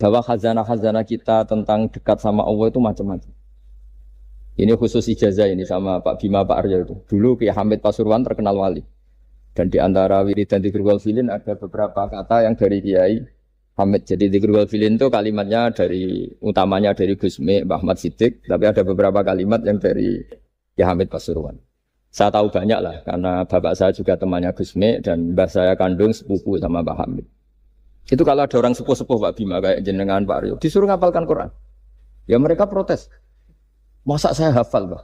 bahwa khazanah-khazanah kita tentang dekat sama Allah itu macam-macam. Ini khusus ijazah ini sama Pak Bima Pak Arya itu. Dulu Kiai Hamid Pasuruan terkenal wali. Dan di antara wirid dan dzikir wal filin ada beberapa kata yang dari Kiai Hamid. Jadi dzikir wal filin itu kalimatnya utamanya dari Gusmi, Mbah Ahmad Siddiq, tapi ada beberapa kalimat yang dari Kiai Hamid Pasuruan. Saya tahu banyak lah karena bapak saya juga temannya Gusmi dan mbah saya kandung sepupu sama Mbah Hamid. Itu kalau ada orang sepuh-sepuh Pak Bima kayak jenengan Pak Aryo disuruh ngapalkan Quran. Ya mereka protes. Masa saya hafal, Pak?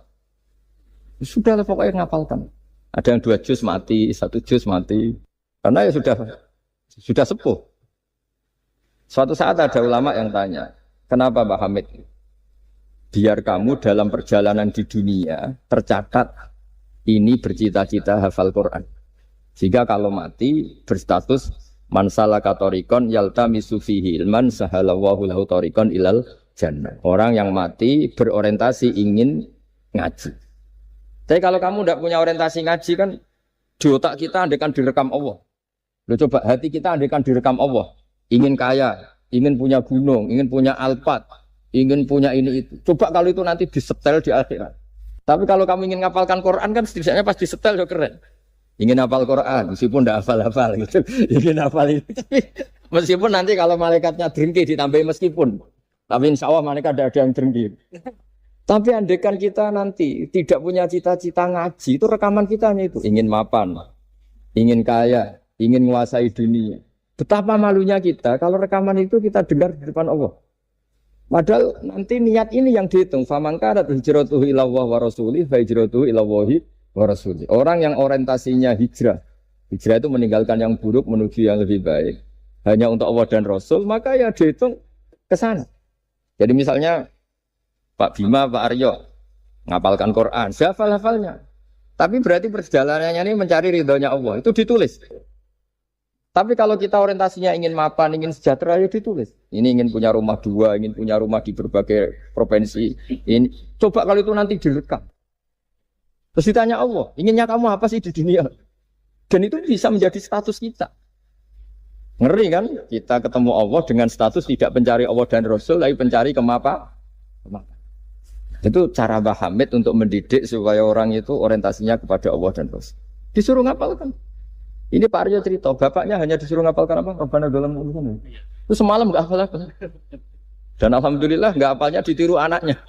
Sudah lah pokoknya ngapalkan. Ada yang 2 juz mati, 1 juz mati. Karena ya sudah sepuh. Suatu saat ada ulama yang tanya, kenapa Mbak Hamid? Biar kamu dalam perjalanan di dunia tercatat ini bercita-cita hafal Quran. Sehingga kalau mati berstatus man salaka thoriqan yaltamisu fihi ilman sahalallahu lahu thoriqan ilal jannah. Orang yang mati berorientasi ingin ngaji. Tapi kalau kamu tidak punya orientasi ngaji kan di otak kita andaikan direkam Allah. Loh coba hati kita andaikan direkam Allah. Ingin kaya, ingin punya gunung, ingin punya alpat, ingin punya ini itu. Coba kalau itu nanti disetel di akhirat. Tapi kalau kamu ingin ngapalkan Quran kan setidaknya pas disetel ya keren. Ingin hafal Quran meskipun tidak hafal-hafal gitu. Ingin hafal itu. Meskipun nanti kalau malaikatnya drengki ditambahin meskipun. Tapi insya Allah mereka ada yang drengki. Tapi andaikan kita nanti tidak punya cita-cita ngaji, itu rekaman kita itu. Ingin mapan, ingin kaya, ingin menguasai dunia. Betapa malunya kita kalau rekaman itu kita dengar di depan Allah. Padahal nanti niat ini yang dihitung. Faman kanat hijratuhu ila Allah wa rasulih fa hijratuhu ila Allahi wa rasulih. Orang yang orientasinya hijrah. Hijrah itu meninggalkan yang buruk menuju yang lebih baik. Hanya untuk Allah dan Rasul, maka ya dihitung ke sana. Jadi misalnya Pak Bima, Pak Aryo ngapalkan Quran, hafal-hafalnya. Tapi berarti perjalanannya ini mencari ridhonya Allah, itu ditulis. Tapi kalau kita orientasinya ingin mapan, ingin sejahtera, ya ditulis. Ini ingin punya rumah 2, ingin punya rumah di berbagai provinsi. Ini coba kalau itu nanti direkam. Terus ditanya Allah, inginnya kamu apa sih di dunia? Dan itu bisa menjadi status kita. Ngeri kan? Kita ketemu Allah dengan status tidak pencari Allah dan Rasul, tapi pencari kemapan. Itu cara Mbah Hamid untuk mendidik supaya orang itu orientasinya kepada Allah dan Rasul. Disuruh ngapalkan. Ini Pak Aryo cerita, bapaknya hanya disuruh ngapalkan apa? Rabbana dalam urusan. Itu semalam enggak hafal. Dan alhamdulillah enggak hafalnya ditiru anaknya.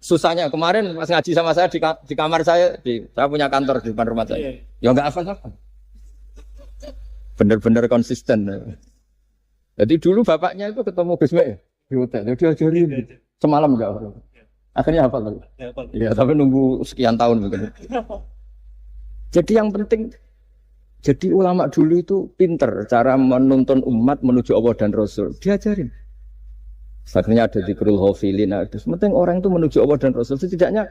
Susahnya kemarin pas ngaji sama saya di kamar saya, saya punya kantor di depan rumah saya. Ya enggak hafal-hafal. Benar-benar konsisten. Jadi dulu bapaknya itu ketemu Gus Mek di hotel, dia ajarin semalam enggak hafal. Akhirnya hafal. Ya, tapi nunggu sekian tahun mungkin. Jadi yang penting, jadi ulama dulu itu pinter cara menuntun umat menuju Allah dan Rasul. Diajarin. Akhirnya ada dzikrul ghafilin. Penting orang itu menuju Allah dan Rasul. Setidaknya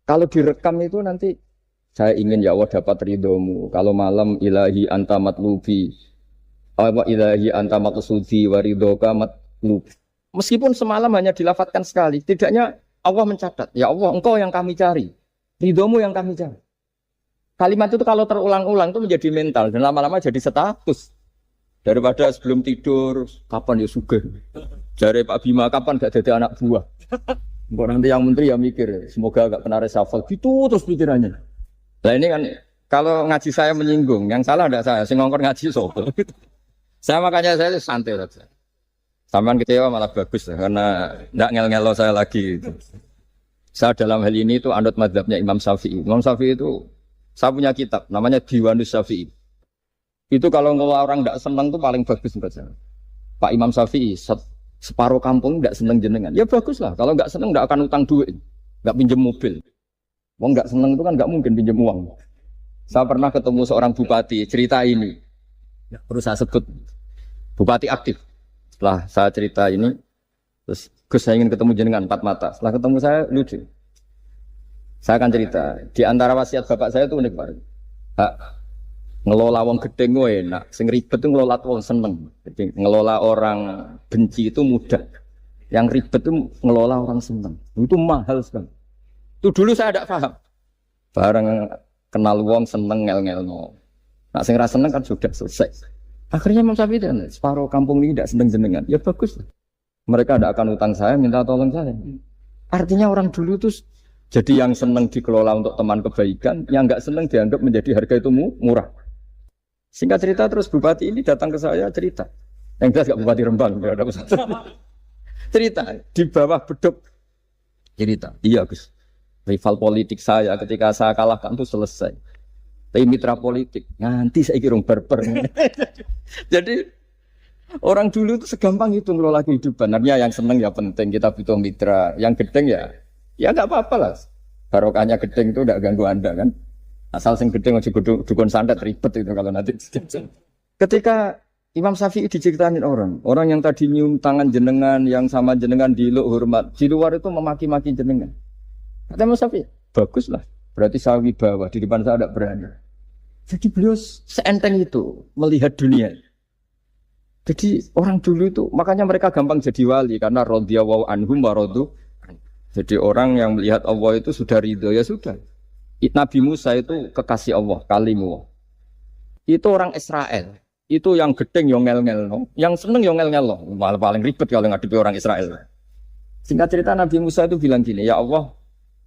kalau direkam itu nanti saya ingin ya Allah dapat ridhomu. Kalau malam ilahi anta matlubi. Ilahi anta maqsudi wa ridhoka matlubi. Meskipun semalam hanya dilafatkan sekali, tidaknya Allah mencatat, ya Allah engkau yang kami cari, ridhomu yang kami cari. Kalimat itu kalau terulang-ulang itu menjadi mental dan lama-lama jadi status. Daripada sebelum tidur, kapan ya sugih. Jare Pak Bima kapan gak jadi anak buah. Mbok nanti yang menteri ya mikir, semoga gak kena reshuffle. Gitu terus pikirannya. Nah ini kan kalau ngaji saya menyinggung, yang salah enggak saya, sing ngongkon ngaji sapa. Saya makanya saya santai saja. Sampean kecewa malah bagus karena enggak ngel-ngelo saya lagi. Saya dalam hal ini itu anut mazhabnya Imam Syafi'i. Imam Syafi'i itu saya punya kitab namanya Diwanus Syafi'i. Itu kalau orang enggak senang itu paling bagus menurut saya. Pak Imam Syafi'i separuh kampung enggak senang jenengan. Ya bagus lah. Kalau enggak senang enggak akan utang duit, enggak pinjam mobil. Wong nggak seneng itu kan nggak mungkin pinjam uang. Saya pernah ketemu seorang bupati cerita ini, nggak perlu saya sebut, bupati aktif. Setelah saya cerita ini, terus Gus saya ingin ketemu jenengan empat mata. Setelah ketemu saya lucu. Saya akan cerita. Di antara wasiat bapak saya itu unik banget. Hak ngelola wong gedeng gue enak, sing ribet itu ngelola wong seneng. Jadi ngelola orang benci itu mudah. Yang ribet itu ngelola orang seneng. Itu mahal sekali. Itu dulu saya tidak paham. Bareng kenal wong seneng ngel-ngel no. Nak sing ra seneng kan sudah selesai. Akhirnya Imam Syafi'i kan separuh kampung ini tidak seneng jenengan. Ya bagus. Mereka tidak akan utang saya, minta tolong saya. Artinya orang dulu itu jadi yang seneng dikelola untuk teman kebaikan, yang enggak seneng dianggap menjadi harga itu murah. Singkat cerita terus bupati ini datang ke saya cerita. Yang jelas enggak bupati Rembang, enggak ada usaha. Cerita di bawah beduk. Cerita. Iya Gus. Rival politik saya ketika saya kalahkan itu selesai. Tapi mitra politik nanti saya kira berper. Jadi orang dulu itu segampang itu ngelola kehidupan. Artinya yang seneng ya penting kita butuh mitra. Yang gedeng ya nggak apa-apa lah. Barokahnya gedeng itu tidak ganggu Anda kan. Asal sing gedeng aja dukun santet ribet itu kalau nanti. Ketika Imam Syafi'i diceritain orang yang tadi nyium tangan jenengan, yang sama jenengan diluk hormat, di luar itu memaki-maki jenengan. Kata Imam Syafi'i, bagus lah. Berarti saya wibawa, di depan saya tidak berani. Jadi beliau seenteng itu melihat dunia. Jadi orang dulu itu, makanya mereka gampang jadi wali karena radhiyallahu anhum wa radu. Jadi orang yang melihat Allah itu sudah ridho, ya sudah. Nabi Musa itu kekasih Allah, kalimullah. Itu orang Israel. Itu yang gedeng yang ngel-ngel, no. Yang seneng yang ngel-ngel, no. Malah paling ribet kalau ngadepi orang Israel. Singkat cerita Nabi Musa itu bilang gini, ya Allah,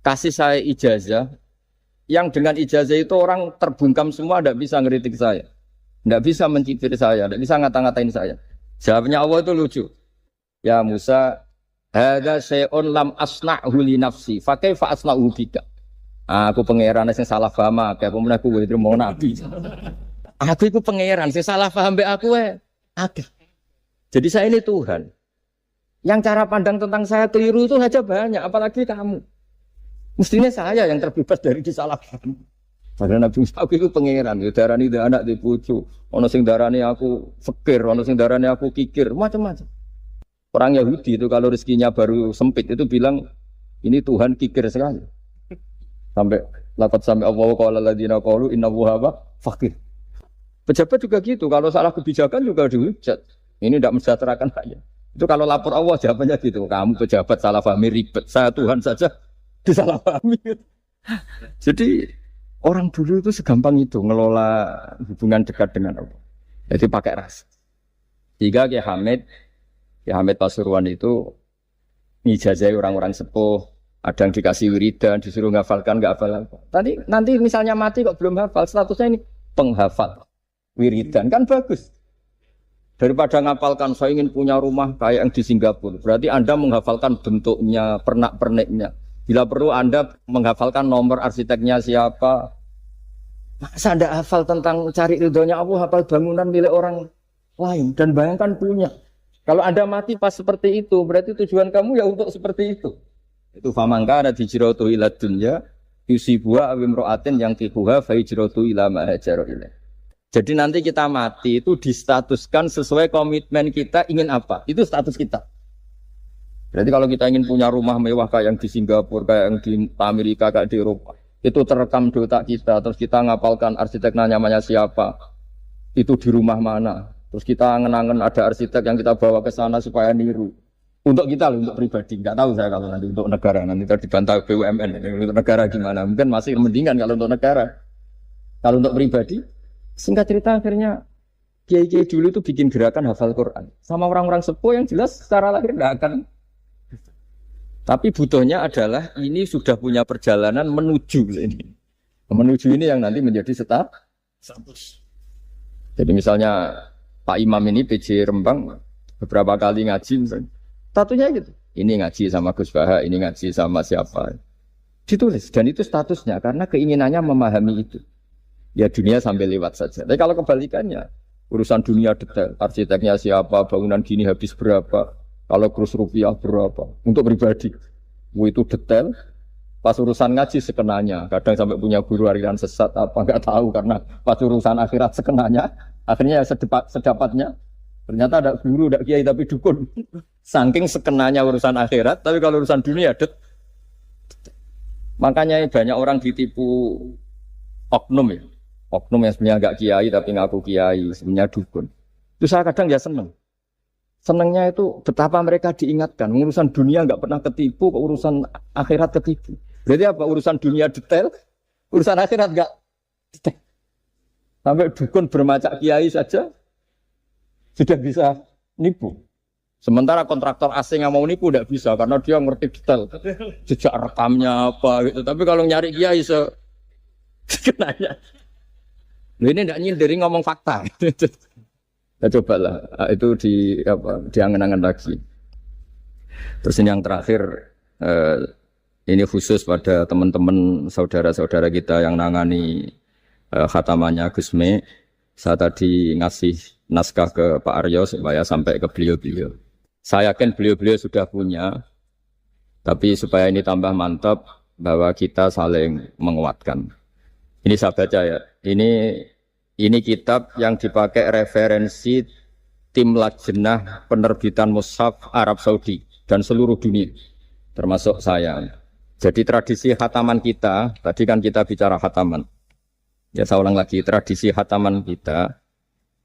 kasih saya ijazah. Yang dengan ijazah itu orang terbungkam semua, tidak bisa ngeritik saya. Tidak bisa mencibir saya, tidak bisa ngata-ngatain saya. Jawabnya Allah itu lucu. Ya Musa, hadza syai'un lam asna'hu li nafsi, fa kaifa asna'hu bika. Aku pangeran sing salah paham akeh, pemen aku kuwi mau nabi. Aku iku pangeran sing salah paham mbek aku akeh. Jadi saya ini Tuhan. Yang cara pandang tentang saya keliru itu saja banyak, apalagi kamu. Mestinya saya yang terbebas dari disalahkan. Padahal Nabi Musa aku itu pangeran, darani anak di pucu, ono sing darani aku fakir, ono sing darani aku kikir, macam-macam. Orang Yahudi itu kalau rezekinya baru sempit itu bilang ini Tuhan kikir sekali. Sampai laqad sami Allahu qala alladziina qalu innallaha fakir. Pejabat juga gitu, kalau salah kebijakan juga dihujat. Ini tidak mensejahterakan rakyat. Itu kalau lapor Allah jawabannya gitu, kamu pejabat salah paham ribet, saya Tuhan saja disalahpahami. Jadi orang dulu itu segampang itu ngelola hubungan dekat dengan Allah. Jadi pakai rasa. Jika Ki Hamid Pasuruan itu ngijazai orang-orang sepuh, ada yang dikasih wiridan, disuruh ngafalkan, nggak hafal. Nanti misalnya mati kok belum hafal, statusnya ini penghafal wiridan kan bagus. Daripada ngapalkan saya ingin punya rumah kayak yang di Singapura, berarti Anda menghafalkan bentuknya, pernak-perniknya. Bila perlu Anda menghafalkan nomor arsiteknya siapa. Masa Anda hafal tentang cari ridhonya Allah, hafal bangunan milik orang lain. Dan bayangkan punya. Kalau Anda mati pas seperti itu, berarti tujuan kamu ya untuk seperti itu. Itu famangka ada di hijratu ila dunya, yusibuha awimro'atin yang tibuha fa hijratu ila ma'hajaru ilaih. Jadi nanti kita mati itu distatuskan sesuai komitmen kita ingin apa. Itu status kita. Berarti kalau kita ingin punya rumah mewah kayak yang di Singapura, kayak yang di Amerika, kayak di Eropa, itu terekam di otak kita, terus kita ngapalkan arsiteknya namanya siapa, itu di rumah mana, terus kita ngenangan ada arsitek yang kita bawa ke sana supaya niru. Untuk kita loh, untuk pribadi, nggak tahu saya kalau nanti untuk negara, nanti kita dibantah BUMN, untuk negara gimana, mungkin masih mendingan kalau untuk negara. Kalau untuk pribadi, singkat cerita akhirnya kiai-kiai dulu itu bikin gerakan hafal Quran, sama orang-orang sepuh yang jelas secara lahir nggak akan. Tapi butuhnya adalah ini sudah punya perjalanan menuju ini. Menuju ini yang nanti menjadi status. Jadi misalnya Pak Imam ini PJ Rembang beberapa kali ngaji misalnya. Statusnya gitu. Ini ngaji sama Gus Baha, ini ngaji sama siapa. Ditulis dan itu statusnya karena keinginannya memahami itu. Ya dunia sampai lewat saja. Tapi kalau kebalikannya urusan dunia detail, arsiteknya siapa, bangunan gini habis berapa. Kalau kurs rupiah berapa? Untuk pribadi, itu detail. Pas urusan ngaji sekenanya, kadang sampai punya guru aliran sesat apa nggak tahu karena pas urusan akhirat sekenanya, akhirnya sedapatnya. Ternyata ada guru, ada kiai tapi dukun. Saking sekenanya urusan akhirat, tapi kalau urusan dunia makanya banyak orang ditipu oknum ya. Oknum yang sebenarnya nggak kiai tapi ngaku kiai, sebenarnya dukun. Itu saya kadang ya seneng. Senengnya itu betapa mereka diingatkan. Urusan dunia nggak pernah ketipu, kok urusan akhirat ketipu. Berarti apa? Urusan dunia detail, urusan akhirat nggak detail. Sampai dukun bermacak kiai saja sudah bisa nipu. Sementara kontraktor asing yang mau nipu tidak bisa karena dia ngerti detail, jejak rekamnya apa gitu. Tapi kalau nyari kiai sekenanya, ini tidak nyindir ngomong fakta. Ya cobalah itu diangen-angen lagi. Terus ini yang terakhir, ini khusus pada teman-teman saudara-saudara kita yang nangani khatamannya Gusme. Saya tadi ngasih naskah ke Pak Aryo supaya sampai ke beliau-beliau. Saya yakin beliau-beliau sudah punya, tapi supaya ini tambah mantap bahwa kita saling menguatkan. Ini saya baca ya. Ini kitab yang dipakai referensi tim lajnah penerbitan mushaf Arab Saudi dan seluruh dunia, termasuk saya. Jadi tradisi khataman kita, tadi kan kita bicara khataman. Ya saya ulang lagi, tradisi khataman kita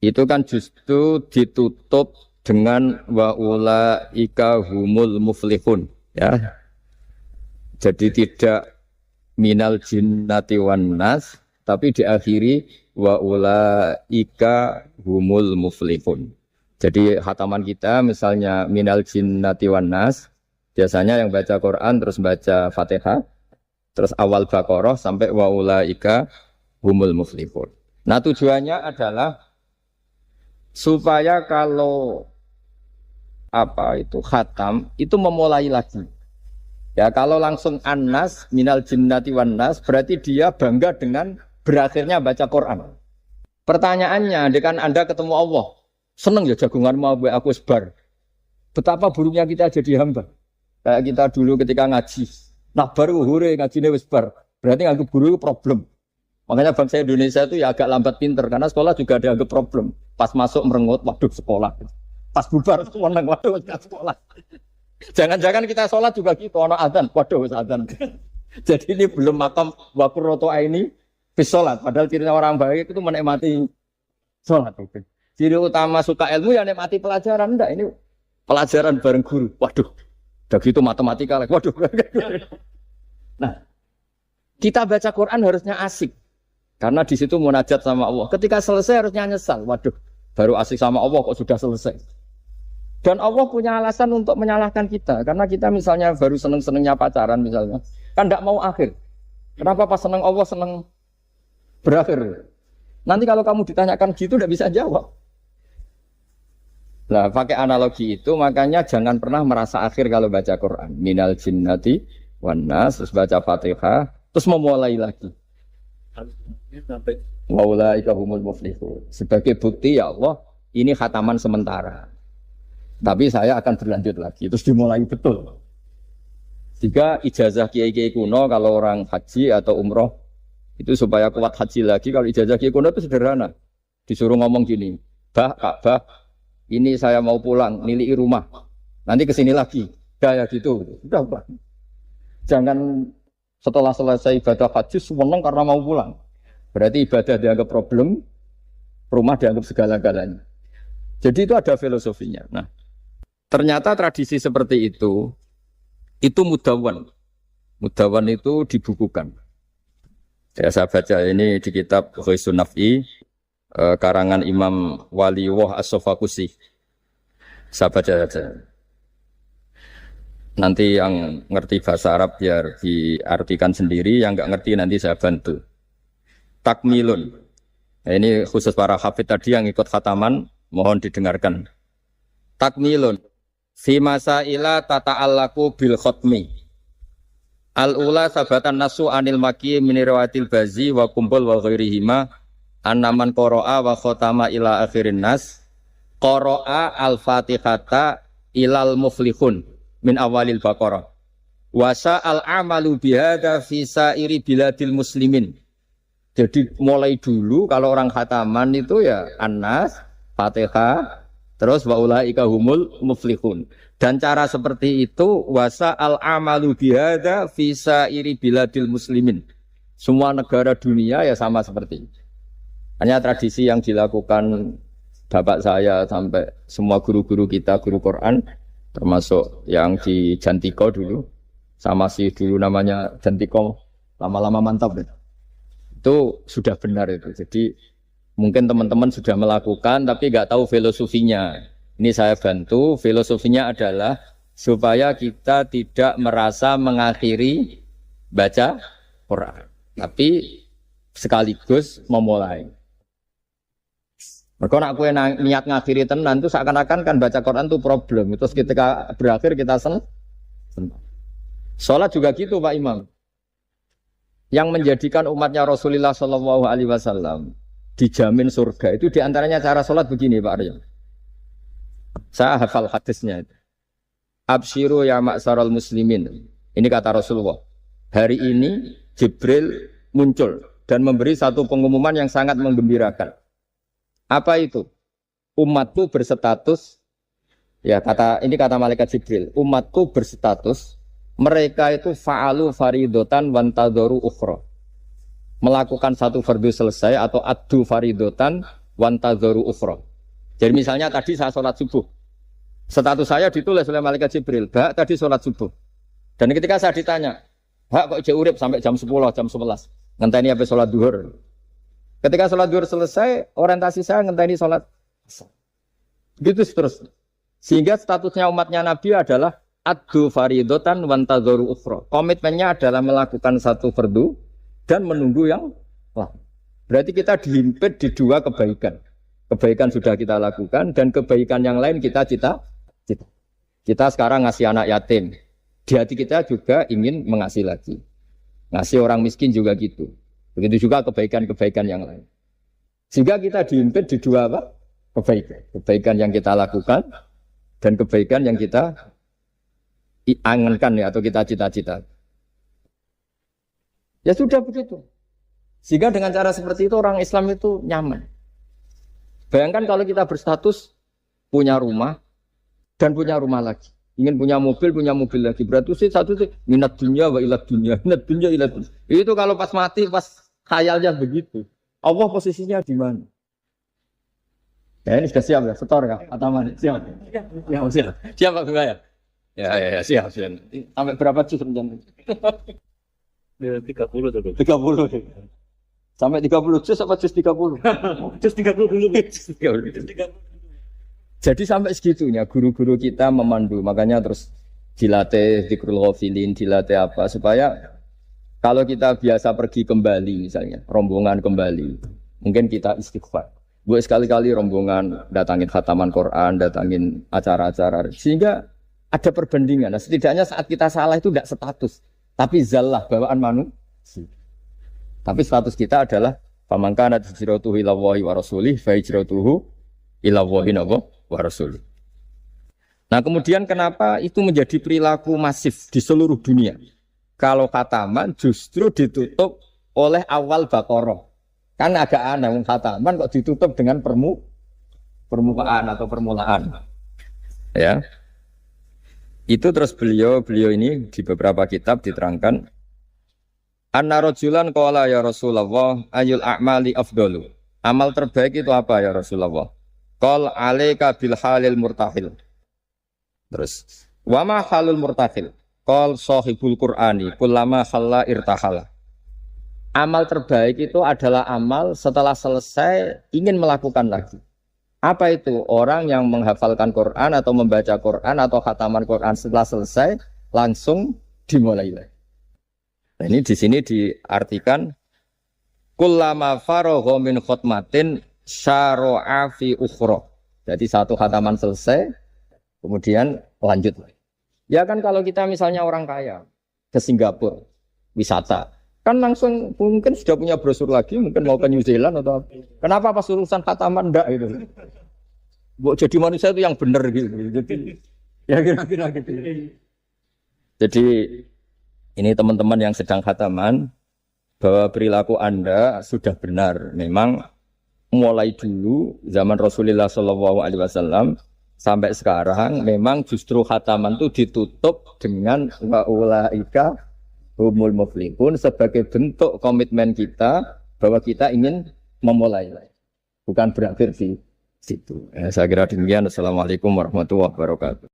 itu kan justru ditutup dengan wa ulaika humul muflihun, ya. Jadi tidak minal jinnati wan nas, tapi diakhiri wa ulaika humul muflihun. Jadi khataman kita misalnya minal jinnati wan nas, biasanya yang baca Quran terus baca Fatihah, terus awal Baqarah sampai wa ulaika humul muflihun. Nah, tujuannya adalah supaya kalau khatam itu memulai lagi. Ya, kalau langsung an-nas minal jinnati wan nas berarti dia bangga dengan berakhirnya baca Quran. Pertanyaannya, dengan Anda ketemu Allah, seneng ya jagungan mau aku sebar. Betapa buruknya kita jadi hamba. Kayak kita dulu ketika ngaji. Nah baru hure ngajine wis bar. Berarti nganggep guru problem. Makanya bangsa Indonesia itu ya agak lambat pinter karena sekolah juga dianggap problem. Pas masuk merengut, waduh sekolah. Pas bubar seneng, waduh sekolah. Jangan-jangan kita sholat juga gitu, ono adzan, waduh adzan. Jadi ini belum makam wakurroto ini bis sholat. Padahal cirinya orang baik itu menikmati sholat. Ciri utama suka ilmu ya menikmati pelajaran. Enggak, ini pelajaran bareng guru. Waduh, udah gitu matematika lagi. Waduh. Nah, kita baca Quran harusnya asik. Karena di situ munajat sama Allah. Ketika selesai harusnya nyesal. Waduh, baru asik sama Allah kok sudah selesai. Dan Allah punya alasan untuk menyalahkan kita. Karena kita misalnya baru seneng-senengnya pacaran misalnya. Kan tidak mau akhir. Kenapa pas seneng Allah seneng berakhir? Nanti kalau kamu ditanyakan gitu tidak bisa jawab. Nah, pakai analogi itu makanya jangan pernah merasa akhir kalau baca Quran. Minal jinnati wan nas, terus baca Fatihah, terus memulai lagi. Wa ulaika humul muflihun. Sebagai bukti ya Allah, ini khataman sementara. Tapi saya akan berlanjut lagi. Terus dimulai betul. Jika ijazah kiai-kiai kuno kalau orang haji atau umroh itu supaya kuat haji lagi. Kalau ijazah kiai kuno itu sederhana. Disuruh ngomong gini, Ka'bah, ini saya mau pulang, nilai rumah. Nanti kesini lagi. Kayak gitu. Udah. Jangan setelah selesai ibadah haji seneng karena mau pulang. Berarti ibadah dianggap problem, rumah dianggap segala-galanya. Jadi itu ada filosofinya. Nah, ternyata tradisi seperti itu mudawan. Mudawan itu dibukukan. Ya, saya baca ini di kitab Ghisun Naf'i, karangan Imam Waliwah As-Sofakusi. Saya baca saja. Nanti yang ngerti bahasa Arab biar diartikan sendiri, yang nggak ngerti nanti saya bantu. Takmilun. Nah, ini khusus para hafid tadi yang ikut khataman, mohon didengarkan. Takmilun. Fi masaila tata'allaku bil khotmi. Al-ula sabatan nasu anil maki minirawatil bazi wa kumpul wa ghairihima annaman qara'a wa khotama ila akhirin nas qara'a al-fatihata ilal muflihun min awalil baqarah Wasa al-amalu bihada fi sairi biladil muslimin. Jadi mulai dulu kalau orang khataman itu ya An-Nas, Fatihah, terus wa ulaika humul muflihun. Dan cara seperti itu wasa al-amalu bihada fi sairi biladil muslimin. Semua negara dunia ya sama seperti itu. Hanya tradisi yang dilakukan bapak saya sampai semua guru-guru kita, guru Quran, termasuk yang di Jantiko dulu. Sama si dulu namanya Jantiko, lama-lama mantap deh. Itu sudah benar itu. Jadi mungkin teman-teman sudah melakukan tapi nggak tahu filosofinya. Ini saya bantu. Filosofinya adalah supaya kita tidak merasa mengakhiri baca Quran, tapi sekaligus memulai. Mereka nak kue niat ngakhiri tenan itu seakan-akan kan baca Quran itu problem. Terus ketika berakhir kita senang. Sholat juga gitu Pak Imam. Yang menjadikan umatnya Rasulullah Shallallahu Alaihi Wasallam dijamin surga itu diantaranya cara sholat begini Pak Arya. Saya hafal hadisnya. Absyiru ya ma'syaral muslimin. Ini kata Rasulullah. Hari ini Jibril muncul dan memberi satu pengumuman yang sangat menggembirakan. Apa itu? Umatku berstatus. Ya ini kata malaikat Jibril. Umatku berstatus. Mereka itu fa'alu faridotan wantadoru ukhra. Melakukan satu fardu selesai atau addu faridotan wantadoru ukhra. Jadi misalnya tadi saya sholat subuh. Status saya ditulis oleh malaikat Jibril. Bak tadi sholat subuh. Dan ketika saya ditanya, Bak kok jauh urip sampai jam 10, jam 11. Ngenteni apa sholat duhur. Ketika sholat duhur selesai, orientasi saya ngenteni sholat. Gitu terus. Sehingga statusnya umatnya Nabi adalah addu faridotan wantazoru ukhra. Komitmennya adalah melakukan satu fardu dan menunggu yang lain. Berarti kita dihimpit di dua kebaikan. Kebaikan sudah kita lakukan dan kebaikan yang lain kita cita. Kita sekarang ngasih anak yatim. Di hati kita juga ingin mengasih lagi. Ngasih orang miskin juga gitu. Begitu juga kebaikan-kebaikan yang lain. Sehingga kita dihimpit di dua apa? Kebaikan. Kebaikan yang kita lakukan dan kebaikan yang kita angankan ya atau kita cita-cita. Ya sudah begitu. Sehingga dengan cara seperti itu orang Islam itu nyaman. Bayangkan kalau kita berstatus punya rumah dan punya rumah lagi. Ingin punya mobil lagi. Berarti sih satu sih minat dunia wa ilat dunia. Minat dunia ilat dunia. Itu kalau pas mati, pas khayalnya begitu. Allah posisinya di mana? Ya ini sudah siap ya, setor ya, Ataman siap. Ya siap. Siap Pak Gaya. Ya siap. Sampai berapa juz rencana? 30 tuh. 30. Sampai 30 juz apa juz 30? Juz 30 dulu. Jadi sampai segitunya guru-guru kita memandu, makanya terus dilatih dzikrul ghafilin, dilatih apa supaya kalau kita biasa pergi kembali misalnya, rombongan kembali, mungkin kita istighfar. Buat sekali-kali rombongan datangin khataman Quran, datangin acara-acara sehingga ada perbandingan. Nah, setidaknya saat kita salah itu tidak status, tapi zallah bawaan manusia. Tapi status kita adalah faman kana hijratuhu ila Allahi wa rasulih fa hijratuhu ila Allahi wa rasulih. Nah, kemudian kenapa itu menjadi perilaku masif di seluruh dunia? Kalau khataman justru ditutup oleh awal Baqarah. Kan agak aneh khataman kok ditutup dengan permukaan atau permulaan. Ya. Itu terus beliau ini di beberapa kitab diterangkan anna rajulan qala ya Rasulullah ayul a'mali afdalu. Amal terbaik itu apa ya Rasulullah? Qal alaika bil halil murtahil. Terus wa ma halul murtahil? Qal sahibul Qur'ani kullama khalla irtahala. Amal terbaik itu adalah amal setelah selesai ingin melakukan lagi. Apa itu? Orang yang menghafalkan Quran atau membaca Quran atau khataman Quran setelah selesai langsung dimulai lagi. Nah, ini di sini diartikan kullama faragha min khutmatin syara'a fi ukhra. Jadi satu khataman selesai kemudian lanjut lagi. Ya kan kalau kita misalnya orang kaya ke Singapura wisata kan langsung mungkin sudah punya brosur lagi, mungkin mau ke New Zealand atau apa. Kenapa pas urusan khataman enggak gitu. Jadi manusia itu yang benar gitu. Jadi ya kira-kira gitu. Jadi Ini teman-teman yang sedang khataman, bahwa perilaku Anda sudah benar. Memang mulai dulu zaman Rasulullah SAW sampai sekarang memang justru khataman itu ditutup dengan wa ulaika humul muflihun sebagai bentuk komitmen kita bahwa kita ingin memulai, bukan berakhir di situ. Saya kira demikian. Assalamualaikum warahmatullahi wabarakatuh.